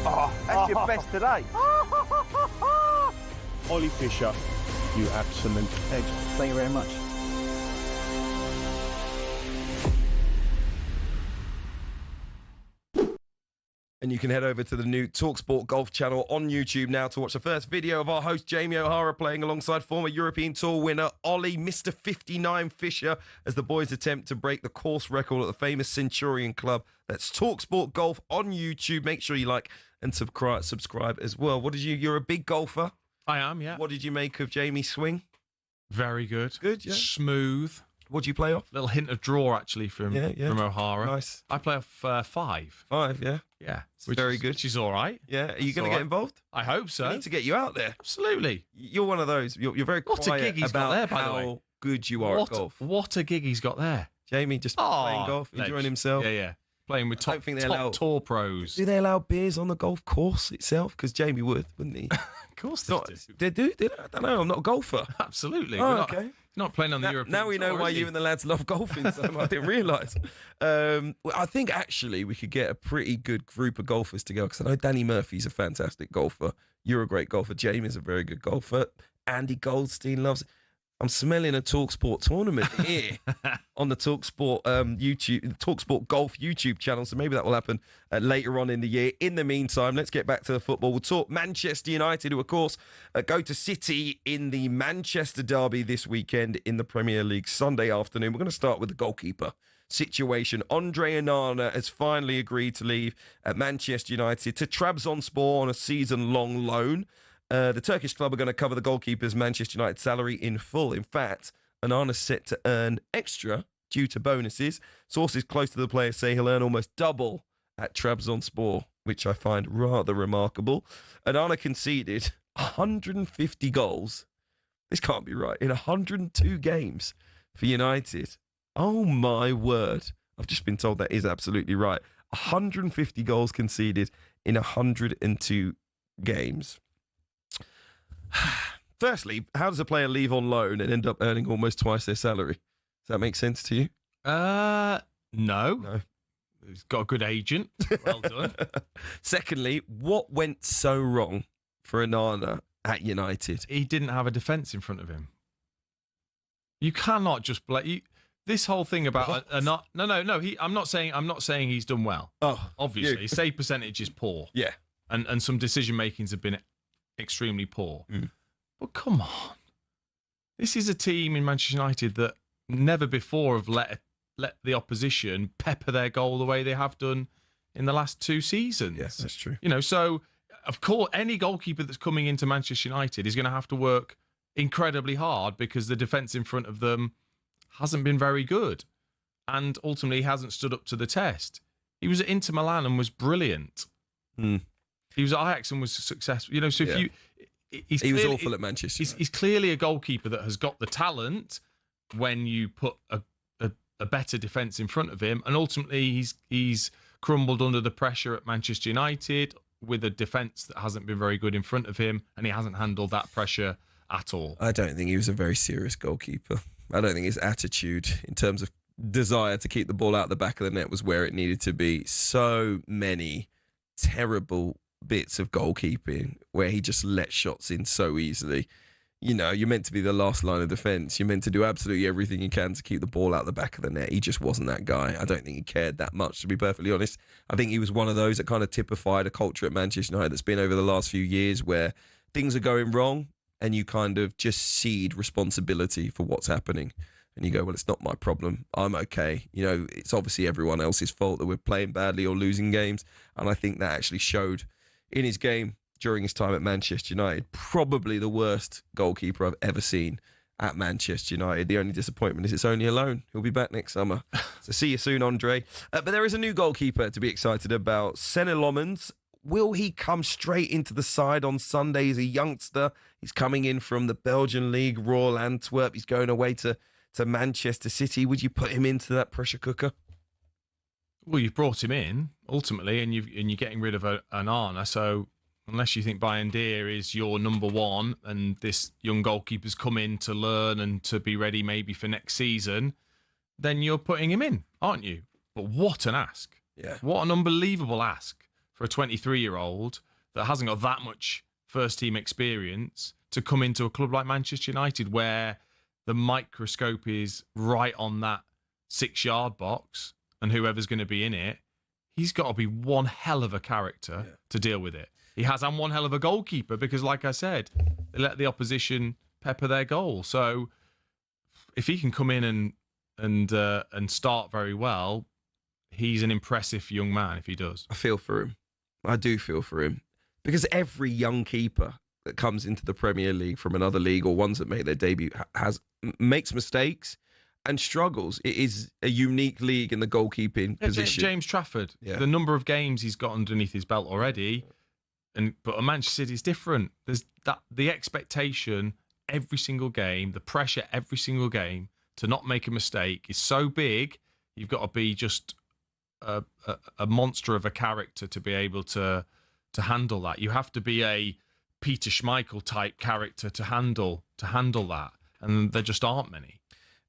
Oh, that's your best today. Ollie Fisher, you absolute edge. Thank you very much. And you can head over to the new TalkSport Golf channel on YouTube now to watch the first video of our host Jamie O'Hara playing alongside former European Tour winner Ollie Mr. 59 Fisher as the boys attempt to break the course record at the famous Centurion Club. That's TalkSport Golf on YouTube. Make sure you like and subscribe as well. You're a big golfer. I am, yeah. What did you make of Jamie's swing? Very good. Good, yeah. Smooth. What do you play off? Little hint of draw, actually, from O'Hara. Nice. I play off 5. 5, yeah. Yeah. Very good. Which is all right. Yeah. Are you going to get involved? I hope so. We need to get you out there. Absolutely. You're one of those. You're very What quiet a gig he's about got there, by the how way. good you are at golf. What a gig he's got there. Jamie just playing golf, enjoying himself. Yeah, yeah. Playing with top tour pros. Do they allow beers on the golf course itself? Because Jamie would, wouldn't he? Of course they do. They do? I don't know. I'm not a golfer. Absolutely. Oh, We're okay. Not playing on the European Now we know Tour, why is you he? and the lads love golfing so much. I didn't realise. I think actually we could get a pretty good group of golfers together because I know Danny Murphy's a fantastic golfer. You're a great golfer. Jamie's a very good golfer. Andy Goldstein loves it. I'm smelling a TalkSport tournament here on the TalkSport YouTube, TalkSport Golf YouTube channel. So maybe that will happen later on in the year. In the meantime, let's get back to the football. We'll talk Manchester United, who, of course, go to City in the Manchester derby this weekend in the Premier League Sunday afternoon. We're going to start with the goalkeeper situation. Andre Onana has finally agreed to leave at Manchester United to Trabzonspor on a season-long loan. The Turkish club are going to cover the goalkeeper's Manchester United salary in full. In fact, Onana's set to earn extra due to bonuses. Sources close to the player say he'll earn almost double at Trabzonspor, which I find rather remarkable. Onana conceded 150 goals. This can't be right. In 102 games for United. Oh, my word. I've just been told that is absolutely right. 150 goals conceded in 102 games. Firstly, how does a player leave on loan and end up earning almost twice their salary? Does that make sense to you? No. He's got a good agent. Well done. Secondly, what went so wrong for Onana at United? He didn't have a defence in front of him. You cannot just blame. This whole thing about no. I'm not saying he's done well. Oh, obviously, his save percentage is poor. Yeah, and some decision makings have been extremely poor. But come on, this is a team in Manchester United that never before have let the opposition pepper their goal the way they have done in the last 2 seasons. Yes, that's true. So of course any goalkeeper that's coming into Manchester United is going to have to work incredibly hard because the defence in front of them hasn't been very good and ultimately hasn't stood up to the test. He was at Inter Milan and was brilliant. He was at Ajax and was successful. So if he was awful at Manchester. He's clearly a goalkeeper that has got the talent when you put a better defence in front of him, and ultimately he's crumbled under the pressure at Manchester United with a defence that hasn't been very good in front of him, and he hasn't handled that pressure at all. I don't think he was a very serious goalkeeper. I don't think his attitude in terms of desire to keep the ball out the back of the net was where it needed to be. So many terrible bits of goalkeeping where he just let shots in so easily. You're meant to be the last line of defence. You're meant to do absolutely everything you can to keep the ball out the back of the net. He just wasn't that guy. I don't think he cared that much, to be perfectly honest. I think he was one of those that kind of typified a culture at Manchester United that's been over the last few years where things are going wrong and you kind of just cede responsibility for what's happening. And you go, well, it's not my problem. I'm okay. It's obviously everyone else's fault that we're playing badly or losing games. And I think that actually showed in his game during his time at Manchester United. Probably the worst goalkeeper I've ever seen at Manchester United. The only disappointment is it's only a loan. He'll be back next summer. So see you soon, Andre. But there is a new goalkeeper to be excited about. Senne Lomans will he come straight into the side on Sunday? He's a youngster. He's coming in from the Belgian League, Royal Antwerp. He's going away to Manchester City. Would you put him into that pressure cooker? Well, you've brought him in ultimately, and you're getting rid of an Arna. So unless you think Bayindir is your number one, and this young goalkeeper's come in to learn and to be ready maybe for next season, then you're putting him in, aren't you? But what an ask! Yeah, what an unbelievable ask for a 23-year-old that hasn't got that much first team experience to come into a club like Manchester United, where the microscope is right on that 6-yard box. And whoever's going to be in it, he's got to be one hell of a character to deal with it. He has, and one hell of a goalkeeper, because, like I said, they let the opposition pepper their goal. So if he can come in and start very well, he's an impressive young man if he does. I feel for him. I do feel for him. Because every young keeper that comes into the Premier League from another league, or ones that make their debut, makes mistakes and struggles. It is a unique league in the goalkeeping position. James Trafford, the number of games he's got underneath his belt already, but at Manchester City is different. There's the expectation every single game, the pressure every single game to not make a mistake is so big. You've got to be just a monster of a character to be able to handle that. You have to be a Peter Schmeichel type character to handle that, and there just aren't many.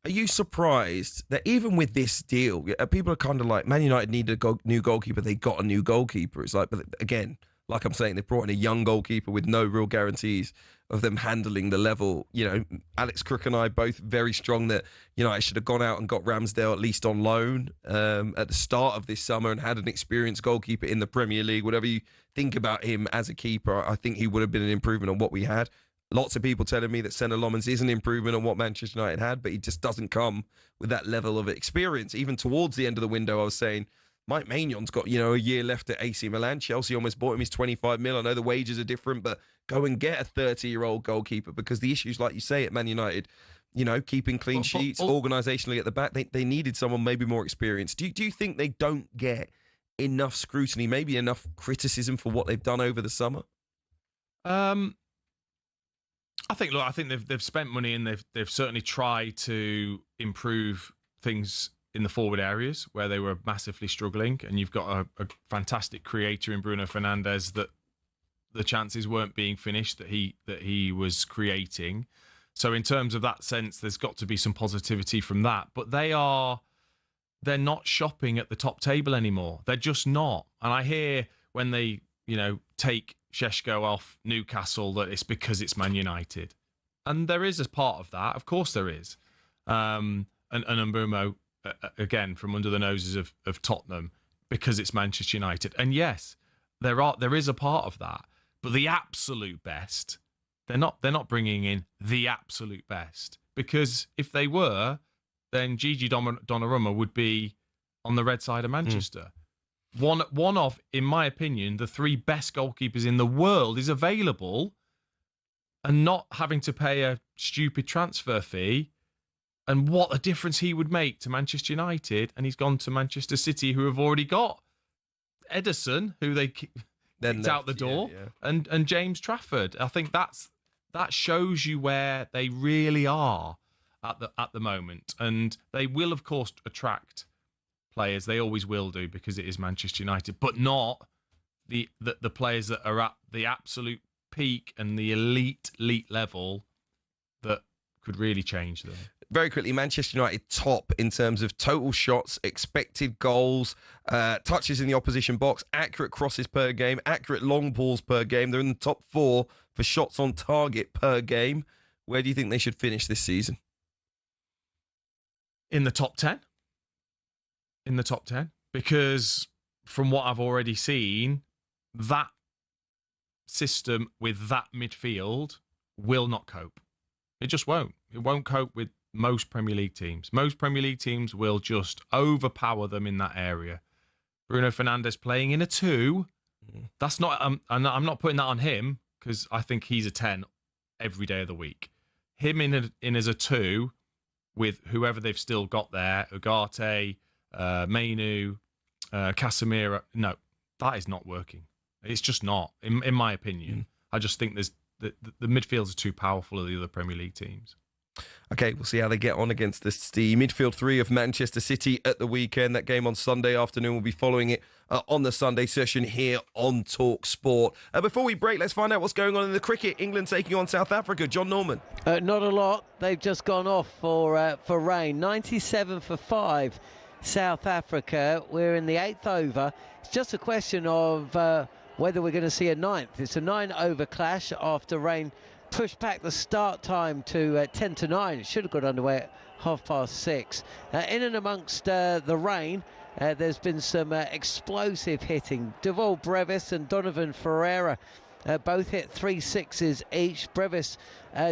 Are you surprised that even with this deal, people are kind of like, Man United need a new goalkeeper, they got a new goalkeeper. It's like, but again, like I'm saying, they brought in a young goalkeeper with no real guarantees of them handling the level. You know, Alex Crook and I both very strong that United should have gone out and got Ramsdale at least on loan at the start of this summer and had an experienced goalkeeper in the Premier League. Whatever you think about him as a keeper, I think he would have been an improvement on what we had. Lots of people telling me that Senna Lomans is an improvement on what Manchester United had, but he just doesn't come with that level of experience. Even towards the end of the window, I was saying, Mike Maignan got, a year left at AC Milan. Chelsea almost bought him. He's 25 mil. I know the wages are different, but go and get a 30-year-old goalkeeper, because the issues, like you say, at Man United, keeping clean sheets, organisationally at the back, they needed someone maybe more experienced. Do you think they don't get enough scrutiny, maybe enough criticism for what they've done over the summer? I think they've spent money, and they've certainly tried to improve things in the forward areas where they were massively struggling. And you've got a fantastic creator in Bruno Fernandes that the chances weren't being finished that he was creating. So in terms of that sense, there's got to be some positivity from that. But they're not shopping at the top table anymore. They're just not. And I hear when they take Šeško off Newcastle that it's because it's Man United, and there is a part of that. Of course there is. And Mbeumo again from under the noses of Tottenham because it's Manchester United. And yes, there is a part of that. But the absolute best, they're not bringing in the absolute best, because if they were, then Gigi Donnarumma would be on the red side of Manchester. One of, in my opinion, the 3 best goalkeepers in the world is available, and not having to pay a stupid transfer fee. And what a difference he would make to Manchester United. And he's gone to Manchester City, who have already got Ederson, who they kicked out the door, and James Trafford. I think that shows you where they really are at the moment. And they will, of course, attract players. They always will do, because it is Manchester United, but not the players that are at the absolute peak and the elite level that could really change them. Very quickly, Manchester United top in terms of total shots, expected goals, touches in the opposition box, accurate crosses per game, accurate long balls per game. They're in the top 4 for shots on target per game. Where do you think they should finish this season? In the top 10. In the top 10, because from what I've already seen, that system with that midfield will not cope. It just won't. It won't cope with most Premier League teams. Most Premier League teams will just overpower them in that area. Bruno Fernandes playing in a 2, that's not, and I'm not putting that on him, because I think he's a 10 every day of the week. Him in as a 2 with whoever they've still got there, Ugarte, Mainu, Casemiro. No, that is not working. It's just not, in my opinion. I just think there's the midfields are too powerful of the other Premier League teams. Okay, we'll see how they get on against the midfield three of Manchester City at the weekend. That game on Sunday afternoon. We'll be following it on the Sunday session here on TalkSport. Before we break, let's find out what's going on in the cricket. England taking on South Africa. John Norman. Not a lot. They've just gone off for rain. 97 for 5, South Africa. We're in the 8th over. It's just a question of whether we're going to see a 9th. It's a 9-over clash after rain pushed back the start time to 10 to 9. It should have got underway at 6:30. In and amongst the rain, there's been some explosive hitting. Devol Brevis and Donovan Ferreira both hit 3 sixes each. Brevis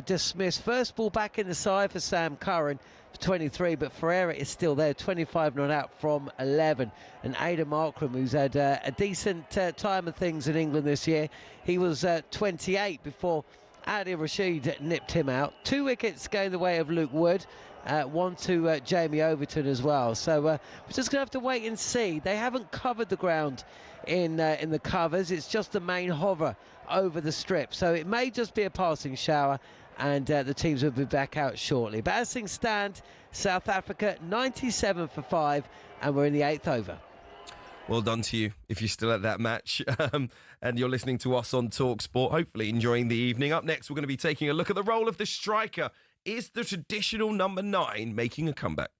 dismissed. First ball back in the side for Sam Curran for 23, but Ferreira is still there, 25 not out from 11. And Aidan Markram, who's had a decent time of things in England this year, he was 28 before Adi Rashid nipped him out. 2 wickets going the way of Luke Wood, 1 to Jamie Overton as well. So we're just going to have to wait and see. They haven't covered the ground in the covers. It's just the main hover over the strip. So it may just be a passing shower, and the teams will be back out shortly. But as things stand, South Africa 97 for 5, and we're in the 8th over. Well done to you if you're still at that match and you're listening to us on TalkSport, hopefully enjoying the evening. Up next, we're going to be taking a look at the role of the striker. Is the traditional number 9 making a comeback?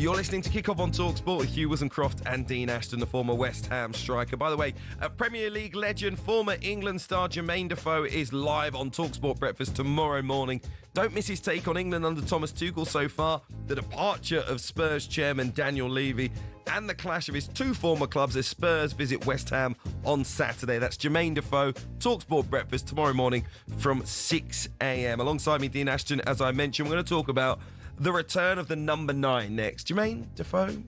You're listening to Kickoff on TalkSport with Hugh, Woozencroft and Dean Ashton, the former West Ham striker. By the way, a Premier League legend, former England star Jermaine Defoe is live on TalkSport Breakfast tomorrow morning. Don't miss his take on England under Thomas Tuchel so far, the departure of Spurs chairman Daniel Levy, and the clash of his two former clubs as Spurs visit West Ham on Saturday. That's Jermaine Defoe, TalkSport Breakfast tomorrow morning from 6 a.m. Alongside me, Dean Ashton, as I mentioned, we're going to talk about the return of the number 9 next. Jermaine Defoe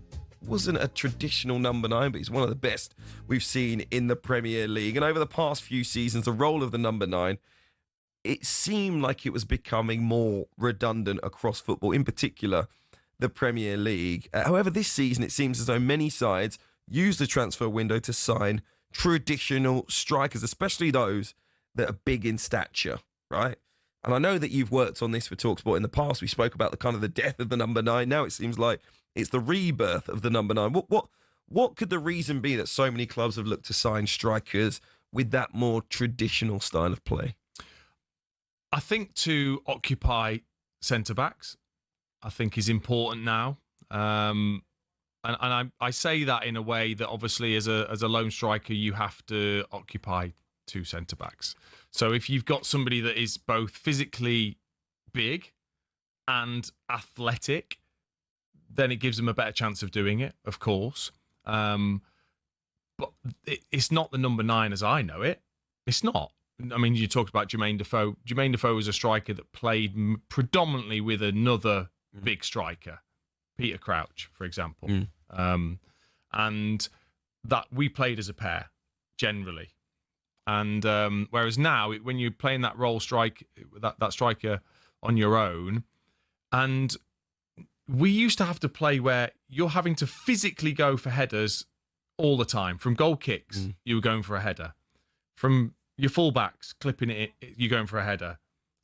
wasn't a traditional number 9, but he's one of the best we've seen in the Premier League. And over the past few seasons, the role of the number 9, it seemed like it was becoming more redundant across football, in particular the Premier League. However, this season, it seems as though many sides use the transfer window to sign traditional strikers, especially those that are big in stature, right? And I know that you've worked on this for TalkSport in the past. We spoke about the kind of the death of the number 9. Now it seems like it's the rebirth of the number 9. What could the reason be that so many clubs have looked to sign strikers with that more traditional style of play? I think to occupy centre-backs, I think is important now. And I say that in a way that obviously as a lone striker, you have to occupy 2 centre-backs. So if you've got somebody that is both physically big and athletic, then it gives them a better chance of doing it, of course. But it's not the number 9 as I know it. It's not. I mean, you talked about Jermaine Defoe. Jermaine Defoe was a striker that played predominantly with another big striker, Peter Crouch, for example. And that we played as a pair, generally. And whereas now, when you're playing that role that striker on your own, and we used to have to play where you're having to physically go for headers all the time. From goal kicks, you were going for a header. From your fullbacks, clipping it, you're going for a header.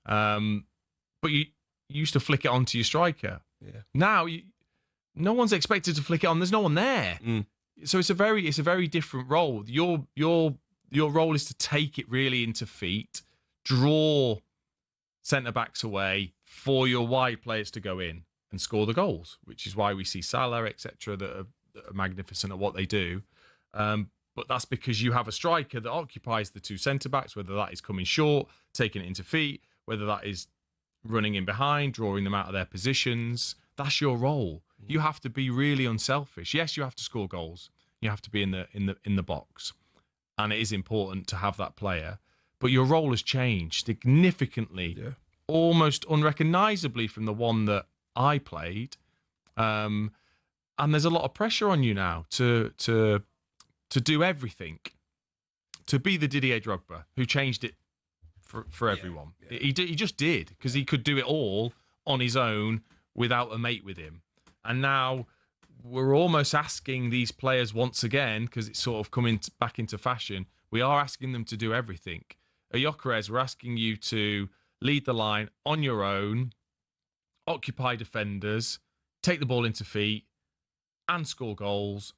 But you used to flick it onto your striker. Yeah. Now, no one's expected to flick it on. There's no one there. So it's a very different role. Your role is to take it really into feet, draw centre-backs away for your wide players to go in and score the goals, which is why we see Salah, etc., that are magnificent at what they do. But that's because you have a striker that occupies the 2 centre-backs, whether that is coming short, taking it into feet, whether that is running in behind, drawing them out of their positions. That's your role. You have to be really unselfish. Yes, you have to score goals. You have to be in the box. And it is important to have that player. But your role has changed significantly, almost unrecognisably from the one that I played. And there's a lot of pressure on you now to do everything, to be the Didier Drogba, who changed it for everyone. He just did, because he could do it all on his own without a mate with him. And now we're almost asking these players once again, because it's sort of coming back into fashion, we are asking them to do everything. At Gyökeres, we're asking you to lead the line on your own, occupy defenders, take the ball into feet, and score goals.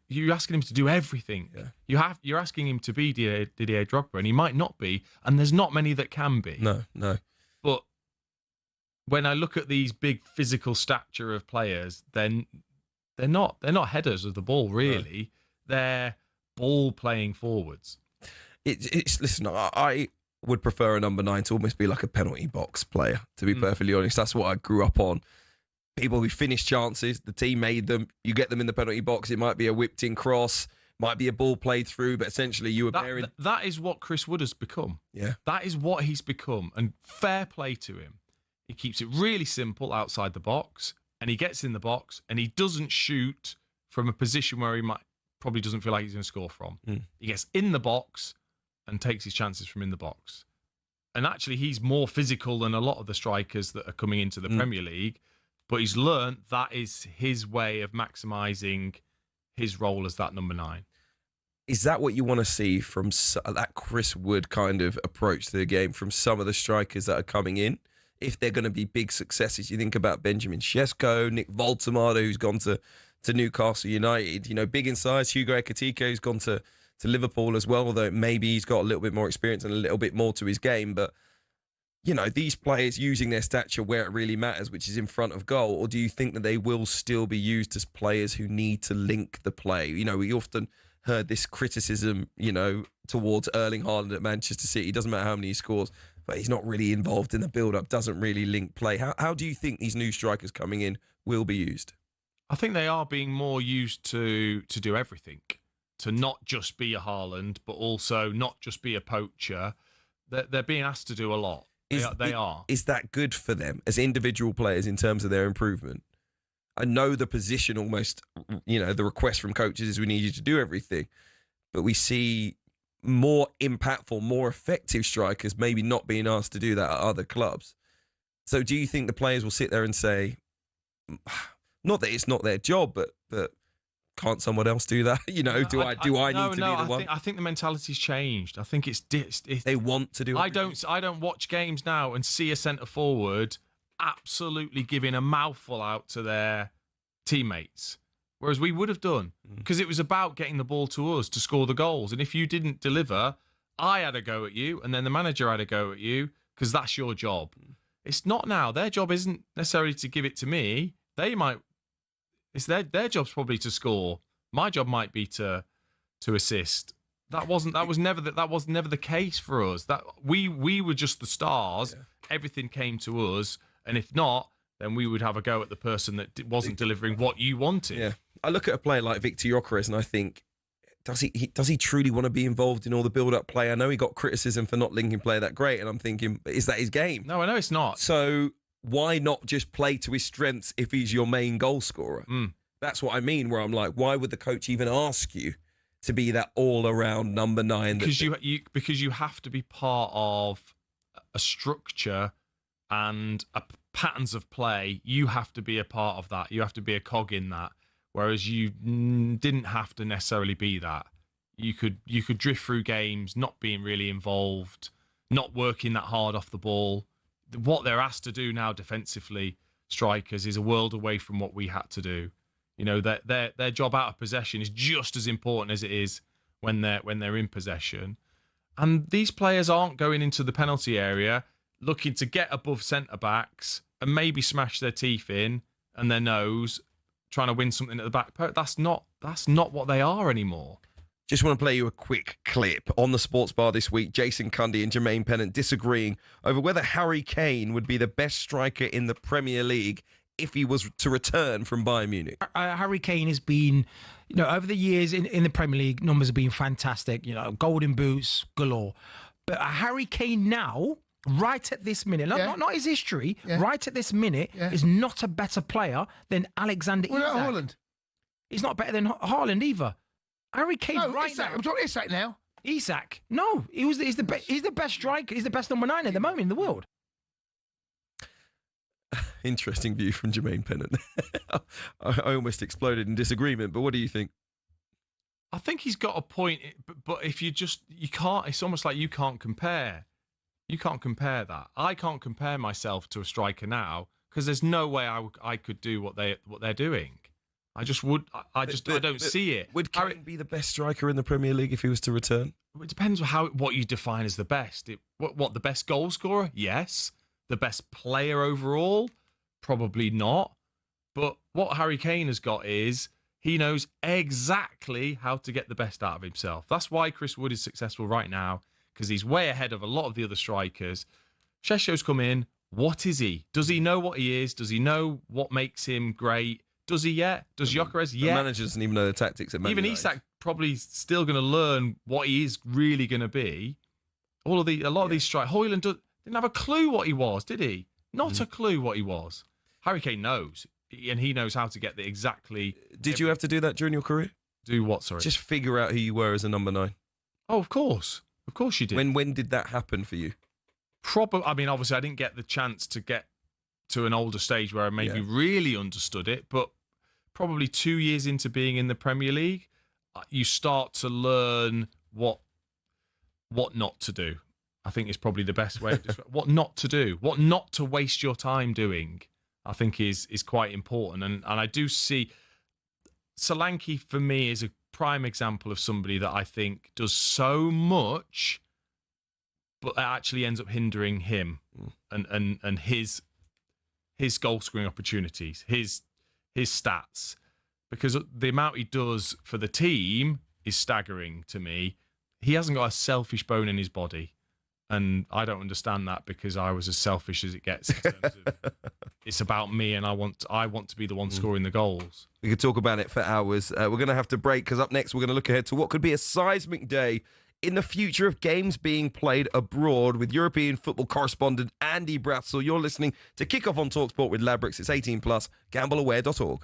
You're asking him to do everything. You're asking him to be Didier Drogba, and he might not be, and there's not many that can be. No. But when I look at these big physical stature of players, then they're not headers of the ball, really. No. They're ball playing forwards. Listen, I would prefer a number 9 to almost be like a penalty box player, to be perfectly honest. That's what I grew up on. People who finish chances, the team made them, you get them in the penalty box, it might be a whipped in cross, might be a ball played through, but essentially you were bearing... That is what Chris Wood has become. Yeah. That is what he's become, and fair play to him. He keeps it really simple outside the box, and he gets in the box, and he doesn't shoot from a position where he probably doesn't feel like he's going to score from. He gets in the box and takes his chances from in the box. And actually, he's more physical than a lot of the strikers that are coming into the Premier League, but he's learned that is his way of maximising his role as that number 9. Is that what you want to see from that Chris Wood kind of approach to the game from some of the strikers that are coming in? If they're going to be big successes, you think about Benjamin Sesko, Nick Voltemade, who's gone to Newcastle United, big in size, Hugo Ekitike, who's gone to Liverpool as well, although maybe he's got a little bit more experience and a little bit more to his game. But these players using their stature where it really matters, which is in front of goal? Or do you think that they will still be used as players who need to link the play? We often heard this criticism, towards Erling Haaland at Manchester City. It doesn't matter how many he scores, but he's not really involved in the build-up, doesn't really link play. How do you think these new strikers coming in will be used? I think they are being more used to do everything, to not just be a Haaland, but also not just be a poacher. They're being asked to do a lot. They are. Is that good for them as individual players in terms of their improvement? I know the position almost, the request from coaches is we need you to do everything, but we see more impactful, more effective strikers maybe not being asked to do that at other clubs. So do you think the players will sit there and say, not that it's not their job, but can't someone else do that? I need to be the one? I think the mentality's changed. I think it's they want to do it. I don't watch games now and see a centre forward absolutely giving a mouthful out to their teammates, whereas we would have done, because it was about getting the ball to us to score the goals. And if you didn't deliver, I had a go at you, and then the manager had a go at you, because that's your job. It's not now. Their job isn't necessarily to give it to me. It's their job's probably to score. My job might be to assist. That was never the case for us. That we were just the stars. Yeah. Everything came to us, and if not, then we would have a go at the person that wasn't delivering what you wanted. Yeah, I look at a player like Victor Gyökeres and I think, does he truly want to be involved in all the build-up play? I know he got criticism for not linking play that great, and I'm thinking, is that his game? No, I know it's not. So why not just play to his strengths if he's your main goal scorer? That's what I mean, where I'm like, why would the coach even ask you to be that all-around number 9? Because you have to be part of a structure and patterns of play. You have to be a part of that. You have to be a cog in that. Whereas you didn't have to necessarily be that. You could drift through games, not being really involved, not working that hard off the ball. What they're asked to do now defensively, strikers, is a world away from what we had to do. Their job out of possession is just as important as it is when they're in possession. And these players aren't going into the penalty area looking to get above centre backs and maybe smash their teeth in and their nose, trying to win something at the back post. That's not what they are anymore. Just want to play you a quick clip. On the Sports Bar this week, Jason Cundy and Jermaine Pennant disagreeing over whether Harry Kane would be the best striker in the Premier League if he was to return from Bayern Munich. Harry Kane has been, over the years in the Premier League, numbers have been fantastic, golden boots galore. But Harry Kane now, right at this minute, not his history, right at this minute, is not a better player than Alexander Isak. Haaland? He's not better than Haaland either. Harry Kane now. I'm talking Isak now. Isak? No, he's the best striker. He's the best number 9 at the moment in the world. Interesting view from Jermaine Pennant. I almost exploded in disagreement, but what do you think? I think he's got a point, but if you can't, it's almost like you can't compare. You can't compare that. I can't compare myself to a striker now because there's no way I could do what they're doing. I just would. I don't see it. Would Kane be the best striker in the Premier League if he was to return? It depends what you define as the best. What the best goal scorer? Yes. The best player overall? Probably not. But what Harry Kane has got is he knows exactly how to get the best out of himself. That's why Chris Wood is successful right now, because he's way ahead of a lot of the other strikers. Sheshko's come in. What is he? Does he know what he is? Does he know what makes him great? Does he yet? Does Gyökeres yet? The manager doesn't even know the tactics at Man United. Even Isak probably still going to learn what he is really going to be. A lot of these strikers. Højlund didn't have a clue what he was, did he? Not a clue what he was. Harry Kane knows, and he knows how to get the exactly. Did you have to do that during your career? Do what? Sorry. Just figure out who you were as a number 9. Oh, of course you did. When did that happen for you? Probably. I mean, obviously, I didn't get the chance to get to an older stage where I maybe really understood it, but probably 2 years into being in the Premier League, you start to learn what not to do. I think is probably the best way. What not to do, what not to waste your time doing, I think is quite important. And I do see Solanke for me is a prime example of somebody that I think does so much but that actually ends up hindering him and his goal scoring opportunities, his stats, because the amount he does for the team is staggering to me. He hasn't got a selfish bone in his body, and I don't understand that, because I was as selfish as it gets in terms of it's about me, and I want to be the one scoring the goals. We could talk about it for hours. We're going to have to break, because up next we're going to look ahead to what could be a seismic day in the future of games being played abroad with European football correspondent Andy Bratsell. You're listening to Kickoff on TalkSport with Ladbrokes. It's 18+, gambleaware.org.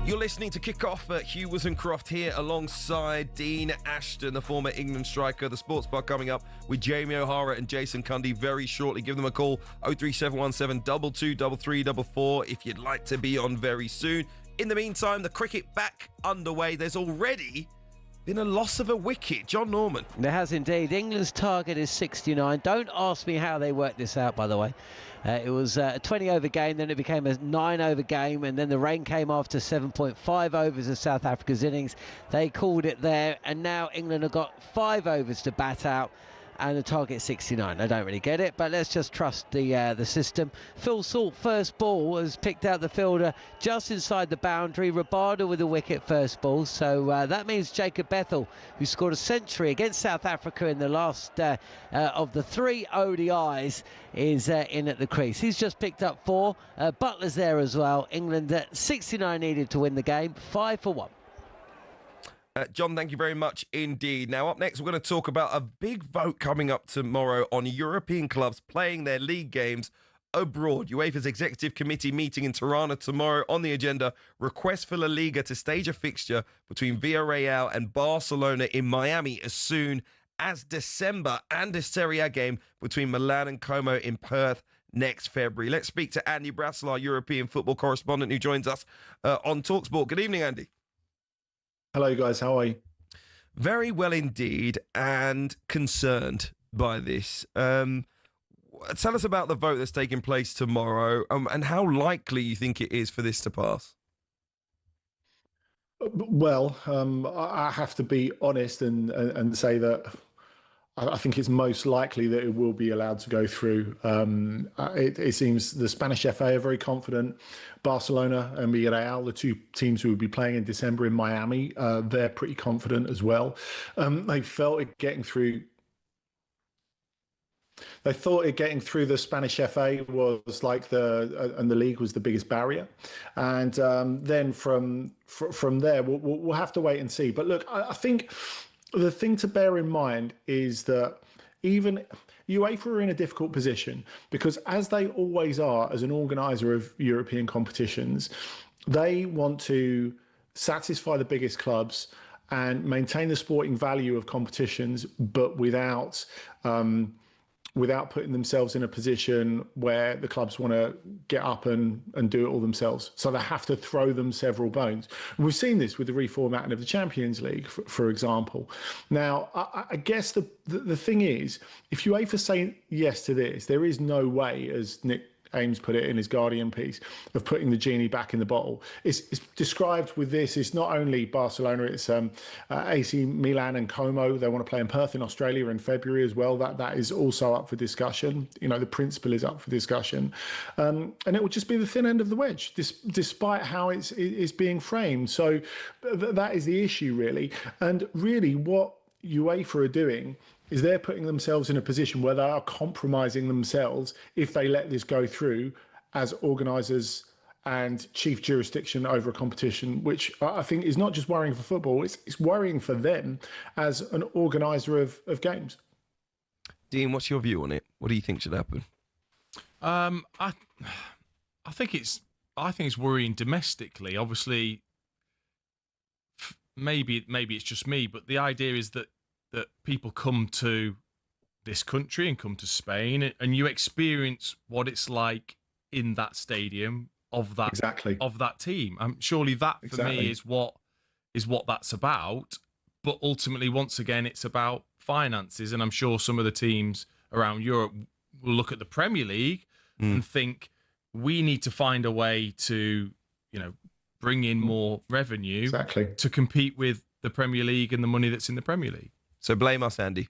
You're listening to Kickoff. Hugh Woozencroft here alongside Dean Ashton, the former England striker. The Sports Bar coming up with Jamie O'Hara and Jason Cundy very shortly. Give them a call, 03717 223344 if you'd like to be on very soon. In the meantime, the cricket back underway. There's already been a loss of a wicket. John Norman. There has indeed. England's target is 69. Don't ask me how they worked this out, by the way. It was a 20-over game, then it became a 9-over game, and then the rain came after 7.5 overs of South Africa's innings. They called it there, and now England have got 5 overs to bat out. and the target 69. I don't really get it, but let's just trust the system. Phil Salt, first ball, has picked out the fielder just inside the boundary. Rabada with a wicket first ball, so that means Jacob Bethel, who scored a century against South Africa in the last of the 3 ODIs, is in at the crease. He's just picked up 4. Butler's there as well. England 69 needed to win the game, 5 for 1. John, thank you very much indeed. Now, up next, we're going to talk about a big vote coming up tomorrow on European clubs playing their league games abroad. UEFA's Executive Committee meeting in Tirana tomorrow. On the agenda, request for La Liga to stage a fixture between Villarreal and Barcelona in Miami as soon as December, and a Serie A game between Milan and Como in Perth next February. Let's speak to Andy Brassel, our European football correspondent, who joins us on TalkSport. Good evening, Andy. Hello, guys. How are you? Very well indeed, and concerned by this. Tell us about the vote that's taking place tomorrow, and how likely you think it is for this to pass. Well, I have to be honest and say that I think it's most likely that it will be allowed to go through. It seems the Spanish FA are very confident. Barcelona and Villarreal, the 2 teams who will be playing in December in Miami, they're pretty confident as well. They felt it getting through. They thought it getting through the Spanish FA was like and the league was the biggest barrier, and then from there we'll have to wait and see. But look, I think the thing to bear in mind is that even UEFA are in a difficult position because, as they always are as an organiser of European competitions, they want to satisfy the biggest clubs and maintain the sporting value of competitions, but without putting themselves in a position where the clubs want to get up and do it all themselves. So they have to throw them several bones. And we've seen this with the reformatting of the Champions League, for example. Now, I guess the thing is, if UEFA say yes to this, there is no way, as Nick Ames put it in his Guardian piece, of putting the genie back in the bottle. It's described with this. It's not only Barcelona, it's AC Milan and Como. They want to play in Perth in Australia in February as well. That is also up for discussion. You know, the principle is up for discussion. And it will just be the thin end of the wedge, despite how it's being framed. So that is the issue, really. And really what UEFA are doing is they're putting themselves in a position where they are compromising themselves if they let this go through as organisers and chief jurisdiction over a competition, which I think is not just worrying for football, it's worrying for them as an organiser of games. Dean, what's your view on it? What do you think should happen? I think it's worrying domestically. Obviously, maybe it's just me, but the idea is that people come to this country and come to Spain, and you experience what it's like in that stadium of that team. Surely that for me is what that's about. But ultimately, once again, it's about finances, and I'm sure some of the teams around Europe will look at the Premier League and think we need to find a way to, bring in more revenue to compete with the Premier League and the money that's in the Premier League. So blame us, Andy.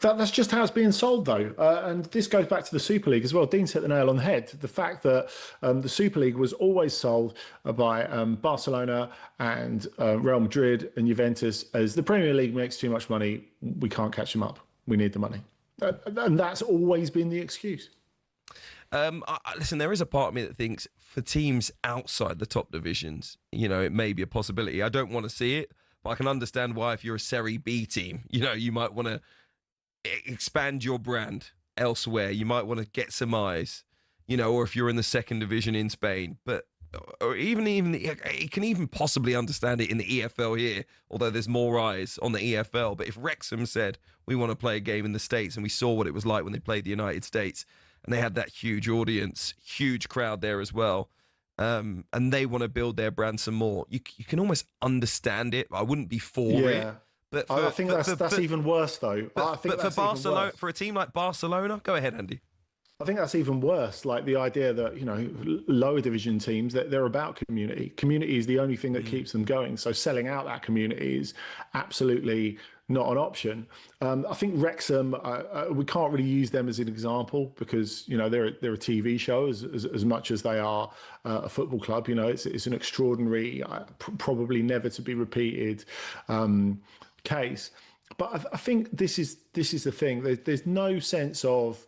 That's just how it's being sold, though. And this goes back to the Super League as well. Dean's hit the nail on the head. The fact that the Super League was always sold by Barcelona and Real Madrid and Juventus as the Premier League makes too much money. We can't catch them up. We need the money. And that's always been the excuse. Listen, there is a part of me that thinks for teams outside the top divisions, it may be a possibility. I don't want to see it, but I can understand why if you're a Serie B team, you might want to expand your brand elsewhere. You might want to get some eyes, or if you're in the second division in Spain. But or even you can even possibly understand it in the EFL here, although there's more eyes on the EFL. But if Wrexham said, we want to play a game in the States, and we saw what it was like when they played the United States, and they had that huge audience, huge crowd there as well, and they want to build their brand some more, you can almost understand it. I wouldn't be for it. But I think that's even worse, though. But for Barcelona, for a team like Barcelona, go ahead, Andy. I think that's even worse. Like the idea that, lower division teams, that they're about community. Community is the only thing that keeps them going. So selling out that community is absolutely not an option. I think Wrexham, we can't really use them as an example because, they're a TV show as much as they are a football club. It's an extraordinary, probably never to be repeated case. But I think this is the thing. There's no sense of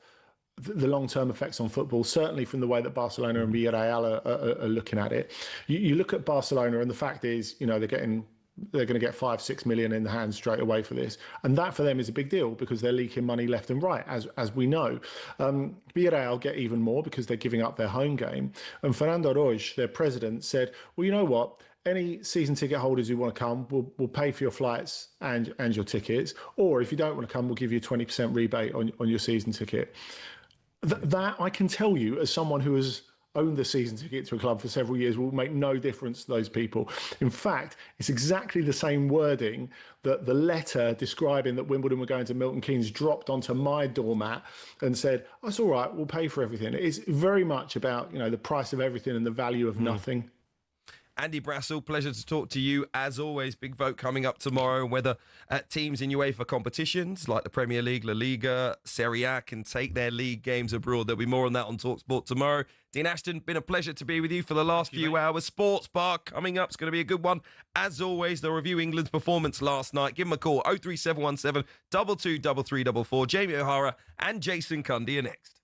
the long-term effects on football, certainly from the way that Barcelona and Villarreal are looking at it. You look at Barcelona, and the fact is, they're going to get 5-6 million in the hands straight away for this, and that for them is a big deal because they're leaking money left and right, as we know. Villarreal get even more because they're giving up their home game. And Fernando Roig, their president, said, "Well, you know what? Any season ticket holders who want to come, we'll pay for your flights and your tickets, or if you don't want to come, we'll give you a 20% rebate on your season ticket." That I can tell you, as someone who has owned the season ticket to a club for several years, will make no difference to those people. In fact, it's exactly the same wording that the letter describing that Wimbledon were going to Milton Keynes dropped onto my doormat and said, "That's all right, we'll pay for everything." It's very much about, the price of everything and the value of nothing. Andy Brassel, pleasure to talk to you as always. Big vote coming up tomorrow, whether teams in UEFA competitions like the Premier League, La Liga, Serie A can take their league games abroad. There'll be more on that on TalkSport tomorrow. Dean Ashton, been a pleasure to be with you for the last few hours. Sports Bar coming up. It's going to be a good one. As always, they'll review England's performance last night. Give them a call, 03717 223344. Jamie O'Hara and Jason Cundy are next.